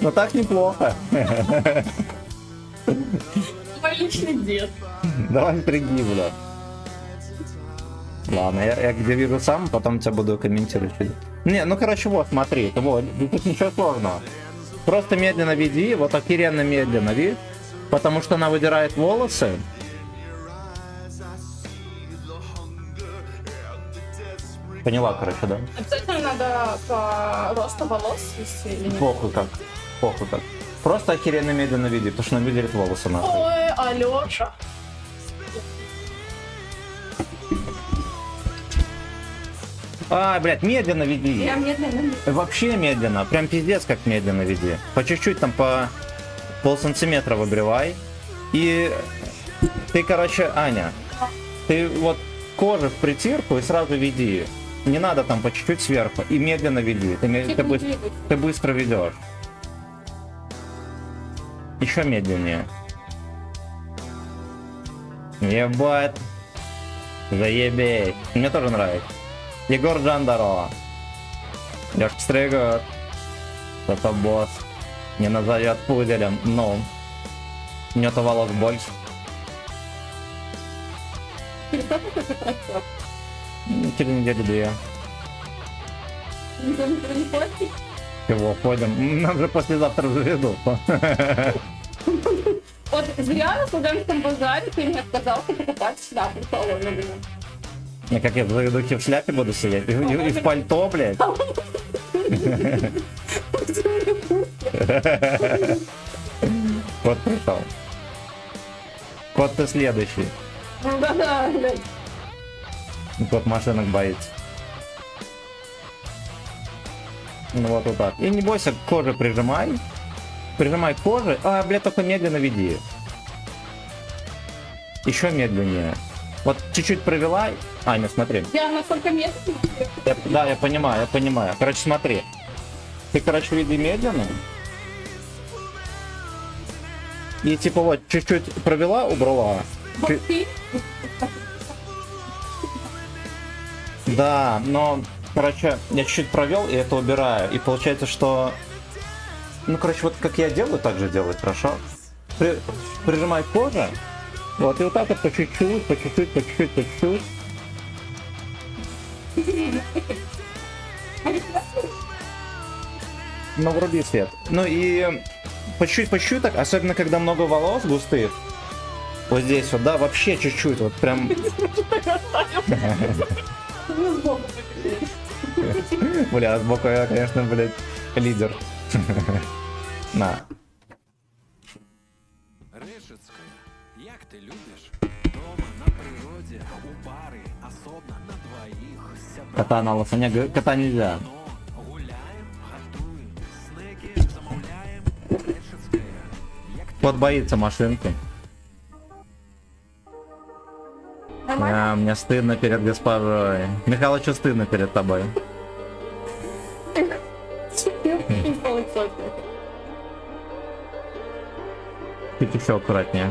Но так неплохо.
Твой личный дед.
Давай приги, бля. Ладно, я где вижу сам, потом тебя буду комментировать. Не, ну короче, вот, смотри, вот, тут ничего сложного. просто медленно веди, вот охеренно медленно, видишь? Потому что она выдирает волосы. Поняла, короче, да?
Обязательно надо по росту волос вести или нет?
Похуй как. Похуй как. Просто охеренно медленно веди, потому что она выдерет волосы нахуй.
Ой, Алёша.
А, блядь, медленно веди.
Я медленно.
Вообще медленно, прям пиздец как медленно веди. По чуть-чуть там по полсантиметра выбривай. И ты, короче, Аня, ты вот кожу в притирку и сразу веди. Не надо там по чуть-чуть сверху. И медленно веди. Ты быстро ведешь. Еще медленнее. Ебать. Заебей. Мне тоже нравится. Егор Джандарова. Лёшка Стригот. Это босс. Не назовет пуделем, но нету волос больше. Через неделю-две. Чего, ходим? Нам же послезавтра заведут.
Вот зря на студентском базаре ты мне отказался покупать шляпу в салоне, блин.
А как я в заведухе в шляпе буду сидеть? И в пальто, блядь? Кот пришел. Кот, ты следующий.
Ну да, блядь.
Кот машинок боится. Ну вот так. И не бойся, кожу прижимай. Прижимай к коже. А, блядь, только медленно веди. Еще медленнее. Вот чуть-чуть провела. Аня, смотри.
Я насколько медленно?
Да, я понимаю. Короче, смотри. Ты, короче, веди медленно. И типа вот чуть-чуть провела, убрала. Да, но, короче, я чуть-чуть провел и это убираю. И получается, что... Ну, короче, вот как я делаю, так же делать, хорошо? Прижимай к коже. Вот, и вот так вот по чуть-чуть, по чуть-чуть, по чуть-чуть, по чуть-чуть. Ну, вруби свет. Ну и по чуть-чуть так, особенно когда много волос густых. Вот здесь вот, да, вообще чуть-чуть, вот прям... Бля, сбоку я, конечно, блядь, лидер. На.
Решетская, як ти любиш? Дома, на природі, у барі, особно на двоїх.
Кота на лосоня, кота нельзя.
Гуляем, готуем, снеки замовляем. Решетская,
Кот боится машинки. А, мне стыдно перед госпожой. Михалычу стыдно перед тобой. Чуть еще аккуратнее.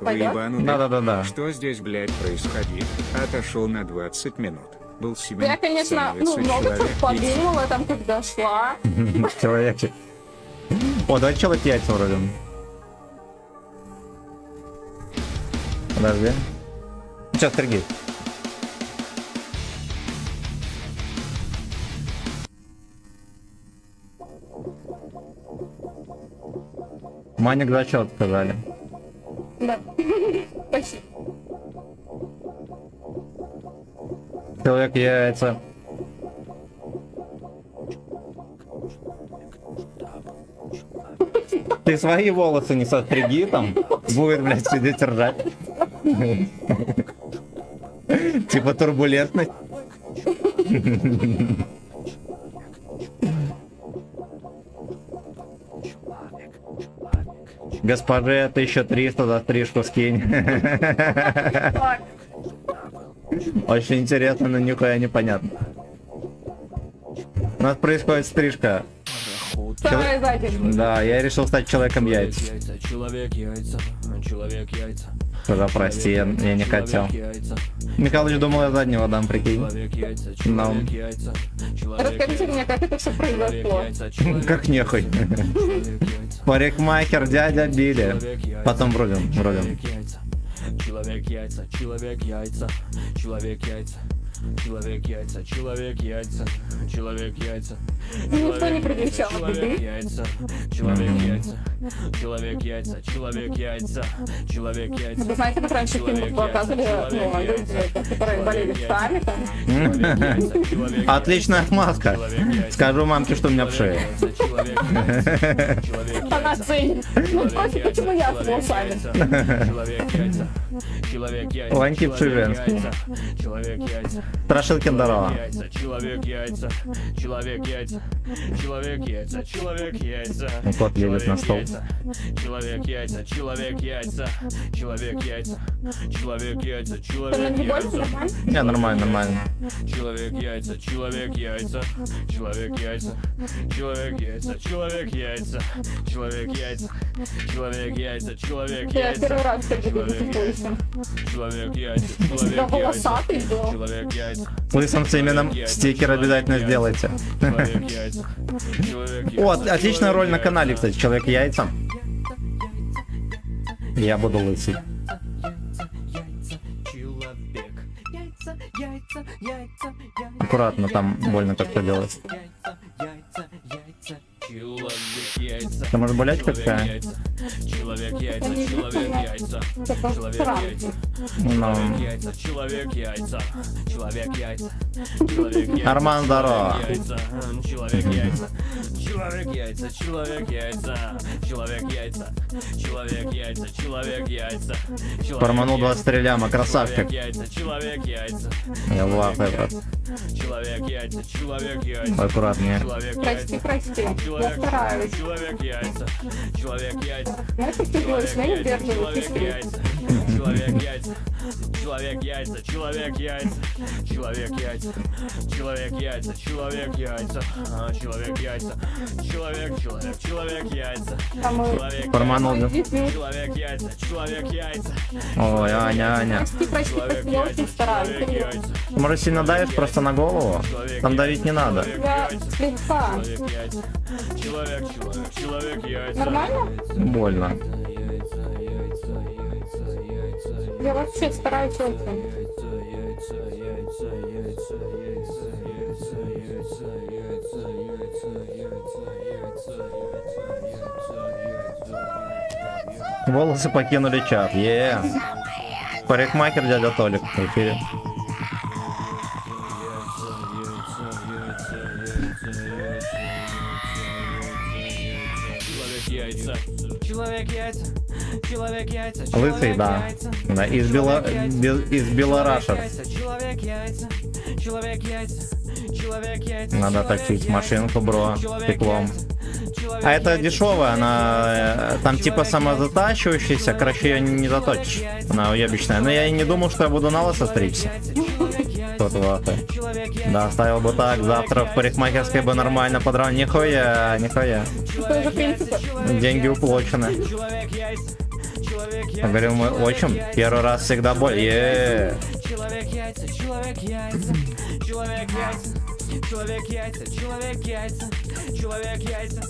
Выебанутый.
Да.
Что здесь, блядь, происходит? Отошел на 20 минут. Был 7.
Я, конечно, много чего подумала там, когда шла.
Человечек. О, давай человек яйца вроде. Подожди. Сейчас, стригись. Маник зачет сказали.
Да. Спасибо.
Человек яйца. Ты свои волосы не состриги там, будет, блядь, сидеть ржать. Типа турбулентность. Госпоже, 1300 за стрижку скинь. Очень интересно, но нихуя непонятно. У нас происходит стрижка. Да, я решил стать человеком яйца.
Человек яйца, человек яйца.
Да, прости, я не хотел. Михалыч думал, я заднего дам, прикинь. Но...
Расскажите мне, как это все произошло.
Как нехуй. Парикмахер, дядя Билли. Потом врубим.
Человек яйца, человек яйца, человек яйца, человек яйца, человек яйца. человек яйца.
Никто не предвещал
Человек
беды.
яйца, человек яйца, человек яйца, человек яйца, человек яйца.
Вы знаете, как раньше в фильмах показывали, ну, люди, которые болели псами, там,
Отличная маска. Скажу мамке, что у меня в шее.
она ценит. Ну, спросите, почему я с волосами?
Человек яйца, человек яйца,
Ланкипший женский.
человек яйца.
Страшилки здорово.
Человек яйца, человек яйца, человек яйца, человек яйца.
Кот лезет на стол.
Человек яйца, человек яйца, человек яйца, человек яйца,
Ты
человек
не больше
яйца.
нормально?
Не, нормально, нормально.
Человек яйца, человек яйца, человек яйца, человек яйца, человек яйца, человек яйца, человек яйца, человек
Я
яйца,
первый раз как бы путешествую.
человек яйца,
Всегда
человек яйца,
волосатый был.
человек яйца,
Лысым с именем стикер обязательно сделайте.
человек яйца, человек яйца.
О, отличная роль на канале, кстати, человек яйца. Я буду лысый. Аккуратно, там больно как-то делать.
Человек яйца,
Ты можешь болеть какая?
человек яйца, человек яйца, человек яйца.
Ну,
Яйца, человек яйца, человек яйца, человек яйца.
Арман, здорово.
Человек яйца, человек яйца, человек яйца, человек яйца, человек яйца, человек яйца.
Порманул 23 ляма, красавчик.
Человек яйца,
Я в ахуе, брат.
человек яйца, человек яйца.
Аккуратнее.
Прости, прости. Я стараюсь.
Человек яйца, человек яйца.
Знаешь, как ты делаешь? Я не сдерживаю кишки.
Человек яйца, человек яйца, человек яйца, человек яйца, человек яйца, человек яйца, человек яйца, человек яйца,
Там
человек
Порманул, да?
человек яйца, человек яйца.
Ой, Аня, Аня.
Прости, прости, прости, я очень стараюсь.
Ты, может, сильно давишь просто на голову? Там давить не надо.
Я слегка.
Человек яйца, человек яйца.
Нормально?
Больно.
Я вообще стараюсь очень.
Волосы покинули чат. Парикмахер дядя Толик в эфире.
Человек яйца, человек яйца,
Лысый, да. Да, из Белорашев.
человек яйца, человек яйца, человек яйца.
Надо точить машинку, бро, стеклом. А это дешевая, она там типа самозатачивающаяся, короче, ее не заточишь. Она уебищная. Но я и не думал, что я буду на лысо стричься. Тот вафы. Да, оставил бы так, завтра в парикмахерской бы нормально подрал. Нихуя, нихуя.
Что за принципы?
Деньги уплочены. Я говорю, мой отчим, первый раз всегда боль.
Человек яйца, человек яйца, человек яйца, человек яйца, человек яйца, человек яйца,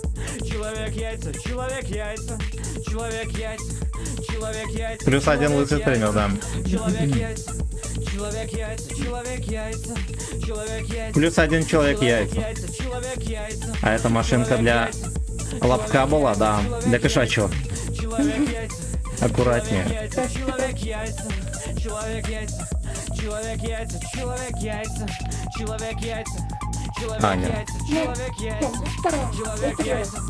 человек яйца, человек яйца, человек яйца, человек яйца.
Плюс один лысый стример, да.
Человек яйца, человек яйца, человек яйца, человек яйца.
Плюс один человек яйца.
Человек яйца.
А эта машинка для лобка была, да, для кошачьего.
Человек яйца.
Аккуратнее.
Человек яйца, человек яйца, человек яйца, человек яйца, человек яйца, человек
Аня.
яйца, человек яйца, человек яйца,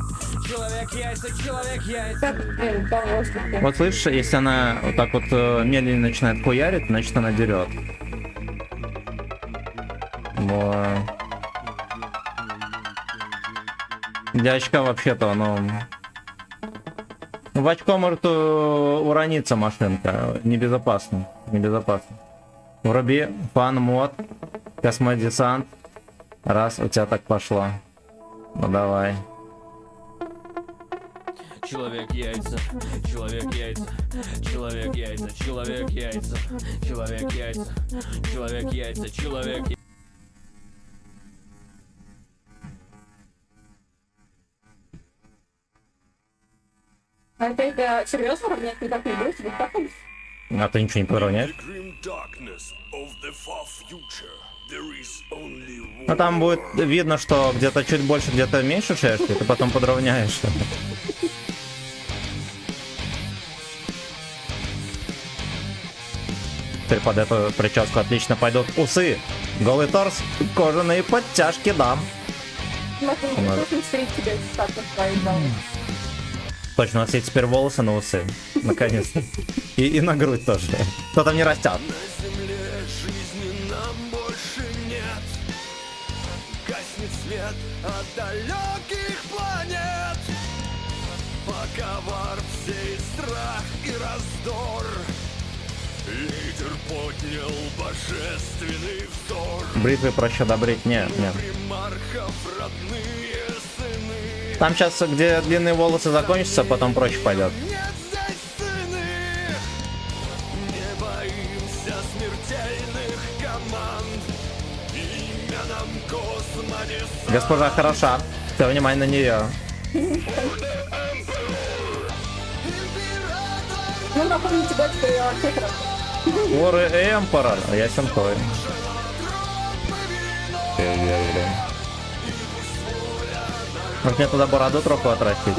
человек яйца, человек яйца.
Вот слышишь, если она вот так вот медленно начинает хуярить, значит она дерет. Во. Для очка вообще-то, ну... В очко может урониться машинка. Небезопасно. Небезопасно. Вруби пан мод. Космодесант. Раз, у тебя так пошло. Ну давай.
Человек яйца, человек яйца, человек яйца, человек яйца, человек яйца, человек яйца, человек яйца.
А это серьезно равнять никак не будешь? Вот так он?
А ты ничего не поравняешь?
Grim darkness of the far future.
Ну там будет видно, что где-то чуть больше, где-то меньше шерсти, ты потом подровняешь. Теперь под эту прическу отлично пойдут усы, голый торс, кожаные подтяжки, да.
Смотри, смотри тебе, как твои дала.
Точно, у нас есть теперь волосы на усы. Наконец-то. И на грудь тоже. Кто там не растет.
Жизни нам больше нет. Гаснет свет от далеких планет. Пока варп сеет страх и раздор. Лидер поднял божественный взор.
Бритвы проще добрить. Нет.
Примархов родные сыны.
Там сейчас, где длинные волосы закончатся, потом проще пойдет.
Нет здесь сыны. Не боимся смертельных команд. Имя нам космодесант.
Госпожа хороша. Все, внимание на нее.
Ну, напомню тебя, что я вообще хорошо.
Воры Эмперор. Ясен той. Может мне туда бороду троху отрастить?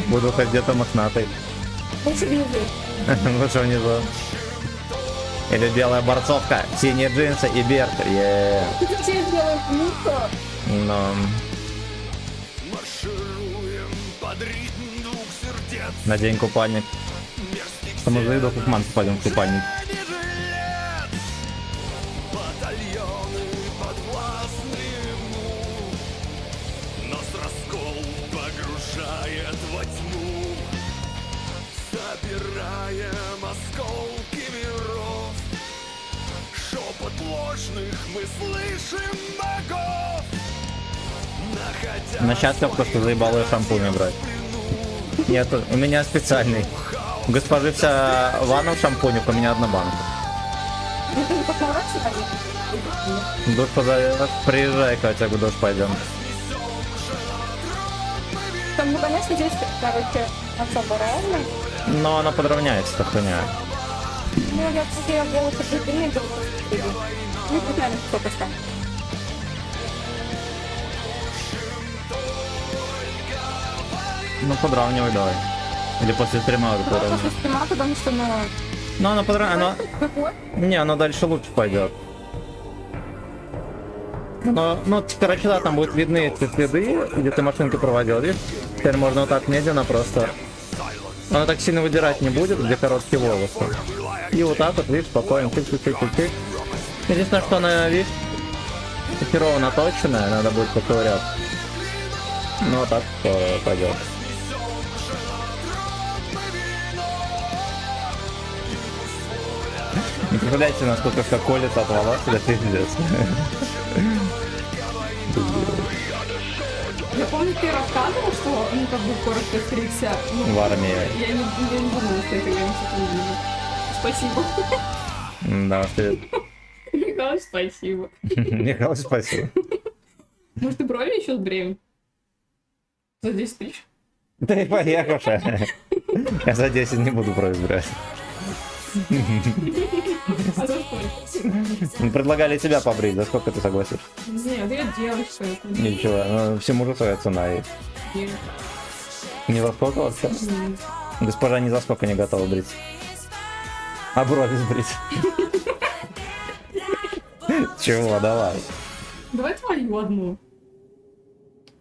Буду хоть где-то мохнатый.
Лучше внизу.
Лучше внизу. Или белая борцовка, синие джинсы и берт.
Ты тебе сделаем мука.
Но...
Маршируем под ритм двух сердец.
Надень купальник. Самозаеду как манс пойдем в купальник.
Батальоны подвластны ему. Нас раскол погружает во тьму. Собираем осколки миров. Шепот ложных мы слышим богов. Находя
На счастье, то, что заебало я шампунь брать. Нет, у меня специальный. У госпожи вся ванна в шампунях, у меня одна банка.
Ну, ты не посмотришь сегодня?
Душ позовет, приезжай, Катя, в душ пойдем.
Там, ну, конечно, здесь, короче, особо ровно.
Но она подровняется, эта хуйня.
Ну, я все волосы длинные, головы. Ну, тут, наверное, сколько там.
Ну, подравнивай давай. Или после стрима уже
Просто
подравнивай.
со стрима, потому что, ну...
Ну, она подравнивает.
Какой?
Не, она дальше лучше пойдет. Но, ну, короче, да, там будут видны эти следы, где ты машинку проводил, видишь? Теперь можно вот так медленно просто... Она так сильно выдирать не будет, где короткие волосы. И вот так вот, видишь, спокойно, тык-тык-тык-тык. Единственное, что она, видишь, херово наточенная, надо будет поковырять. Ну, вот так пойдет. Не представляете, насколько все колется от волос, это пиздец.
Я помню, ты рассказывал, что, ну, как бы, коротко стригся. Ну,
В армии.
Я не думала, что это я не вижу. Спасибо.
Да, ты...
Михалыч, спасибо.
Михаил, спасибо.
Может, ты брови еще сбреем? За 10 тысяч?
Да и поехавшая. Я за 10 не буду проиграть.
А за сколько?
Ну, предлагали тебя побрить, за сколько ты согласишься?
Нет, я девочка. это не-
Ничего, ну, всему же своя цена есть.
Нет.
Не за сколько вообще? Госпожа ни за сколько не готова брить. А брови сбрить. Чего, давай.
Давай твою одну.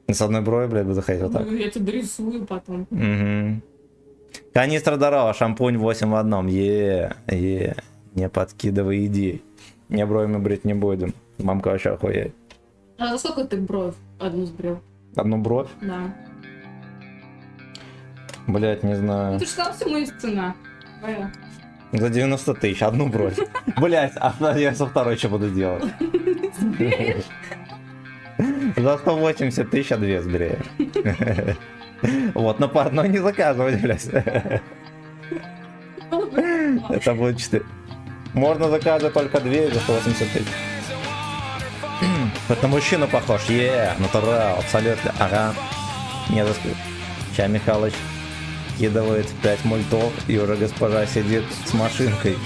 С одной брови, блядь, бы захотел так.
Ну, я тебя дорисую потом.
Угу. Канистра здорова, шампунь 8 в одном. Не подкидывай идей. Не бровями брить не будем. Мамка вообще охуеет.
А за сколько ты бровь одну сбрил?
Одну бровь?
Да.
Блять, не
Ну
знаю.
ты же сказал, всему есть цена. Твоя.
За 90 тысяч, одну бровь. Блять, а я со второй что буду делать? За 180 тысяч, а 2 сбрею. Вот, но по одной не заказывать, блядь. Это будет 4. Можно заказывать только 2 за 180 тысяч. Это на мужчину похож. Натурал, абсолютно. Ага. Не заскрыл. Чай, Михалыч. закидывает 5 мультов, и уже госпожа сидит с машинкой.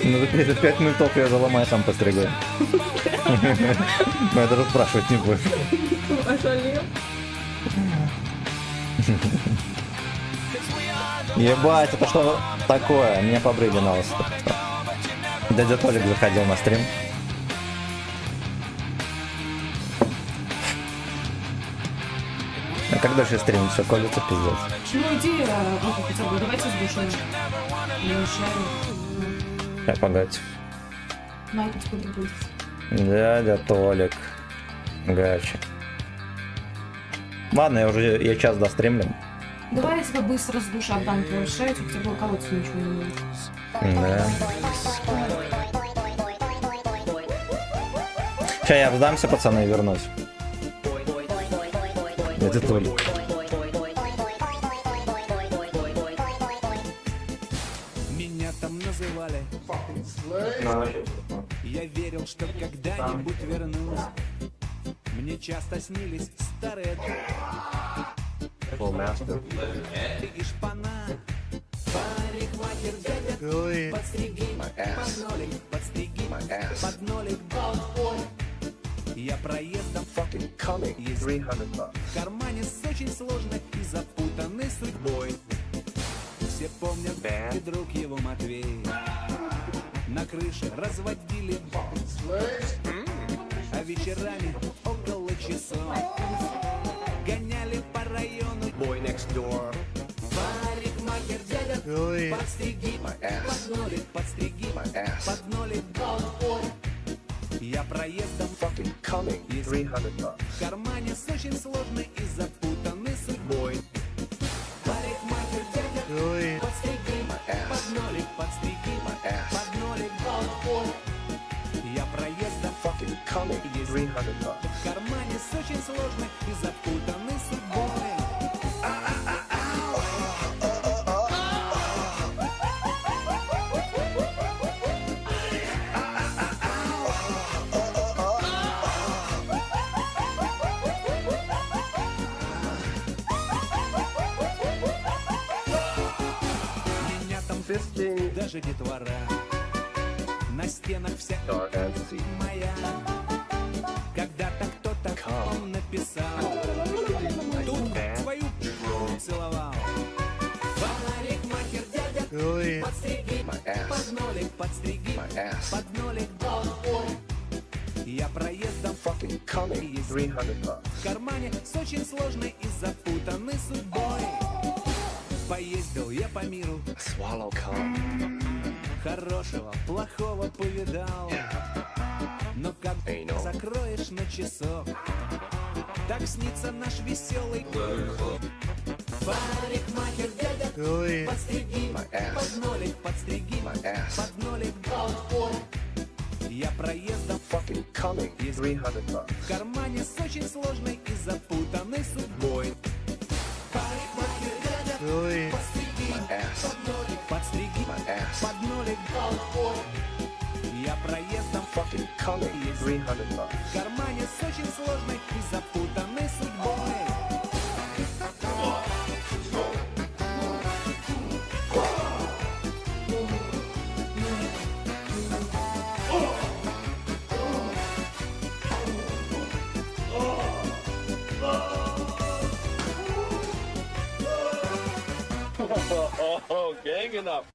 Ну, за 5 мультов я заломаю, сам постригаю. Но я даже спрашивать не буду.
Ошалел.
Ебать, это что такое? Меня побрили на вас. Дядя Толик заходил на стрим. А как дальше стримить? Все колется, пиздец.
Ну иди, хотя бы, давайте с душой. Я шарю.
Так, погодь.
Майку подробить.
Дядя Толик. Гачи. Ладно, я час достримлю.
Давай я тебя быстро с души отдам твою шею, хотя бы колоться ничего не будет.
Да. Сейчас я вздамся, пацаны, и вернусь. Дядя Толик.
Меня там называли. Я верил, что когда-нибудь вернусь. Мне часто снились старые и шпана. Парикмахер, дядя, подстриги, под нолик, подстриги, под нолик. Я проездом есть в кармане с очень сложной и запутанной судьбой. Все помнят, и друг его Матвей на крыше разводили, а вечерами около часов гоняли по району. Парикмахер, дядя, подстриги, под нолик, подстриги, под нолик. Я проездом есть в кармане с очень сложной и запутанной судьбой. Парикмахер, дядя, подстриги, под нолик, подстриги, под нолик. Я проездом есть в кармане с очень сложной и запутанной судьбой. Даже детвора на стенах вся моя. Когда-то кто-то он написал, тут свою целовал. Парикмахер, дядя, подстриги, под нолик, подстриги, под нолик. Я проездом есть в кармане с очень сложной и запутанной судьбой. Поездил я по миру, хорошего, плохого повидал. Но как закроешь на часок, так снится наш веселый. Парикмахер, дядя, подстриги, под нолик, подстриги, под нолик. Я проездом есть в кармане с очень сложной и запутанной судьбой. Парикмахер, дядя, подстриги, под нолик, подстриги, под нолик. Я проездом есть в кармане с очень сложной и запутанной судьбой.
Gang enough.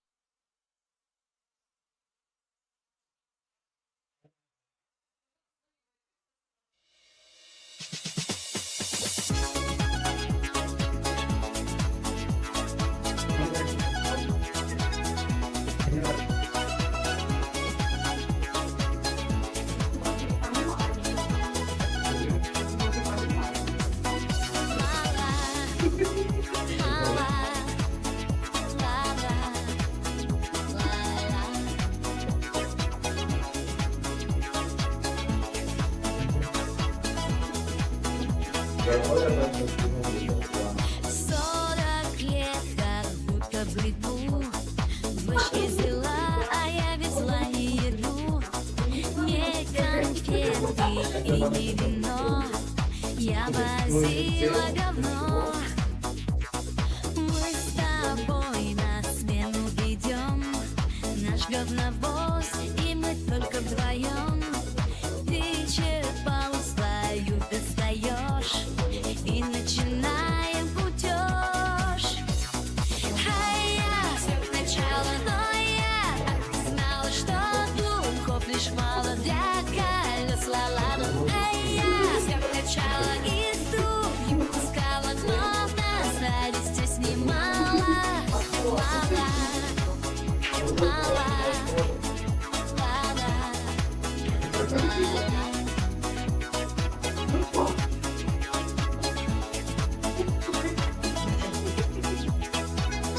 Я возила говно. Мы с тобой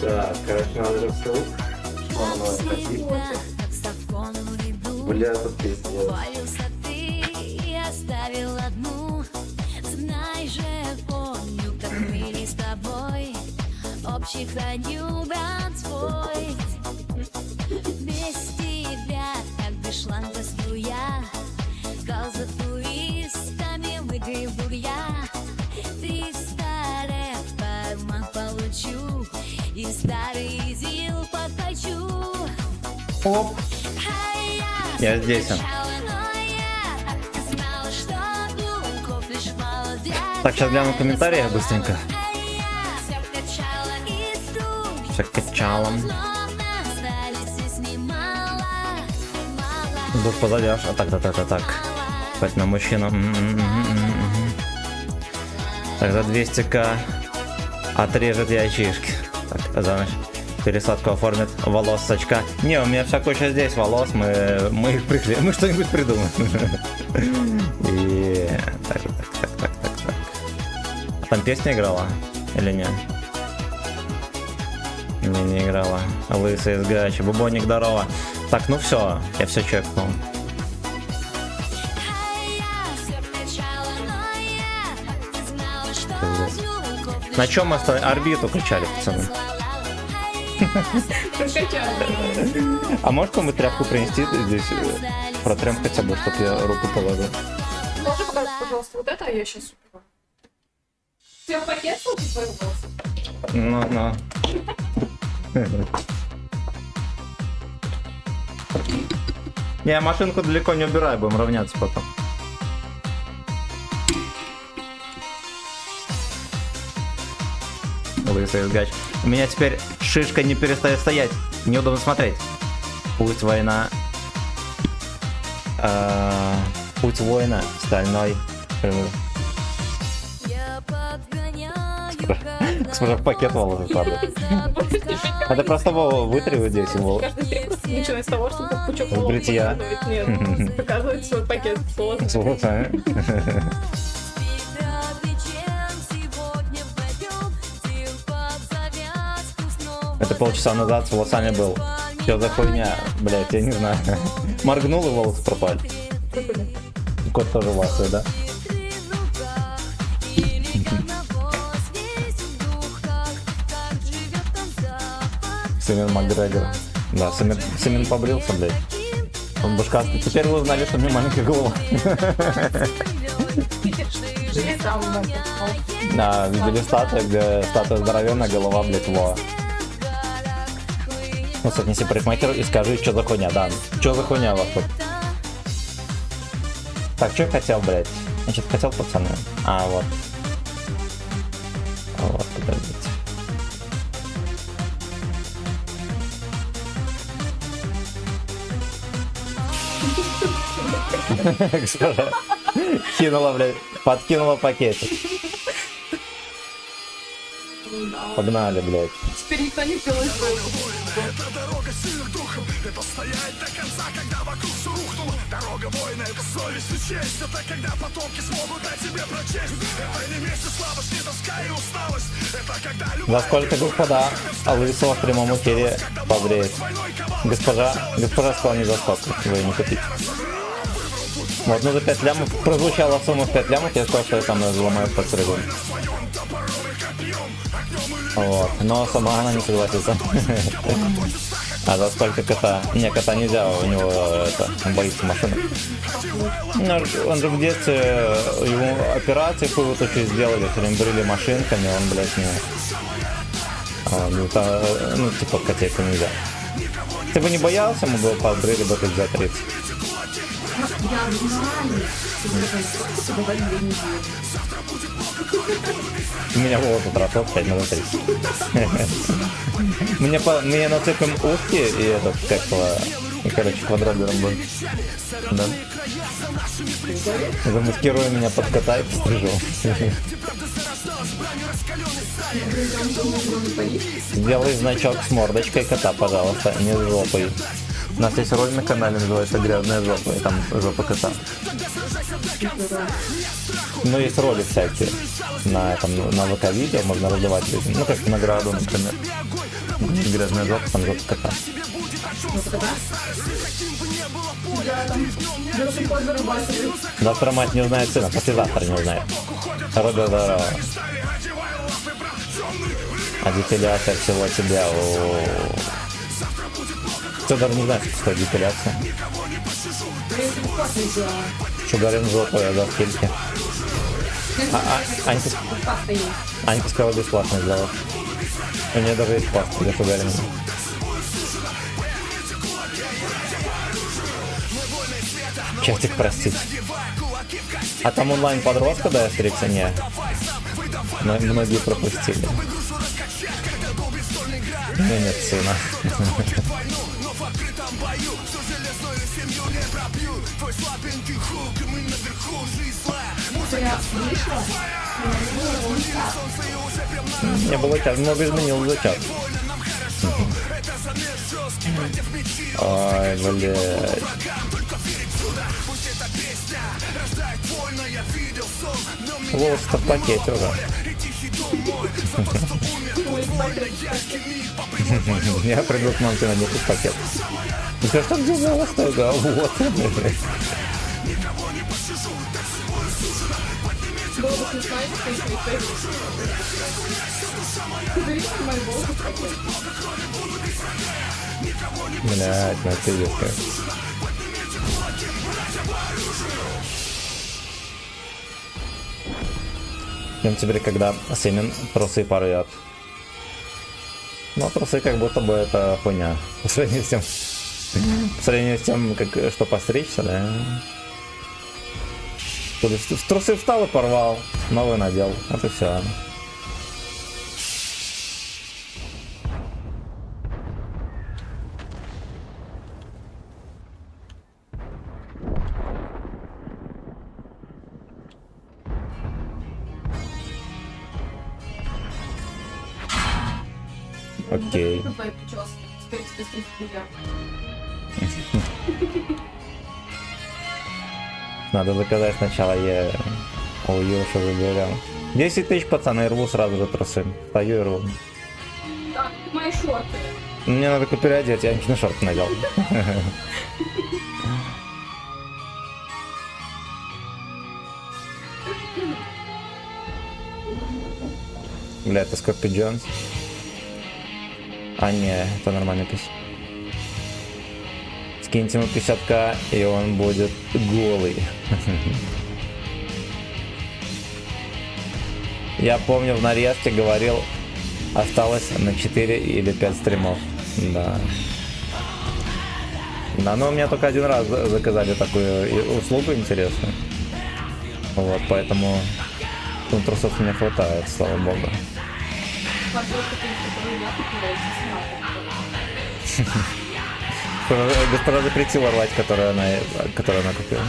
Так, короче, надо же все. Бля, тут пиздец.
Оставил одну, знай же, помню, как мы с тобой общий храню брат свой. Без тебя, как без шланга струя, гал за туристами выгребу я. 300 рэп в карман получу и старый ЗИЛ подкачу.
Оп. Я здесь. Так, сейчас гляну в комментариях быстренько. Все качалом. Дух позади аж. Так. Пойдем на мужчину. Так, за 200к отрежет яичишки. Так, за ночь. Пересадку оформит волос с очка. Не, у меня вся куча здесь волос, мы их пришли, мы что-нибудь придумаем. И так. А там песня играла или нет? Не играла. Лысый из гачи. Бубоник, здорово. Так, ну все, я все чекнул. На чем мы орбиту качали, пацаны? А можешь кому-нибудь тряпку принести здесь? Протрем хотя бы, чтобы я руку положил.
Можешь показать, пожалуйста, вот это, а я сейчас уберу. Ты пакет случай твоего голоса?
Ну. Не, машинку далеко не убирай, будем равняться потом. Лысый гач. У меня теперь шишка не перестает стоять. Неудобно смотреть. Путь война. Путь воина. Стальной. Скоро в пакет волосы падает. Это просто вытри вот здесь его.
Начиная с того, что ты пучок волос.
Бритья.
Нет, показывает свой пакет с волосами.
С волосами. Это полчаса назад с волосами был. Что за хуйня? Блять, я не знаю. Моргнул и волосы пропали. Кот тоже ласый, да? Семен Макгрегор. Да, Семен побрился, блядь. Он башкастый. Теперь вы узнали, что у меня маленькая голова. Да, видели статую, где статуя здоровенная, голова, блядь, во. Ну, отнеси парикмахеру и скажи, что за хуйня, да. Что за хуйня у вас тут? Так, что я хотел, блядь? Значит, хотел, пацаны. А, вот. Вот, подождите. Кинула, блядь, подкинула пакетик. Погнали, блядь.
Теперь никто не пилит.
Это дорога сильных духом. Это стоять до конца, когда вокруг все рухнуло. Дорога воина, это совесть и честь. Это когда потомки смогут о тебе прочесть. Это не месть и слабость, не тоска и усталость. Это когда любовь...
За сколько, господа, Лысого в прямом эфире побреет? Госпожа сказала не за сколько, вы не купите. Вот, ну за 5 лямов, прозвучала сумма в 5 лямов, я сказал, что я там взломаю под срывом. Вот, но сама она не согласится. А за сколько кота? Не, кота нельзя, у него это, он боится машины. Он же в детстве, ему операции кое-что сделали, брили машинками, он, блядь, не... ну, типа, котейку нельзя. Ты бы не боялся, мы бы побрили бы тут за 30. У меня волосы отрастут 5 на 30. Мне нацепим ушки и этот, как его, и, короче, квадробером будет. Да. Замаскируй меня под кота и пострижу. Сделай значок с мордочкой кота, пожалуйста, не с жопой. У нас есть ролик на канале, называется «Грязная жопа», и там жопа кота. Ну, есть роли всякие на ВК-видео, можно раздавать людям, ну, как награду, например. Грязная жопа, там жопа кота.
Я там до сих пор зарабатываю.
Завтра мать не узнает сына, послезавтра не узнает. Робби здорово. А депиляция всего тебя. Кто даже не знает, что такое депиляция. Шугарин жопу, я за скильки. Анька сказала бесплатно сделать. У нее даже есть паста для шугарина. Чатик, простите. А там онлайн подрос, когда я стригся? Не. Но многие пропустили. У меня нет сына. Не было чат, много изменил за чат. Ой, блядь. Волосы-то в пакете уже. Я приду к мамке на некий пакет. Ну что где волосы-то? Да, вот.
Было бы смешно, если
Блядь, ну это резко. Ждем теперь, когда семен трусы порвет. Но трусы как будто бы это хуйня. По сравнению с тем, как, что постричься, да? В трусы встал и порвал, новый надел. Это все. Окей. Надо заказать сначала, я у Юши заберем. 10 тысяч, пацаны, рву сразу же трусы. Стою и рву.
Так, мои шорты.
Мне надо переодеть, я на шорты надел. Бля, это Скорпи Джонс. А не, это нормальный пись. Скиньте ему 50к, и он будет голый. Я помню, в нарезке говорил, осталось на 4 или 5 стримов. Да. Да, но у меня только один раз заказали такую услугу интересную. Вот, поэтому трусов мне хватает, слава богу. Госпожа запретила рвать, которую она купила.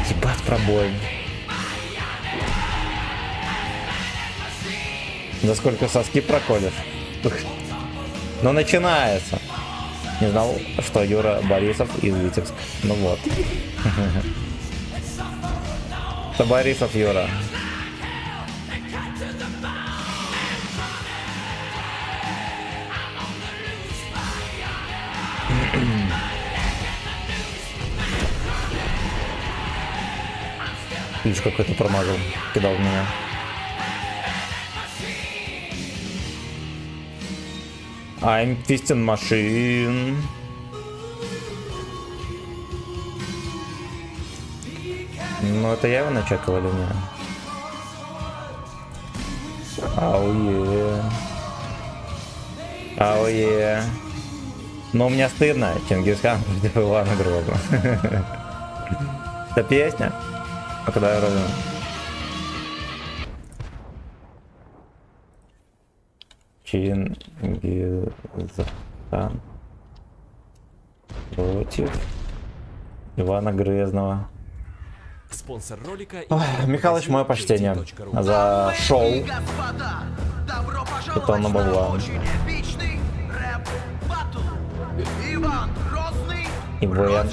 Ебать пробой. За сколько соски проколешь? Ну начинается. Не знал, что Юра Борисов из Витебска. Ну вот. Это Борисов Юра. Видишь, какой-то промазал, кидал в меня. I'm fisting machine. Ну это я его начекал или нет? Ауе. Ауе. Но мне стыдно, Чингисхан против Ивана Грозного. Это песня? А когда я родил? Чингисхан против Ивана Грозного.
Спонсор ролика.
Михалыч, мое почтение за шоу. Это на бабла. И ВН.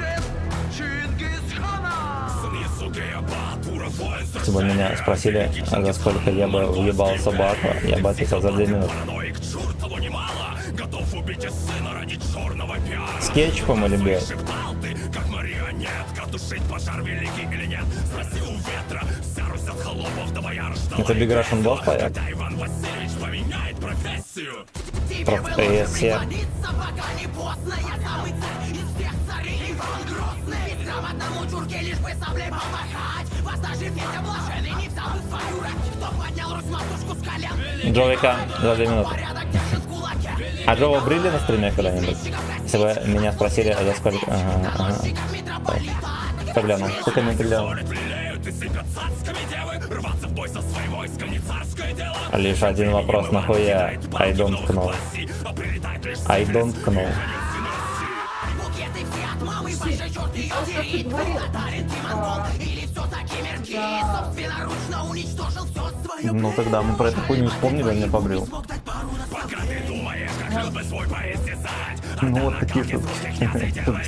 Если бы меня спросили, за сколько я бы въебал собаку, я бы ответил за 2 минуты. С кетчупом или без? Это Big Russian Boss поет? Профессия. Джовика за 2 минуты. А Джова брили на стриме когда-нибудь? Если бы меня спросили, за сколько... Ага. Так, глянул. Сколько не глянул? Лишь один вопрос, нахуя? I don't know. I don't know. Ну тогда мы про эту хуйню вспомнили, он меня побрил. Ну вот такие шутки.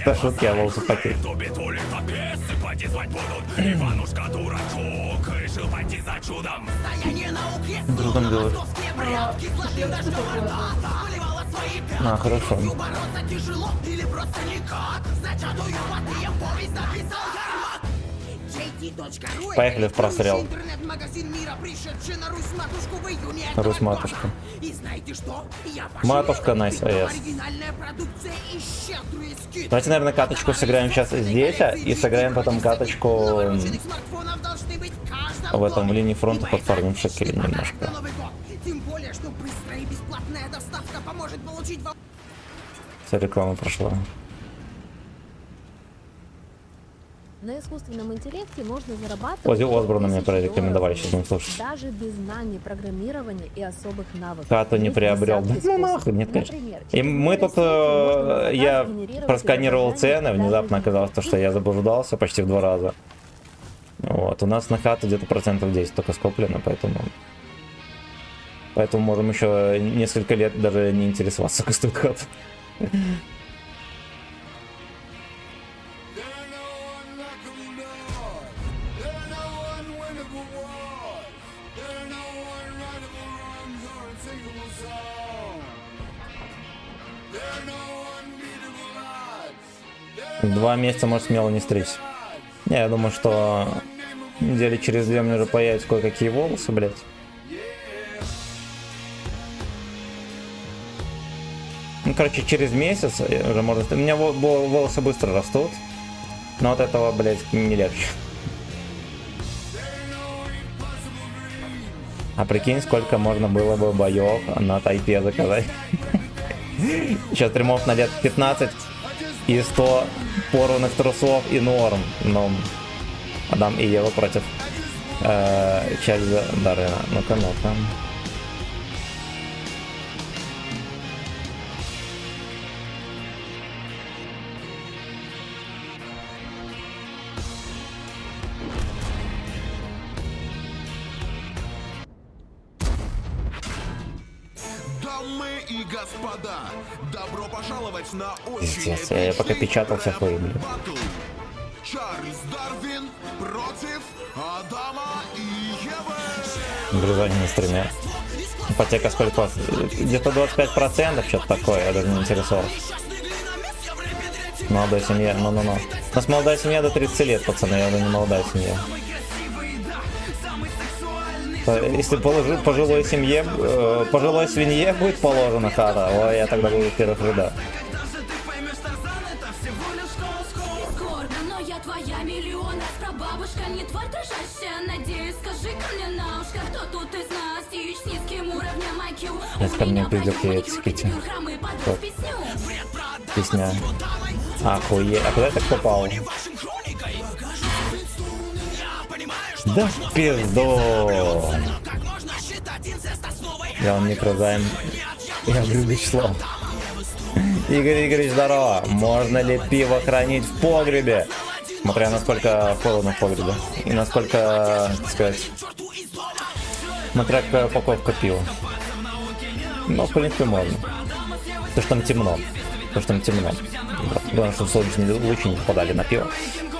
Тут шутки, а волосы потеют. Что там делаешь? А, хорошо. Поехали в просрел. Русь-матушка. Матушка Nice AS. Давайте, наверное, каточку сыграем сейчас здесь, и сыграем потом каточку в этом в линии фронта под фарминг или немножко. Вся реклама прошла.
На искусственном интеллекте можно зарабатывать.
Оззи Осборна мне порекомендовали, сейчас будем слушать.
Даже без знаний программирования и особых навыков.
Хату не приобрел. Да ну нахуй, нет, конечно. И мы тут, я просканировал цены, внезапно оказалось, что я заблуждался почти в 2 раза. Вот, у нас на хату где-то процентов 10 только скоплено, поэтому можем еще несколько лет даже не интересоваться, сколько стоит хата. Два месяца может смело не стричь. Не, я думаю, что недели через 2 мне уже появятся кое-какие волосы, блять. Ну, короче, через месяц уже можно... У меня волосы быстро растут, но от этого, блять, не легче. А прикинь, сколько можно было бы боев на тайпе заказать. Сейчас стримов на лет 15 и 100 порванных трусов и норм. Но Адам и Ева против Чарльза Дарвина. Ну-ка, ну-ка.
Дамы и господа, добро пожаловать на
Пиздец, я пока печатался, хуй, блин.
Чарльз Дарвин против Адама и Евы.
Грызание на стриме. Ипотека сколько? Где-то 25%, что-то такое, я даже не интересовался. Молодая семья, ну-ну-ну. У нас молодая семья до 30 лет, пацаны, я уже не молодая семья. Если пожилой семье, пожилой свинье будет положена хата, ой, я тогда буду в первых рядах. Сейчас ко мне придет Кити. Песня. Охуеть. А куда я так попал? Да в пизду. Я вам микрозайм. Я говорю, Вячеслав. Игорь Игоревич, здорово. Можно ли пиво хранить в погребе? Смотря насколько холодно в погребе. И насколько, так сказать, смотря какая упаковка пива. Но, в принципе, можно. Потому что там темно. Потому что там темно. Главное, чтобы солнечные лучи не попадали на пиво.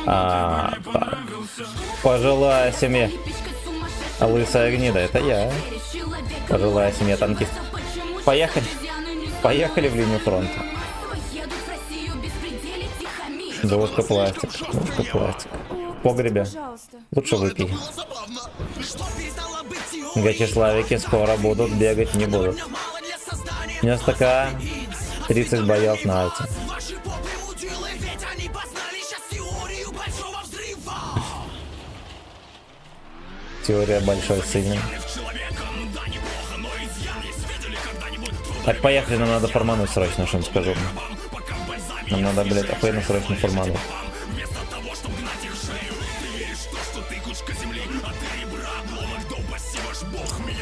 Так. Пожилая семья. Лысая гнида, это я. Пожилая семья танкист. Поехали. Поехали в линию фронта. Да узкопластик. Узкопластик. В погребе. Лучше выпей. Гачеславики скоро будут, бегать не будут. У меня стака 30 боев на альте. Теория большой сыни. Так, поехали, нам надо формануть срочно, что скажу. Нам надо, блядь, охуенно срочно формануть.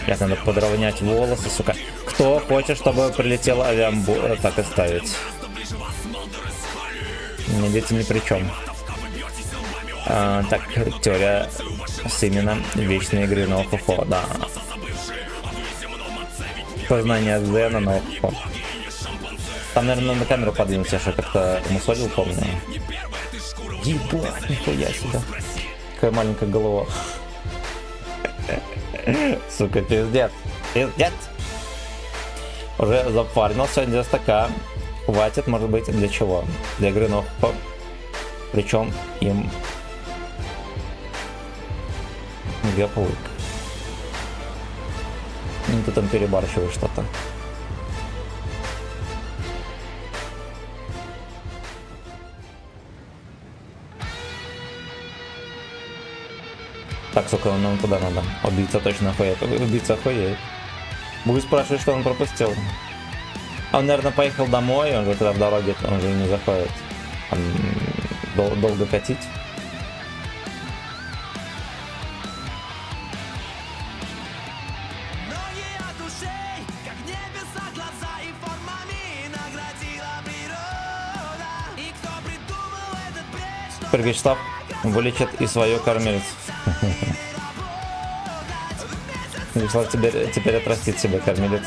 Так, надо подровнять волосы, сука. Кто хочет, чтобы прилетел авиамбу... Так и ставить. Мне дети ни при чем. Так, теория Симена. Вечные игры на ОХО, да. Познание Зена на ОХО. Там, наверное, на камеру подвинуть, я же как-то мусолил, помню. Ебать, нихуя себе. Какая маленькая голова. Сука, пиздец. Пиздец. Уже запарнился для стака. Хватит, может быть, для чего? Для игры на ОХО. Причем им... Гаплык. Ну, ты там перебарщиваешь что-то. Так, сука, нам туда надо. Убийца точно охуеет. Убийца охуеет. Буду спрашивать, что он пропустил. Он, наверное, поехал домой, он же тогда в дороге, он же не заходит. Долго катить. Прыгачстав вылечит и свою кормилец. Вячеслав теперь отрастит себе кормилицу.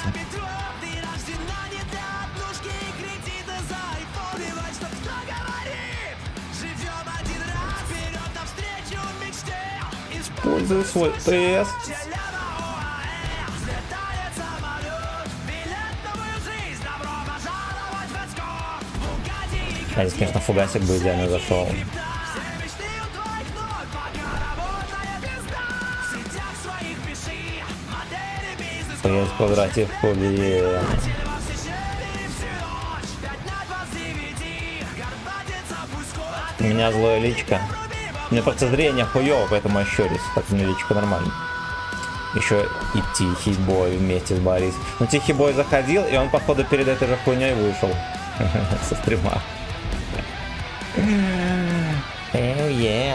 Используй свой ТС. А здесь, конечно, фугасик бы идеально зашел. Есть квадратив хули. У меня злое личко. У меня просто зрение хуёво, поэтому я щурюсь. Так у меня личко нормально. Еще и Тихий Бой вместе с Борисом. Ну, Тихий Бой заходил, и он, походу, перед этой же хуйней вышел. Со стрима.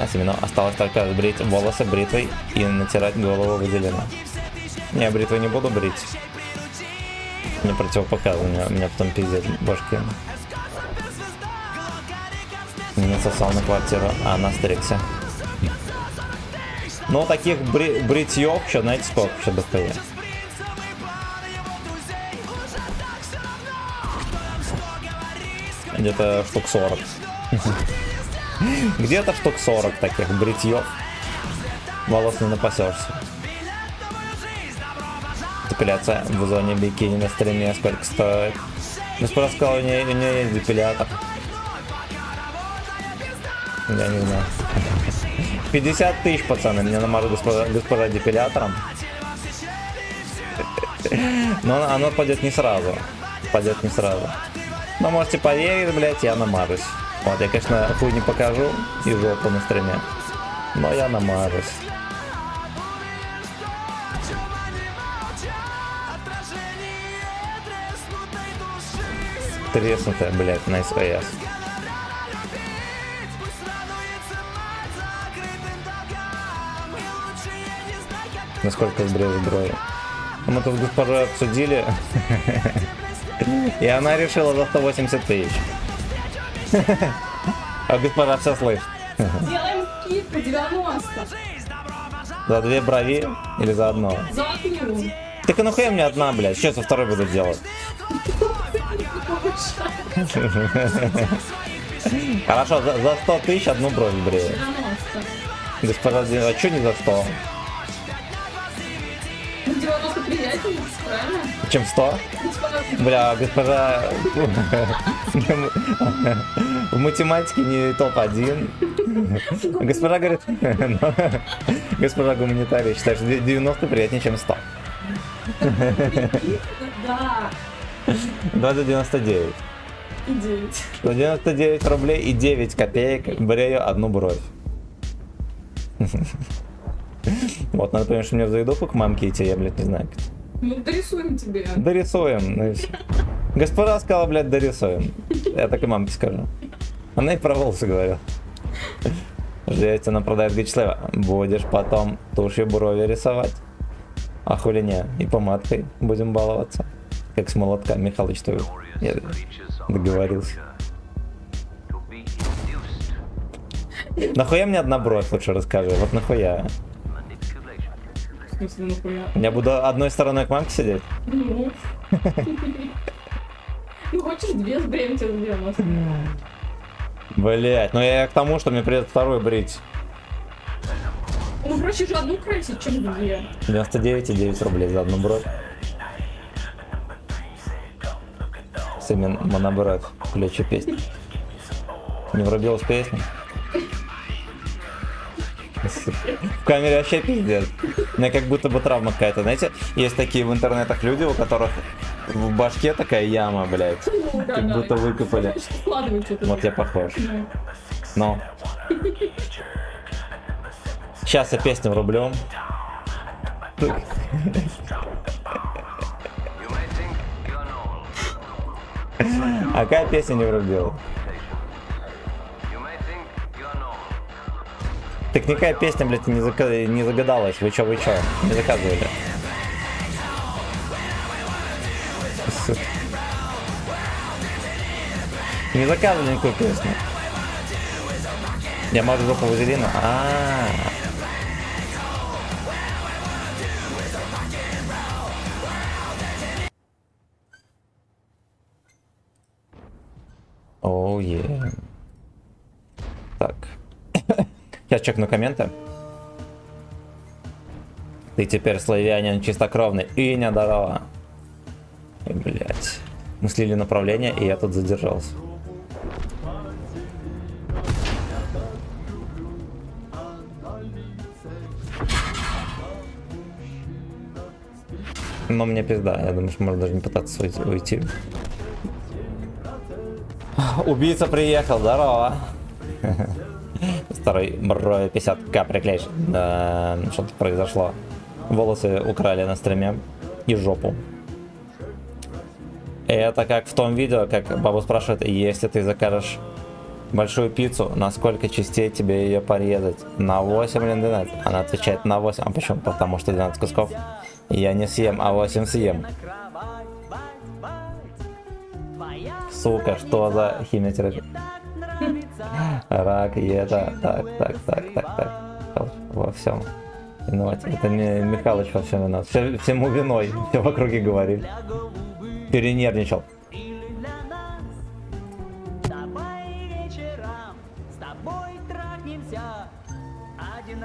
Особенно осталось только сбрить волосы бритвой и натирать голову вазелином. Не, бритвой не буду брить. Не противопоказано, у меня потом пиздец башки. Не насосал на квартиру, а на стриксе. Но таких бритьев еще, знаете, сколько еще дохуя. Где-то штук 40. Где-то штук 40 таких бритьев. Волос не напасешься. Депиляция в зоне бикини на стриме сколько стоит? Госпожа сказала, у нее есть депилятор. Я не знаю. 50 тысяч, пацаны, мне намажут госпожа депилятором. Но оно пойдет не сразу. Пойдет не сразу. Но можете поверить, блять, я намажусь. Вот, я, конечно, хуй не покажу и жопу на стриме. Но я намажусь. Треснутая, блядь, на СВС. Насколько сбрежет брови. Мы тут с госпожой обсудили. И она решила за 180 тысяч. А госпожа все слышит.
Делаем скидку 90.
За 2 брови или за одно?
За одну.
Так и нахуя мне одна, блядь? Сейчас со второй буду делать. Хорошо, за 100 тысяч одну бровь брею. Госпожа, а что не за 100?
90 приятелей. Правильно?
Чем 100? Бля, госпожа... В математике не топ-1. Госпожа говорит... Госпожа гуманитария считает, что 90 приятнее, чем 100.
Да.
2 до 99.
И 9.
199 рублей и 9 копеек брею одну бровь. Вот, надо понимать, что мне в заедуху к мамке идти, я, блядь, не знаю.
Ну, дорисуем тебе.
Дорисуем, ну и все. Госпожа сказала, блядь, дорисуем. Я так и мамке скажу. Она и про волосы говорила. Жесть, она продает Гичлева. Будешь потом тушью брови рисовать. А хули не, и помадкой будем баловаться. Как с молотка, Михалыч, твой. Я договорился. Нахуя мне одна бровь, лучше расскажи. Вот нахуя.
В смысле, нахуя?
Я буду одной стороной к мамке сидеть?
Ну. Ну, хочешь две сбреем тебе сделаем.
Блять, ну я к тому, что мне придется вторую брить.
Ну, проще же одну красить, чем две.
99,9 рублей за одну бровь. Семен монобровь, ключи песни. Не врубилась песня? В камере вообще пиздец. У меня как будто бы травма какая-то. Знаете, есть такие в интернетах люди, у которых в башке такая яма, блядь. Как будто выкопали. Вот я похож. Ну. Сейчас я песню врублю. А какая песня не врубила? Так никакая песня, блядь, не загадалась. Вы чё? Не заказывали? Не заказывали никакую песню. Я могу жопу вазелина? Оу, е. Так. Сейчас чекну комменты. Ты теперь славянин чистокровный и недарова. Блять. Мы слили направление, и я тут задержался. Но мне пизда, я думаю, что можно даже не пытаться уйти. Убийца приехал, здорово. Старый брови 50к приклеишь. Да, что-то произошло. Волосы украли на стриме и жопу. Это как в том видео, как баба спрашивает, если ты закажешь большую пиццу, на сколько частей тебе ее порезать? На 8 или 12? Она отвечает на 8. А почему? Потому что 12 кусков я не съем, а 8 съем. Сука, что за химия-терапия? Рак, и это, так. Во всем. Виноват. Это Михалыч во всем виноват. Всему виной. Все в округе говорит. Перенервничал.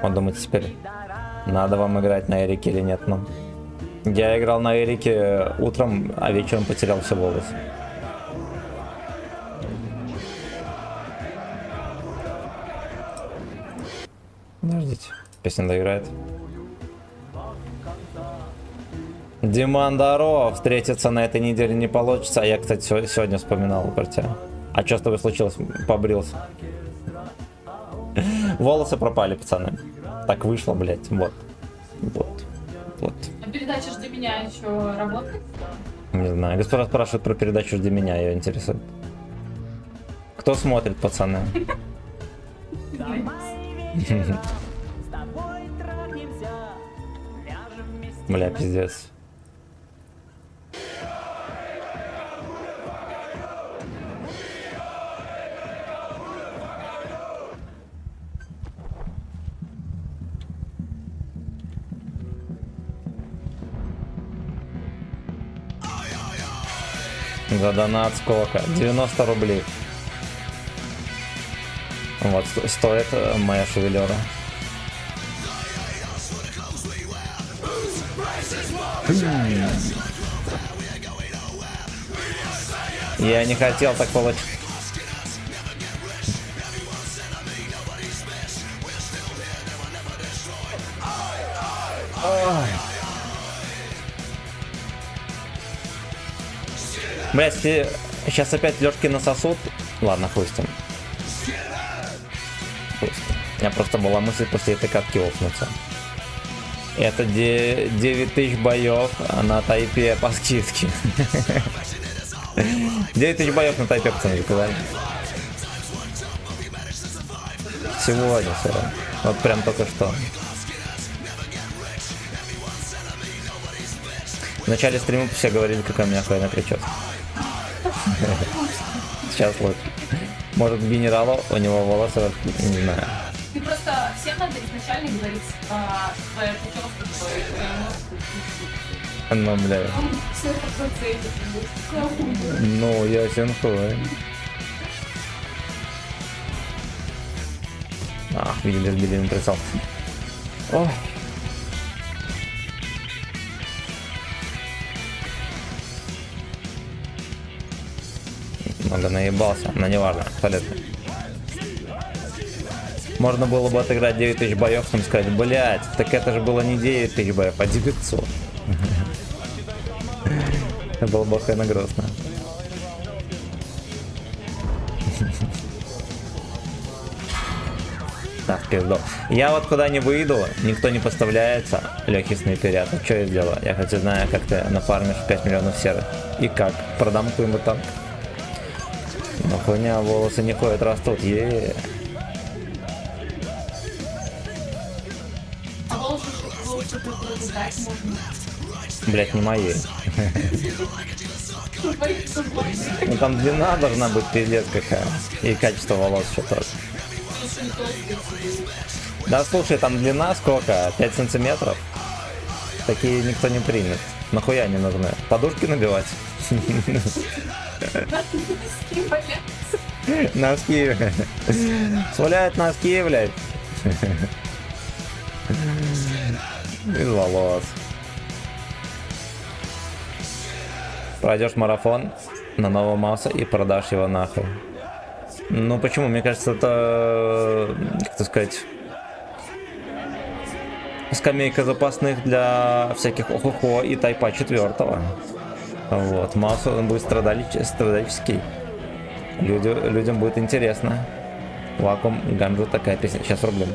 Он думает теперь, надо вам играть на Эрике или нет. Ну, я играл на Эрике утром, а вечером потерял все волосы. Подождите, песня доиграет. Диман, здорово, встретиться на этой неделе не получится. А я, кстати, сегодня вспоминал про тебя. А что с тобой случилось? Побрился. Волосы пропали, пацаны. Так вышло, блядь. Вот.
А передача «Жди меня» еще работает?
Не знаю. Господа спрашивают про передачу «Жди меня», ее интересует. Кто смотрит, пацаны? Бля, пиздец. За донат сколько? 90 рублей. Вот, стоит моя шевелера. Я не хотел так получить. Блять, если сейчас опять Лёшки насосут. Ладно, хуй с ним. У меня просто была мысль после этой катки офнуться. Это 9000 боев на тайпе по скидке. 9000 боев на тайпе, пацаны, заказали. Сегодня, сэр. Вот прям только что. В начале стрима все говорили, какая у меня охуенная прическа. Сейчас лучше. Может, генералу, у него волосы, не знаю.
Ты просто всем надо изначально говорить твоя прическа, твой
Ну, бля.
все это процентов.
Ну, я синхуй. Ах, видели, сбили на прицел. Ой. Много наебался, но не важно, полезно. Можно было бы отыграть 9000 боев, там сказать, блять, так это же было не 9000 боев, а 900. Это было бы охуенно грустно. Так, пизду. Я вот куда не выйду, никто не поставляется, легкий снайперят. Ну что я сделаю? Я хоть и знаю, как ты нафармишь 5 миллионов серых. И как? Продам какой-нибудь танк. Ну хуйня, волосы не ходят, растут.
А волосы продать можно.
Блять, не мои. Ну там длина должна быть пиздец какая. И качество волос еще тоже. Да слушай, там длина сколько? 5 сантиметров? Такие никто не примет. Нахуя не нужны? Подушки набивать? Носки. Сваляют носки, блядь. Без волос. Пройдешь марафон на нового Мауса и продашь его нахуй. Ну почему? Мне кажется, это, как это сказать, скамейка запасных для всяких охохо и тайпа 4. Вот, Маус он будет страдальческий. Людям будет интересно. Вакуум, ганжу, такая песня. Сейчас рублем.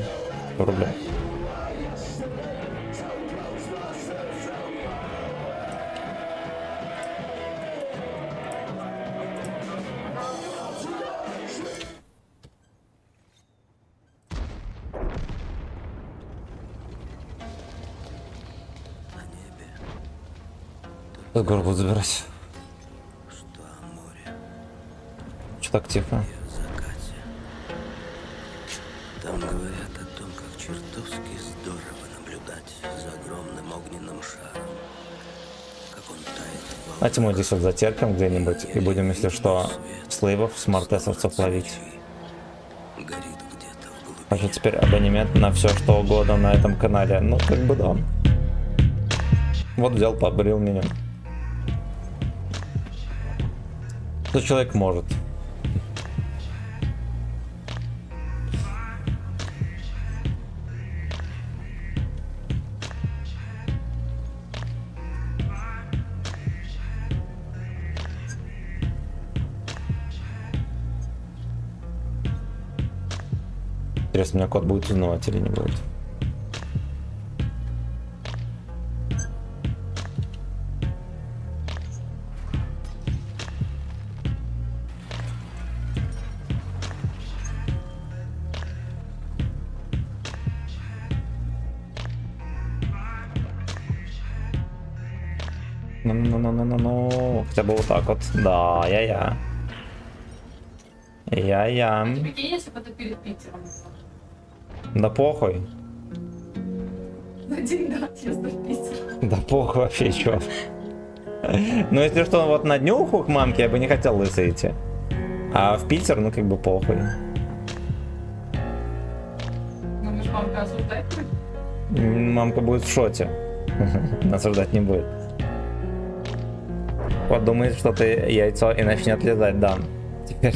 С гор буду забирать. Что так тихо?
Там говорят о том, как чертовски здорово наблюдать за огромным огненным шаром. Как он тает.
Давайте мы здесь вот затерпим где-нибудь и будем, если что, слейвов, смарт-эсовцев ловить. Хочу теперь абонемент на все что угодно на этом канале. Ну, как бы да. Вот взял, побрил меня. Что человек может? Интересно, меня кот будет узнавать или не будет? Ну, хотя бы вот так вот. Да, я.
Прикинь, если бы ты перед Питером.
Да похуй.
На день, да, честно, в Питер.
Да похуй вообще, чё. Ну, если что, вот на днюху к мамке я бы не хотел лысый идти. А в Питер, ну, как бы похуй.
Думаешь, мамка осуждать будет?
Мамка будет в шоте. Осуждать не будет. Подумает, что ты яйцо и начнет лизать, да. Теперь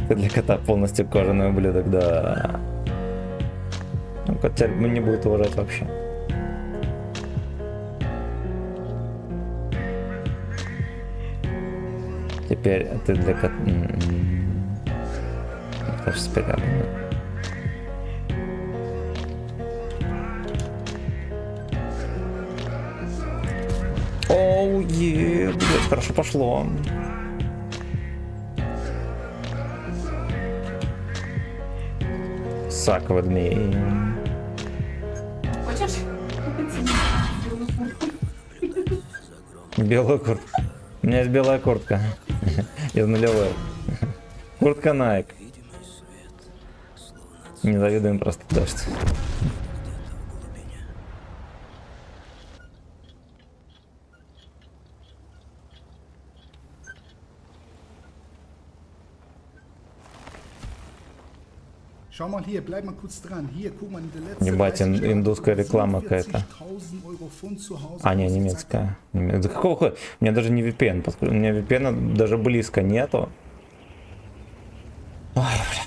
ты для кота полностью кожаный ублюдок, да. Ну, кот тебя не будет уважать вообще. Теперь ты для кота... Даже спрятано. Оу, блядь, хорошо пошло. Suck with me.
Хочешь?
Белую куртку. У меня есть белая куртка. Из нулевой. Куртка Nike. Не завидуем просто дождь.
Schau mal hier, bleib mal kurz dran. Hier, guck mal, in der letzten
Ебать, индусская реклама какая-то. А, не, немецкая. Да какого хуя? У меня даже не VPN. У меня VPN даже близко нету. Ой, бля.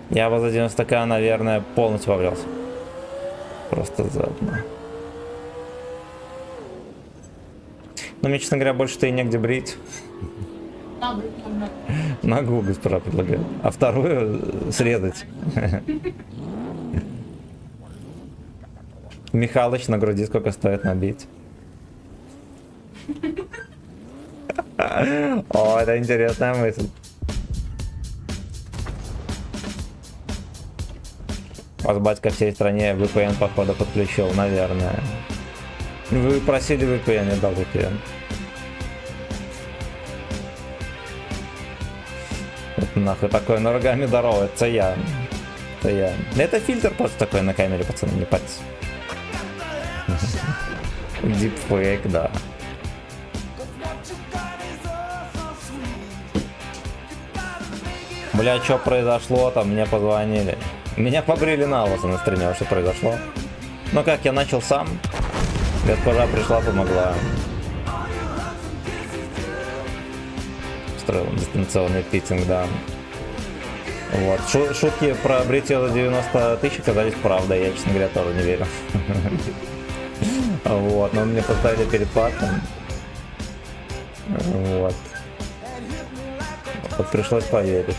Я бы за 90к, наверное, полностью поврелся. Просто заодно. Но мне, честно говоря, больше-то и негде брить. Ногу госпожа предлагает. А вторую срезать. Михалыч на груди сколько стоит набить? О, это интересная мысль. Вас батька всей стране VPN походу подключил, наверное. Вы просили VPN, я дал VPN. Это нахуй такое, на рогами здорово, это я. Это я. Это фильтр просто такой на камере, пацаны, не парьтесь. Дипфейк, да. Бля, что произошло там, мне позвонили. Меня побрили на лысо на стриме, что произошло. Ну как, я начал сам. Госпожа пришла, помогла. Строил дистанционный питинг, да. Вот. Шутки про бритье за 90 тысяч оказались правдой, я, честно говоря, тоже не верю. Вот, но мне поставили перед фактом. Вот. Вот пришлось поверить.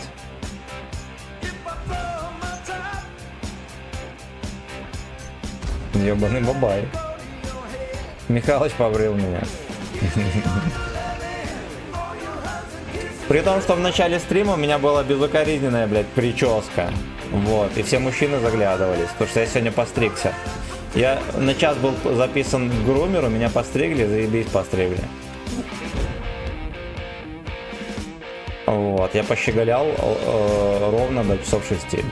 Ёбаный бабай. Михалыч побрил меня. При том, что в начале стрима у меня была безукоризненная, блядь, прическа. Вот. И все мужчины заглядывались, потому что я сегодня постригся. Я на час был записан к грумеру, меня постригли, заебись постригли. Вот. Я пощеголял ровно до часов 6.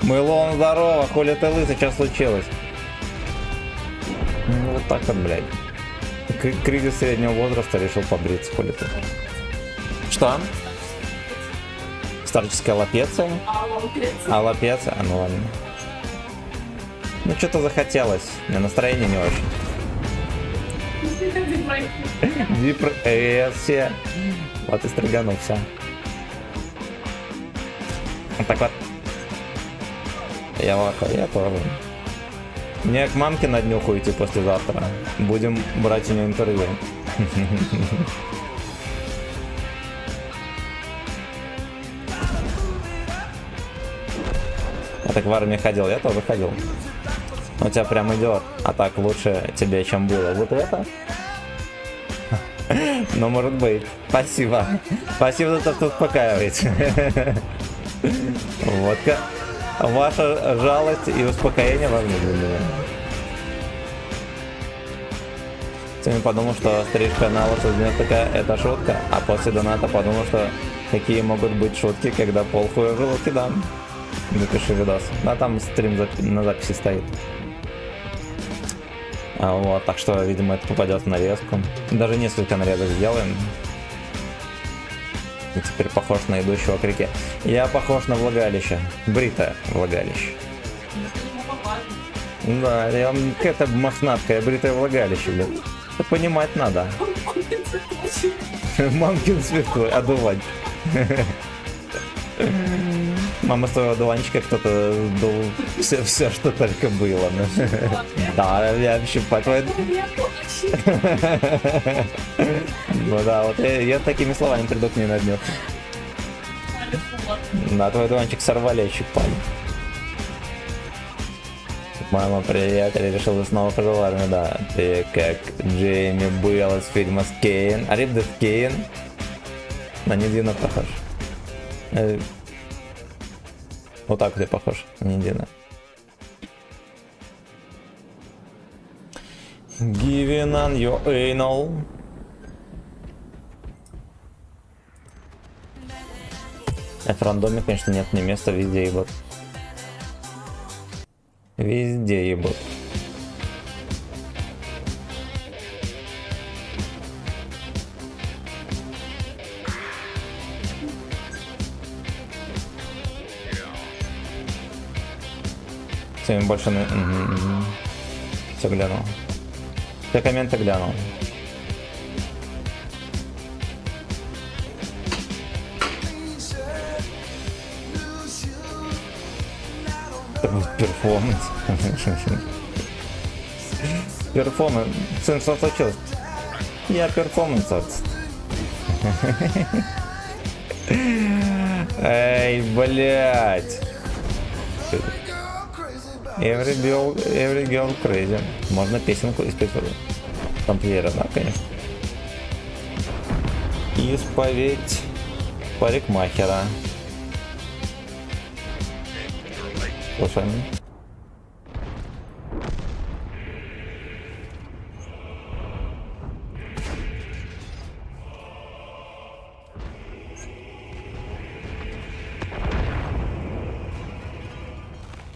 Мэлон, здорово, хули ты лысый, что случилось? Ну вот так вот, блядь. Кризис среднего возраста, решил побриться, хули ты. Что? Старческая лапеция? Лапеция? А, ну ладно. Ну что-то захотелось, у меня настроение не очень. Депрессия. Вот и стриганулся. Вот так вот. Я лахаю, я тоже. Мне к мамке на днюху идти послезавтра. Будем брать у нее интервью. Я так в армии ходил, я тоже ходил. У тебя прям идет. А так лучше тебе, чем было. Вот это? Ну, может быть. Спасибо. Спасибо за то, что успокаиваете. Вот-ка. Ваша жалость и успокоение важны для меня. Сегодня подумал, что стрижка на лысо такая это шутка, а после доната подумал, что какие могут быть шутки, когда пол хуя в желудке дам. Запиши видос. Да, там стрим на записи стоит. Вот, так что, видимо, это попадет в нарезку. Даже несколько нарезок сделаем. И теперь похож на идущего к реке. Я похож на влагалище. Бритое влагалище. Да, я вам какая-то мохнатка, бритое влагалище, блядь. Это понимать надо. Мамкин цветой, одувань. Мама своего одуванчика кто-то дул все, что только было. Да, я щипать твой... Ну да, вот я такими словами приду к ней на днёх. Да, твой одуванчик сорвали и щипали. Мама, привет, я решил снова пожил в армию, да. Ты как Джейми Белл из фильма Скейн. Арибдес Кейн. На Нидина похож. Вот так ты похож на Нидина. Giving on your anal. В рандоме, конечно, нет ни места, везде ебут. Везде ебут. Всем больше на... Все глянул. Все комменты глянул. Перформанс. Перформанс. Сын, что случилось? Я перформанс. Эй, блядь. Every girl crazy. Можно песенку испеть в тамплиера, да, конечно. Исповедь парикмахера. Слушаем.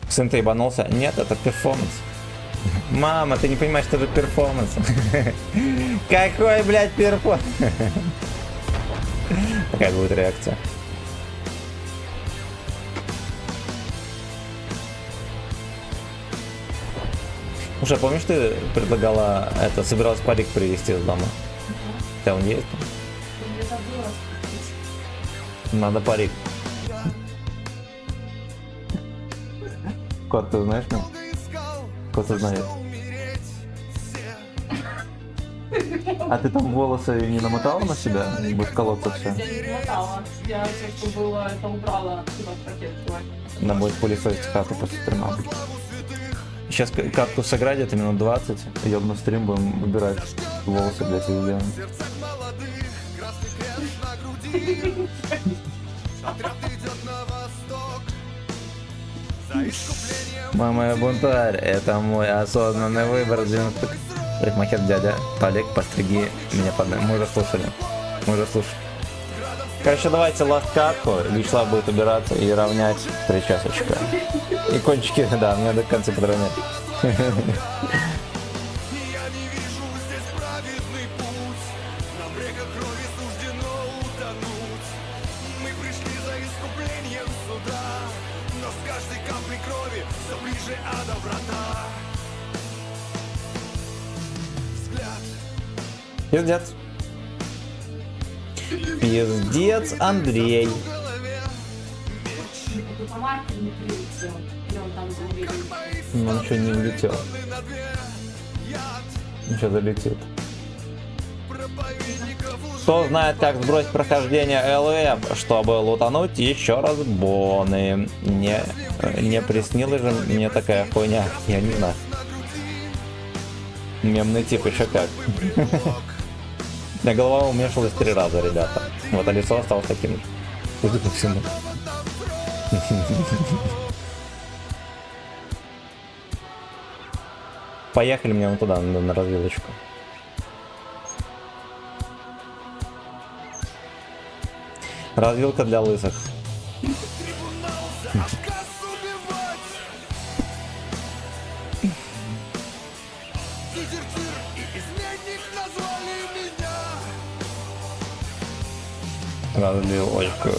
Сын, ты ебанулся? Нет, это перформанс. Мама, ты не понимаешь, что это перформанс. Какой, блядь, перформанс? Какая будет реакция? Слушай, помнишь, ты предлагала это, собиралась парик привезти из дома? Да, он есть? Надо парик. Кот, ты знаешь меня? Кот знает. А ты там волосы не намотала на себя? Будет колоться все.
Я не намотала. Я все, что было, это убрала туда в пакет.
Надо будет пылесосить хату после стрима. Сейчас катку сыграть, это минут 20. Ёбну стрим, будем убирать волосы, блядь, везде. Мама, бунтарь, это мой осознанный выбор. Парикмахер дядя Толик, постриги меня под... Мы уже слушали. Короче, давайте ласт катку. Вячеслав будет убираться и равнять 3 часочка. И кончики, да, мне до конца подровнять. Пиздец. Пиздец, Андрей. Ну, он еще не улетел. Еще залетит. Кто знает, как сбросить прохождение ЛВ, чтобы лутануть еще раз боны? Не приснилась же мне такая хуйня. Я не знаю. Мемный тип еще как. У меня голова уменьшилась 3 раза, ребята. Вот, а лицо осталось таким же. Судя по всему. Поехали мне вон туда, на разведочку. Развилка для лысых. Развилочку.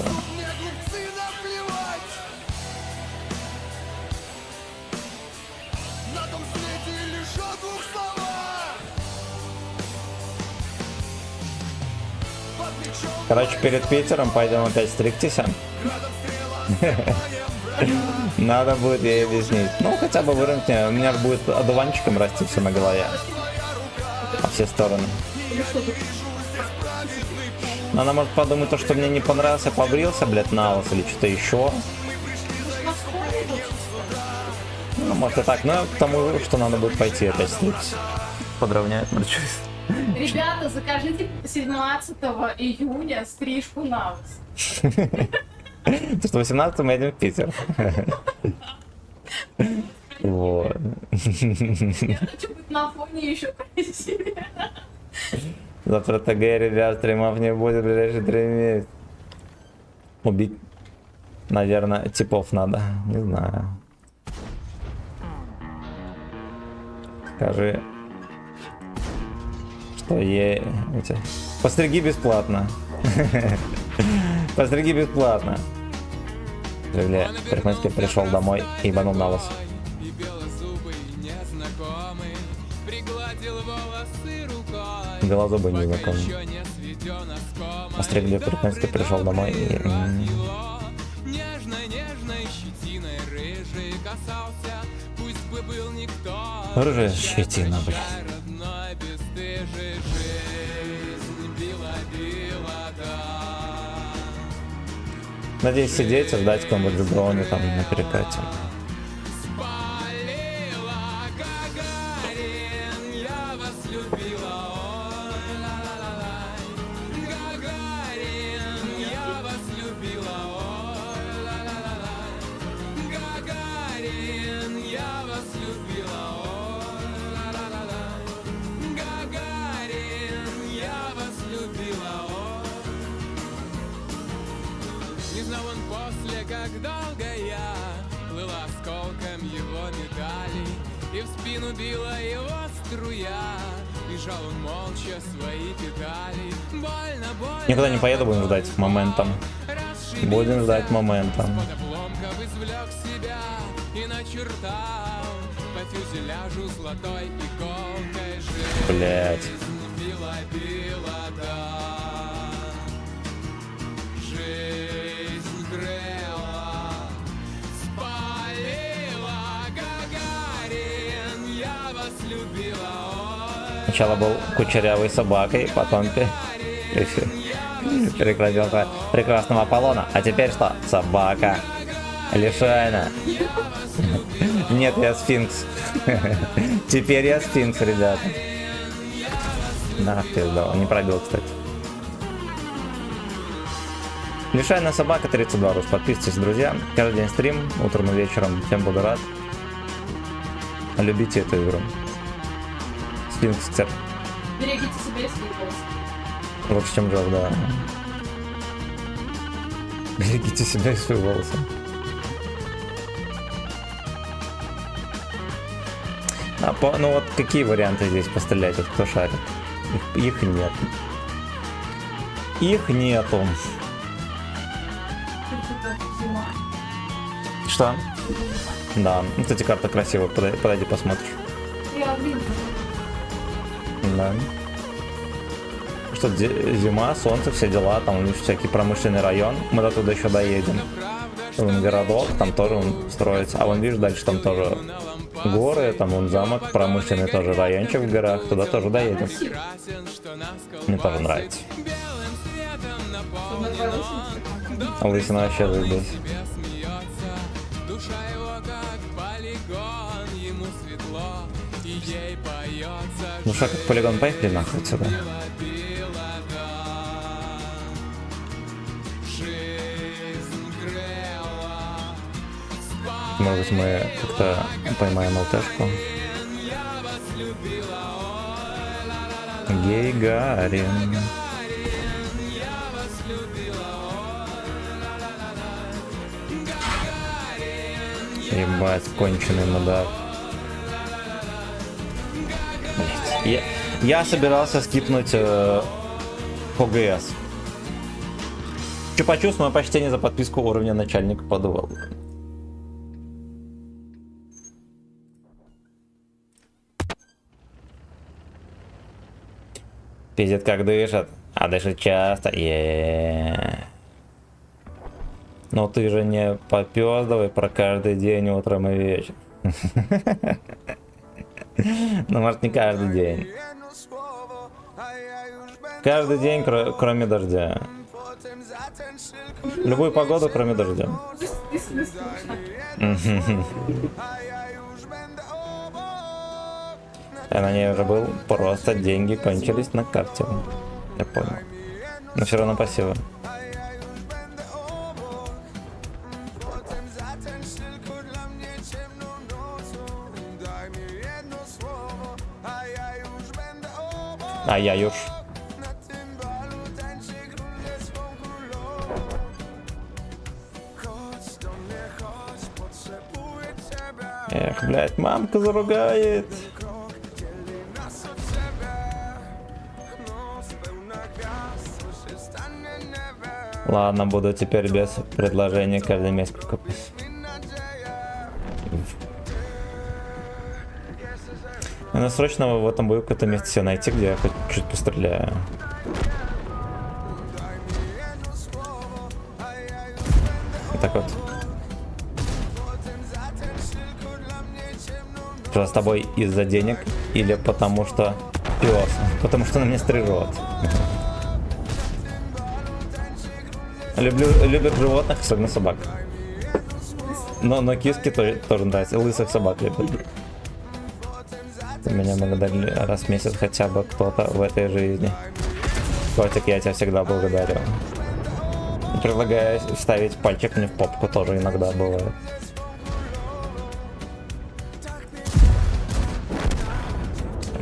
Короче, перед Питером пойдем опять стригтися. Надо будет ей объяснить. Ну, хотя бы выровнять мне. У меня же будет одуванчиком расти все на голове. Во все стороны. Но она может подумать, то, что мне не понравился, побрился, блядь, на лос или что-то еще. Ну, может и так, но к тому, что надо будет пойти опять стричься. Подровнять, марчусь.
Ребята, закажите 17 июня стрижку на вас.
То что 18 мы едем в Питер. Вот.
Я хочу быть на фоне еще красивее.
Завтра ТГ, ребят, стримов не будет в ближайшие 3 месяца. Убить, наверное, типов надо. Не знаю. Скажи, что ей... Постриги бесплатно. Постриги бесплатно. Бля, Парикмахерский пришел домой и ебанул на лос. Белозубый незнакомый. Постригли, Парикмахерский пришел домой и... Рыжая щетина, блядь. Надеюсь сидеть и ждать кого-нибудь в дроне там на перекате.
Не знал он после, как долго я плыл осколком его медалей, и в спину била его струя, и жал он молча свои педали. Больно, больно.
Никуда не поеду, будем ждать моментом. Будем ждать моментом.
Под обломков извлек себя и начертал по фюзеляжу золотой иголкой жизнь.
Блять.
Била, била, да.
Сначала был кучерявой собакой, потом прекратился прекрасного Аполлона. А теперь что? Собака. Лишайна. Нет, я сфинкс. Теперь я сфинкс, ребята. Да, пиздал. Не пробил, кстати. Лишайная собака 32 рус. Подписывайтесь, друзья. Каждый день стрим, утром и вечером. Всем буду рад. Любите эту игру. Сфинкс, кстати.
Берегите себя и свои волосы.
Лучше, чем Джов, да. Берегите себя и свои волосы. Ну вот какие варианты здесь пострелять? Вот кто шарит? Их нет. Их нету. Что? Да. Кстати, карта красивая. Подойди, посмотришь.
Я вижу.
Да. Что, зима, солнце, все дела, там всякий промышленный район. Мы до туда еще доедем. Вон городок, там тоже он строится. А вон, видишь, дальше там тоже горы, там вон замок, промышленный тоже райончик в горах. Туда тоже доедем. Мне тоже нравится. Лысина вообще заебись. Ну что, как полигон, поехали нахуй отсюда. Может быть, мы как-то поймаем ЛТшку. Гейгарин. Ебать, конченый мудак. Я собирался скипнуть ОГС. Чупа-чус, мое почтение за подписку уровня начальника подувал. Пиздец, как дышат. А дышит часто. Но ты же не попёздывай про каждый день, утром и вечером. Ну, может, не каждый день. Каждый день, кроме дождя. Любую погоду, кроме дождя. Я на ней уже был, просто деньги кончились на карте. Я понял. Но все равно спасибо. А я юж. Эх, блядь, мамка заругает. Ладно, буду теперь без предложений каждый месяц покупать. Надо срочно в этом бою какое-то место себе найти, где я хоть чуть постреляю. Вот так вот. Что с тобой из-за денег или потому что пес? Потому что на меня стрижет. Любят животных, особенно собак. Но киски тоже нравятся. Лысых собак любят. Меня благодарили раз в месяц хотя бы кто-то в этой жизни. Котик, я тебя всегда благодарю. Предлагаю вставить пальчик мне в попку, тоже иногда бывает.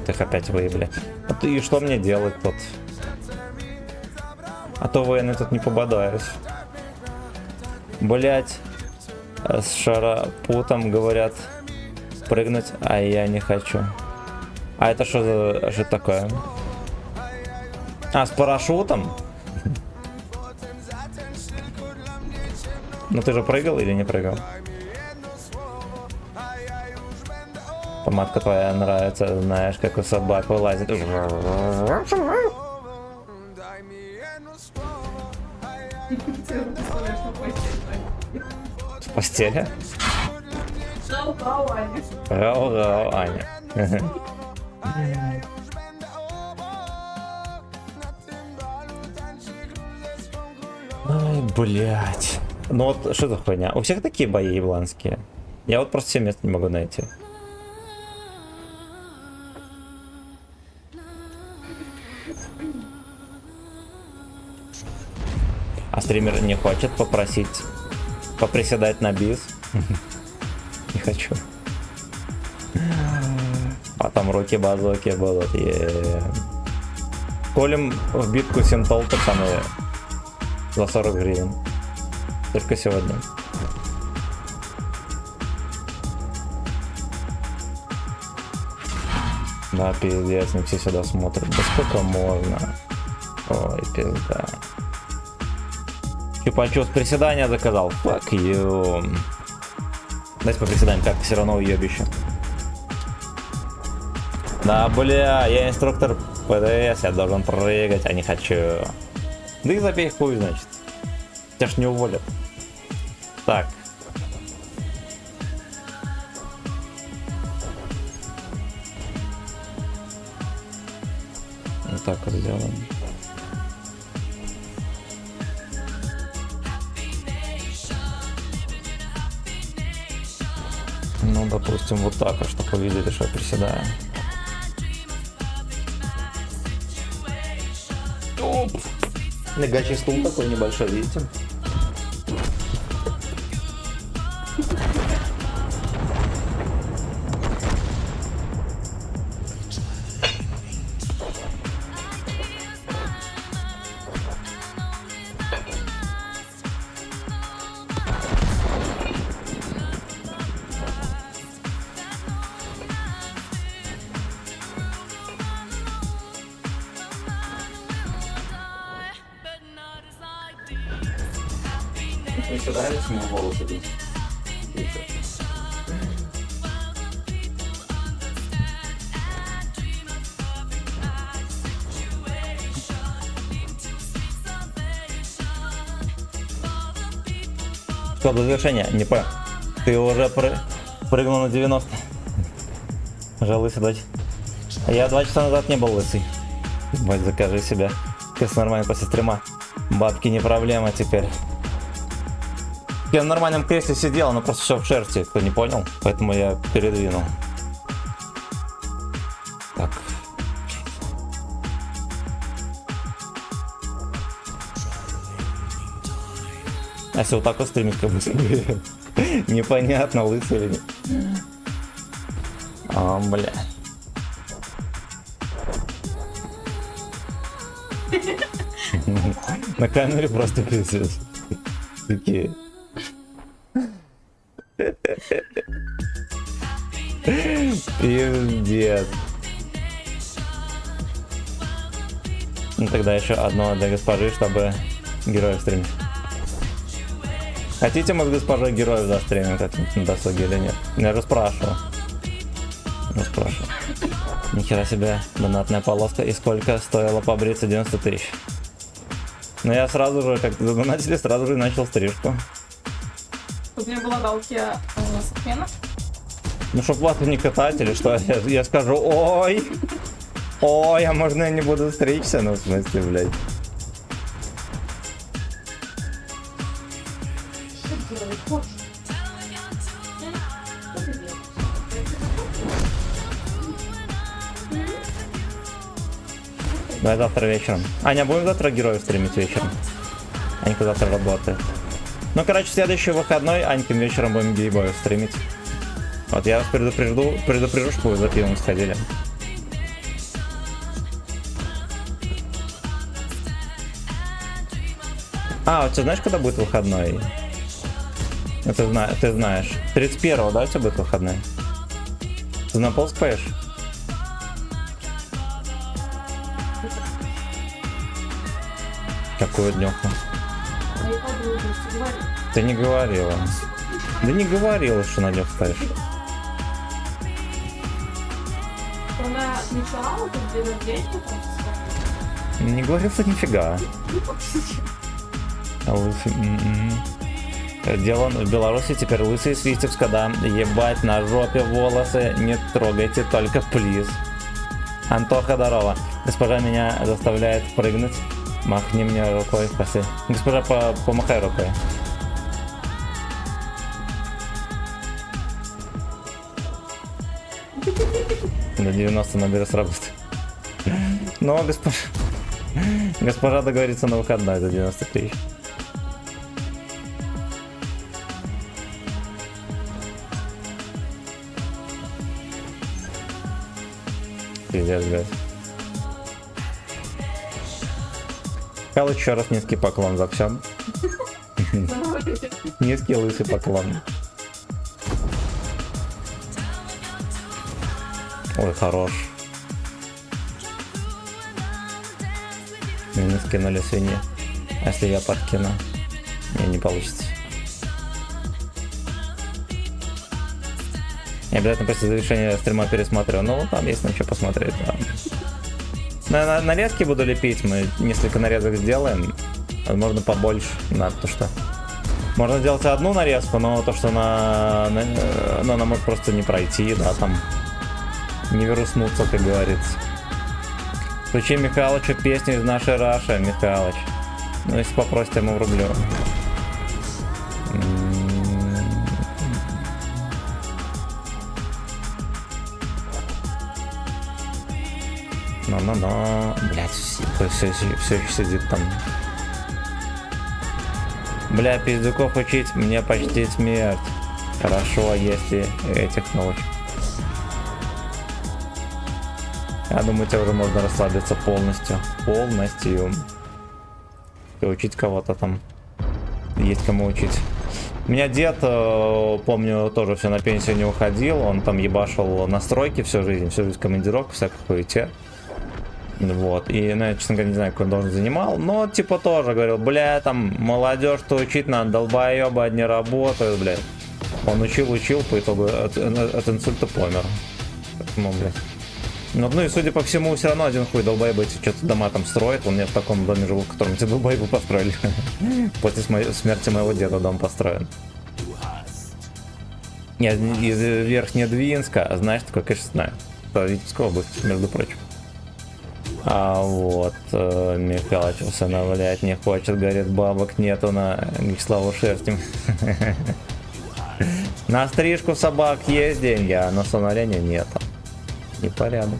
Их опять выебли. И что мне делать тут? А то военный тут не пободаюсь. Блять, с шарапутом говорят прыгнуть, а я не хочу. А это что такое? А, с парашютом? Ну ты же прыгал или не прыгал? Помадка твоя нравится, знаешь, как у собак вылазит. С постели? Рау-рау, Аня. Ай, блять. Ну вот, что за хуйня? У всех такие бои ебланские. Я вот просто все места не могу найти. А стример не хочет поприседать на бис? Не хочу. Потом руки базоки будут. Колем в битку синтол, пацаны. За 40 гривен. Только сегодня. Да, пиздец, не все сюда смотрят. Да сколько можно? Ой, пизда. Чупа-чус приседания заказал. Fuck you. Давайте поприседаем, как все равно уебище. Да, бля, я инструктор ПДС, я должен прыгать, а не хочу. Да и забей хуй, значит. Тебя ж не уволят. Так. Вот так вот сделаем. Ну, допустим, вот так, чтобы увидели, что я приседаю. Легачий стул такой небольшой, видите? Еще нравится мне волосы бить? Что до завершения? Не понял. Ты уже прыгнул на 90. Уже лысый, дочь. Я 2 часа назад не был лысый. Бать, закажи себе. Сейчас нормально после стрима. Бабки не проблема теперь. Я в нормальном кресле сидел, но просто все в шерсти, кто не понял. Поэтому я передвинул. Так. А если вот так вот стримить, как бы непонятно, лысый или нет. О, бля. На камере просто пиздец. Такие. Пиздец. Ну тогда еще одно для госпожи, чтобы героев стримить. Хотите мы с госпожой героев застримим как-нибудь на досуге или нет? Я же спрашиваю. Нихера себе, донатная полоска. И сколько стоило побриться? 90 тысяч. Но я сразу же, как задонатили, сразу же начал стрижку.
Тут не было галки сахмена.
Ну чтоб плату не катать или что? Я скажу, ой, а можно я не буду стричься? Ну в смысле, блядь. Давай завтра вечером. Аня, будем завтра героев стримить вечером? Анька завтра работает. Ну, короче, следующий выходной Анькин вечером будем гейбоев стримить. Вот я вас предупрежу, что вы за пивом сходили. А, у тебя знаешь, когда будет выходной? Это ты знаешь. 31-го, да, у тебя будет выходной? Ты на Полск поешь? Какую дневку? Ты не говорила. Да не говорила, что на дневку ставишь.
Она мечтала, как день рождения,
Не говорил, что нифига. Дело в Беларуси теперь лысый с Витебска, да. Ебать, на жопе волосы, не трогайте, только плиз. Антоха, здорово. Госпожа меня заставляет прыгнуть. Махни мне рукой, спаси. Госпожа, помахай рукой. До 90 наберу с работы. Но госпожа договорится на выходной за 90 тысяч. Пиздец, блядь. Кал, еще раз низкий поклон за все. Низкий лысый поклон. Ой, хорош. Мне скинули свиньи. А если я подкину? Не получится. Я обязательно после завершения стрима пересмотрю. Ну, там есть на что посмотреть. Да. Нарезки буду лепить. Мы несколько нарезок сделаем. Возможно, побольше. То, что... Можно сделать одну нарезку, но то, что она может просто не пройти, да, там... Не вируснуться, как говорится. Включи Михалычу песню из нашей Раши, Михалыч. Ну, если попросите, ему врублю. Но. Блять, все еще сидит там. Бля, пиздюков учить мне почти смерть. Хорошо, если этих научить. Я думаю, тебе уже можно расслабиться полностью. И учить кого-то там. Есть кому учить. У меня дед, помню, тоже все на пенсию не уходил. Он там ебашил настройки всю жизнь командировку, всякую хуете. Вот. И, ну, я, честно говоря, не знаю, какой он должен занимал. Но, типа, тоже говорил, бля, там, молодежь-то учить надо, долбоебы одни работают, блядь. Он учил, по итогу от инсульта помер. Поэтому, блядь. Ну и судя по всему, все равно один хуй долбоебы эти что-то дома там строит. Он я в таком доме живу, в котором эти долбоебы построили. После смерти моего деда дом построен. Я из Верхнедвинска, а знаешь, такое, конечно, знаю. Это Витебская область, между прочим. А вот, Михалыч усыновлять не хочет, говорит, бабок нету на Вячеславу шерстим. На стрижку собак есть деньги, а на усыновление нету. Непорядок.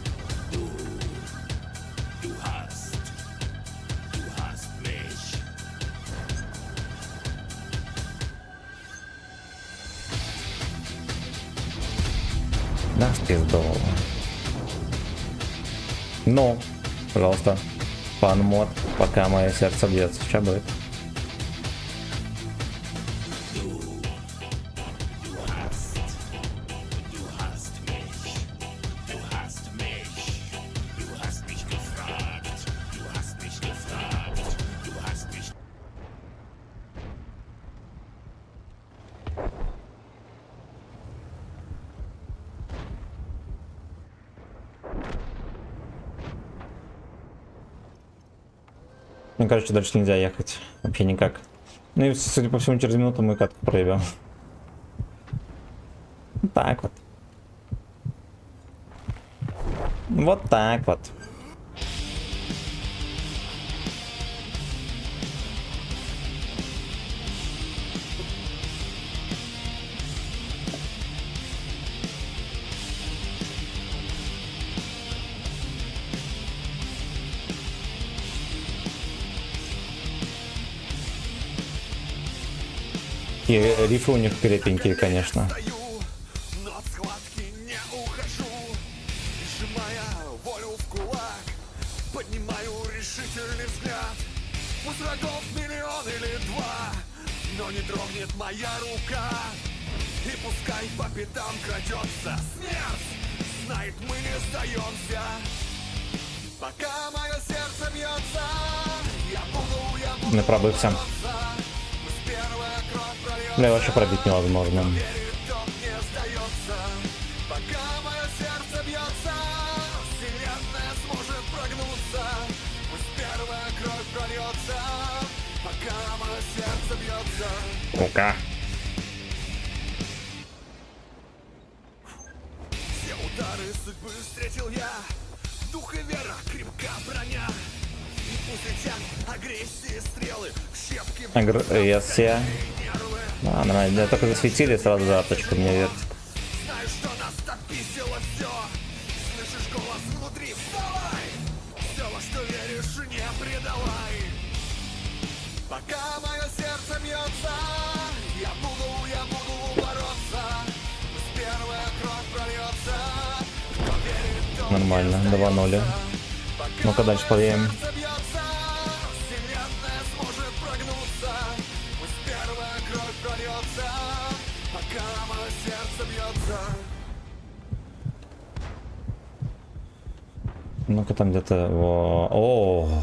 Да, спиздово. Ну, пожалуйста, пан Мод, пока мое сердце бьется. Что будет? Ну, короче, дальше нельзя ехать. Вообще никак. Ну и, судя по всему, через минуту мы катку проебем. Так вот. Вот так вот. И рифы у них крепенькие, конечно.
Но от схватки не ухожу, сжимая волю в кулак, поднимаю решительный взгляд. Пусть врагов миллион или два, но не дрогнет моя рука. И пускай по пятам крадется смерть, знает, мы не сдаемся. Пока мое сердце бьется, я буду
Не пробывся. Да, вообще пробить невозможно.
пока мое сердце бьется, вселенная сможет прогнуться. Пусть первая кровь прольется, пока мое сердце бьется.
Ну-ка.
Все удары судьбы встретил я, дух и вера, крепка броня. И пусть летят агрессии стрелы, щепки
Агрессия. А, нормально. Только засветили, сразу за арточку мне вертик.
Знаешь, что нас тописело все. Слышишь голос внутри, вставай. Все, во что веришь, не предавай. Пока мое сердце бьется, я буду бороться. Пусть первая кровь прольется. Кто верит, тот
Нормально, 2-0. Ну-ка дальше поедем.
вселенная сможет прогнуться. Пусть первая кровь прольется, пока мое сердце бьется.
Ну-ка там где-то... О.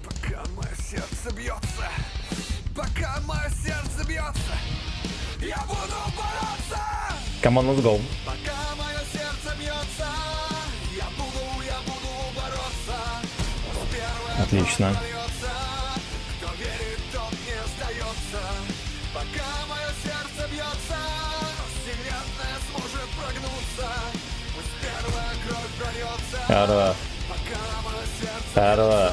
Пока мое сердце бьется, пока мое сердце бьется, я буду бороться.
Come on, let's go.
Пока мое сердце бьется, я буду бороться. Первая
Отлично.
прольется, кто верит, тот не сдается. Пока мое сердце бьется, вселенная сможет прогнуться. Пусть первая кровь прольется.
Хорош.
Пока мое сердце
Хорош.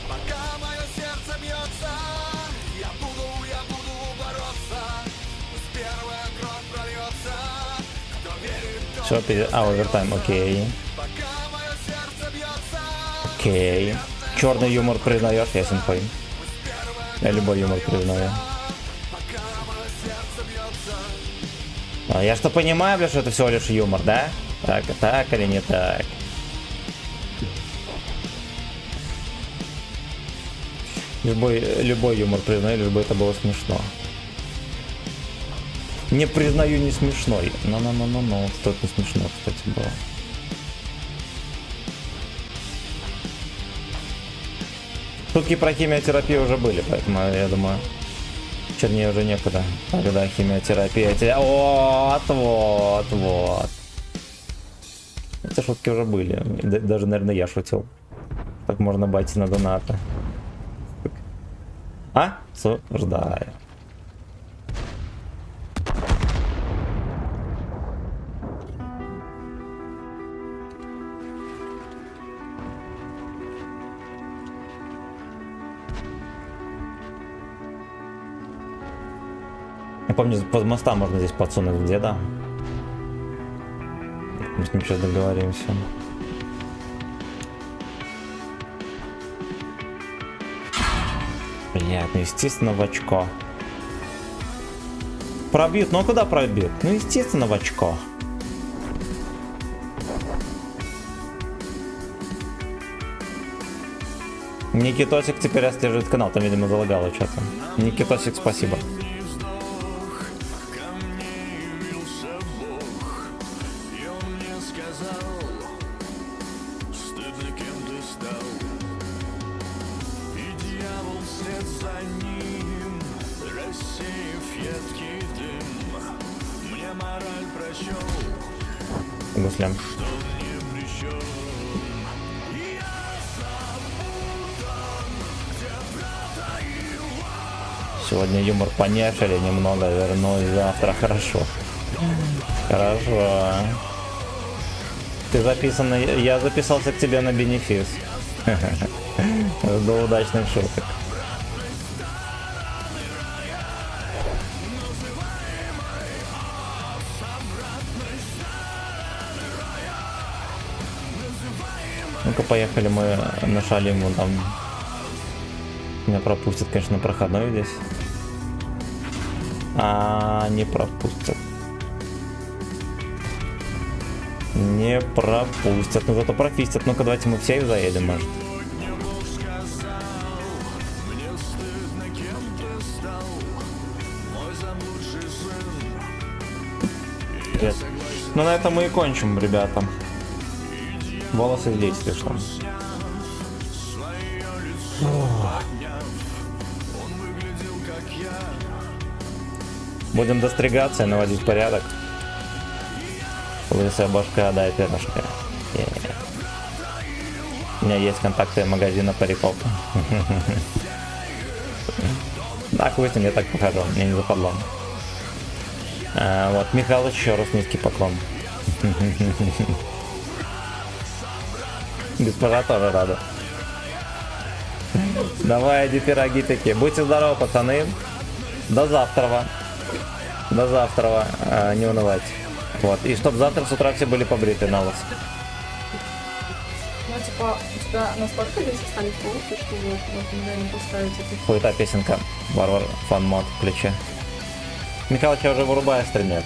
Пока мое сердце бьется, я буду бороться. Пусть первая кровь прольется. Кто верит, тот
Все, овертайм, окей.
пока мое сердце бьется.
Окей. Черный юмор признаешь, ясен пой. Я любой юмор признаю.
Пока мое сердце бьется.
А я что понимаю, бля, что это всего лишь юмор, да? Так или не так? Любой юмор признаю, лишь бы это было смешно. Не признаю не смешной. Ну, тут не смешно, кстати, было. Шутки про химиотерапию уже были, поэтому я думаю, чернее уже некуда. Когда химиотерапия... Вот. Эти шутки уже были. Даже, наверное, я шутил. Так можно байтить на донаты. Осуждаю. Я помню, под моста можно здесь подсунуть деда. Мы с ним сейчас договоримся. Блядь, ну естественно в очко. Пробьют, ну а куда пробьют? Ну естественно в очко. Никитосик теперь отслеживает канал, там, видимо, залагало что-то. Никитосик, спасибо. Гуслям. Сегодня юмор понешили немного, вернусь завтра, хорошо. Хорошо. Ты записан, я записался к тебе на бенефис. До удачных шуток. Ну-ка, поехали мы на Шалиму, там меня пропустят, конечно, на проходной здесь. Не пропустят. Не пропустят, но зато профистят. Ну-ка, давайте мы все их заедем, может. Привет. Ну, на этом мы и кончим, ребята. Волосы здесь, если что. Будем достригаться и наводить порядок. Лысая башка, дай перышко. У меня есть контакты магазина париков. Да, хуй с ним, я так похожу, мне не западло. Вот, Михалыч, еще раз низкий поклон. Госпожа тоже рада. Давай, иди пироги такие. Будьте здоровы, пацаны. До завтра. До завтра. Не унывайте. Вот. И чтобы завтра с утра все были побриты на вас.
Ну, типа, у тебя настолько здесь остались волосы, что вы никогда не поставите это.
Хуета песенка. Варвар фан мод в ключе. Михалыч, я уже вырубаю стримец.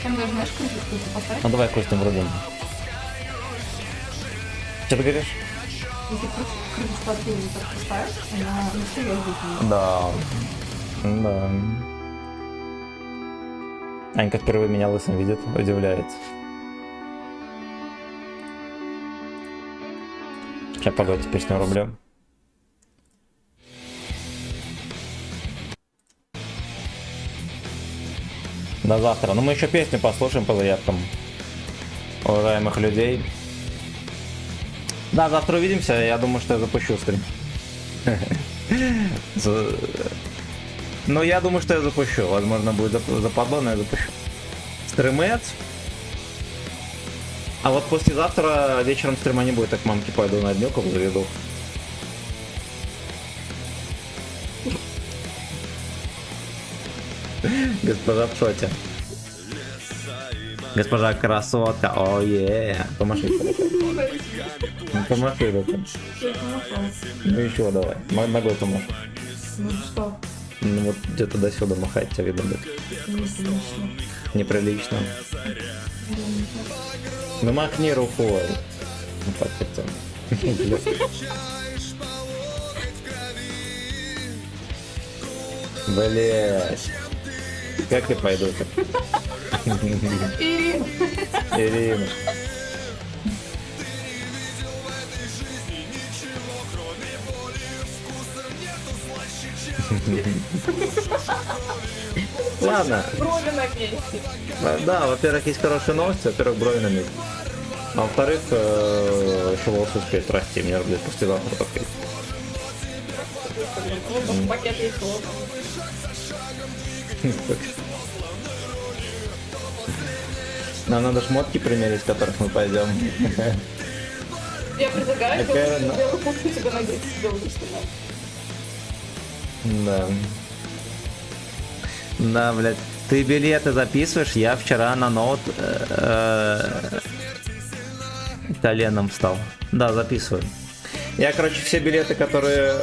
Там даже, знаешь, кружку поставить?
Ну давай крутим врубим. Что ты говоришь?
Если кружку от пива так поставишь, она настоящая будет.
Да. Да. Анька впервые меня лысым видит, удивляется. Сейчас погодите, песню рублю. До завтра. Ну мы еще песню послушаем по заявкам уважаемых людей. Да, завтра увидимся. Я думаю, что я запущу стрим. Ну, я думаю, что я запущу. Возможно, будет западло, но я запущу. Стримец. А вот послезавтра вечером стрима не будет, так мамки пойду на днюку заведу. Госпожа в шоте. Госпожа красотка, ое. Помаши. Помаши руку. Ну еще давай. Ногой помаши.
Ну что?
Ну вот где-то до сюда махать тебя видно будет. Неприлично. Ну махни рукой. Ну так хотя. Блять. Как ты пойду-то? Ирина. Ладно.
Брови на месте.
Да, во-первых, есть хорошие новости, во-первых, брови на месте. А во-вторых, еще волосы успеют расти, мне будет послезавтра только.
Пакет есть волос.
Нам надо шмотки примерить, в которых мы пойдем.
Я предлагаю
Такая,
белую куртку тебе надеть, белую снимать.
Да. Да, блядь. Ты билеты записываешь? Я вчера на ноут коленом встал. Да, записываю. Я, короче, все билеты, которые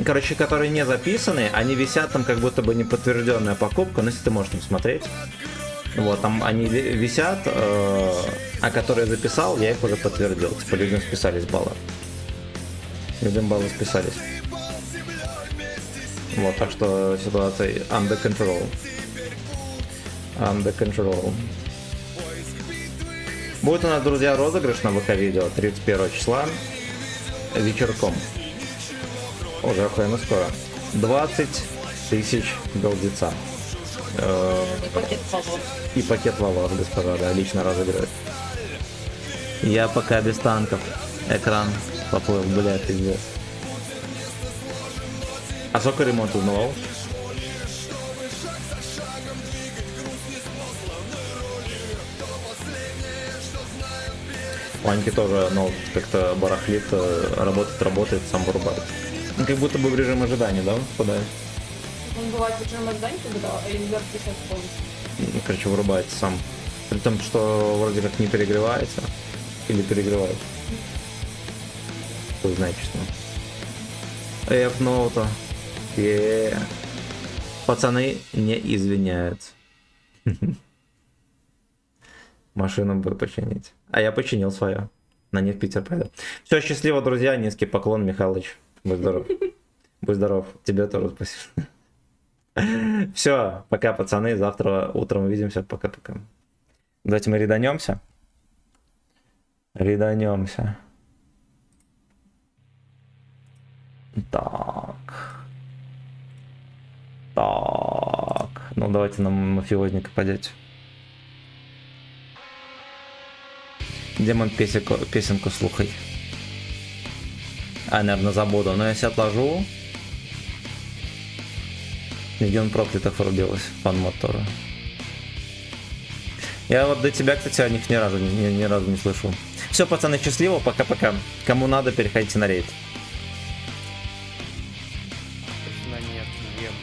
которые не записаны, они висят там как будто бы неподтвержденная покупка, но если ты можешь там смотреть. Вот, там они висят, а которые записал, я их уже подтвердил. Типа людям списались баллы. Людям баллы списались. Вот, так что ситуация under control. Under control. Будет у нас, друзья, розыгрыш на ВК-видео 31 числа вечерком. Уже охуенно скоро. 20 тысяч голдица.
И пакет волос.
И пакет волос, госпожа, да, лично разыгрывает. Я пока без танков. Экран поплыл, блядь, пиздец. А сколько ремонт узнавал? Ваньки тоже, ну, как-то барахлит, работает, сам вырубает. Ну, как будто бы в режим ожидания, да, впадает?
Он бывает в режим ожидания, когда Эльзер сейчас полностью.
Ну, короче, вырубается сам. При том, что вроде как не перегревается. Или перегревает. Кто знает, честно. F-ноута. Пацаны не извиняются. Машину бы починить. А я починил свое. На ней в Питер пойду. Все, счастливо, друзья. Низкий поклон, Михалыч. Будь здоров. Будь здоров. Тебе тоже спасибо. Все, пока, пацаны. Завтра утром увидимся. Пока-пока. Давайте мы риданемся. Риданемся. Так. Ну, давайте нам мафиозника подеть. Демон песенку слухай. А, наверное, забуду. Но если отложу... Легион проклятых врубилась. Фан-мод тоже. Я вот до тебя, кстати, о них ни разу не слышал. Все, пацаны, счастливо. Пока-пока. Кому надо, переходите на рейд.
Нет, ем.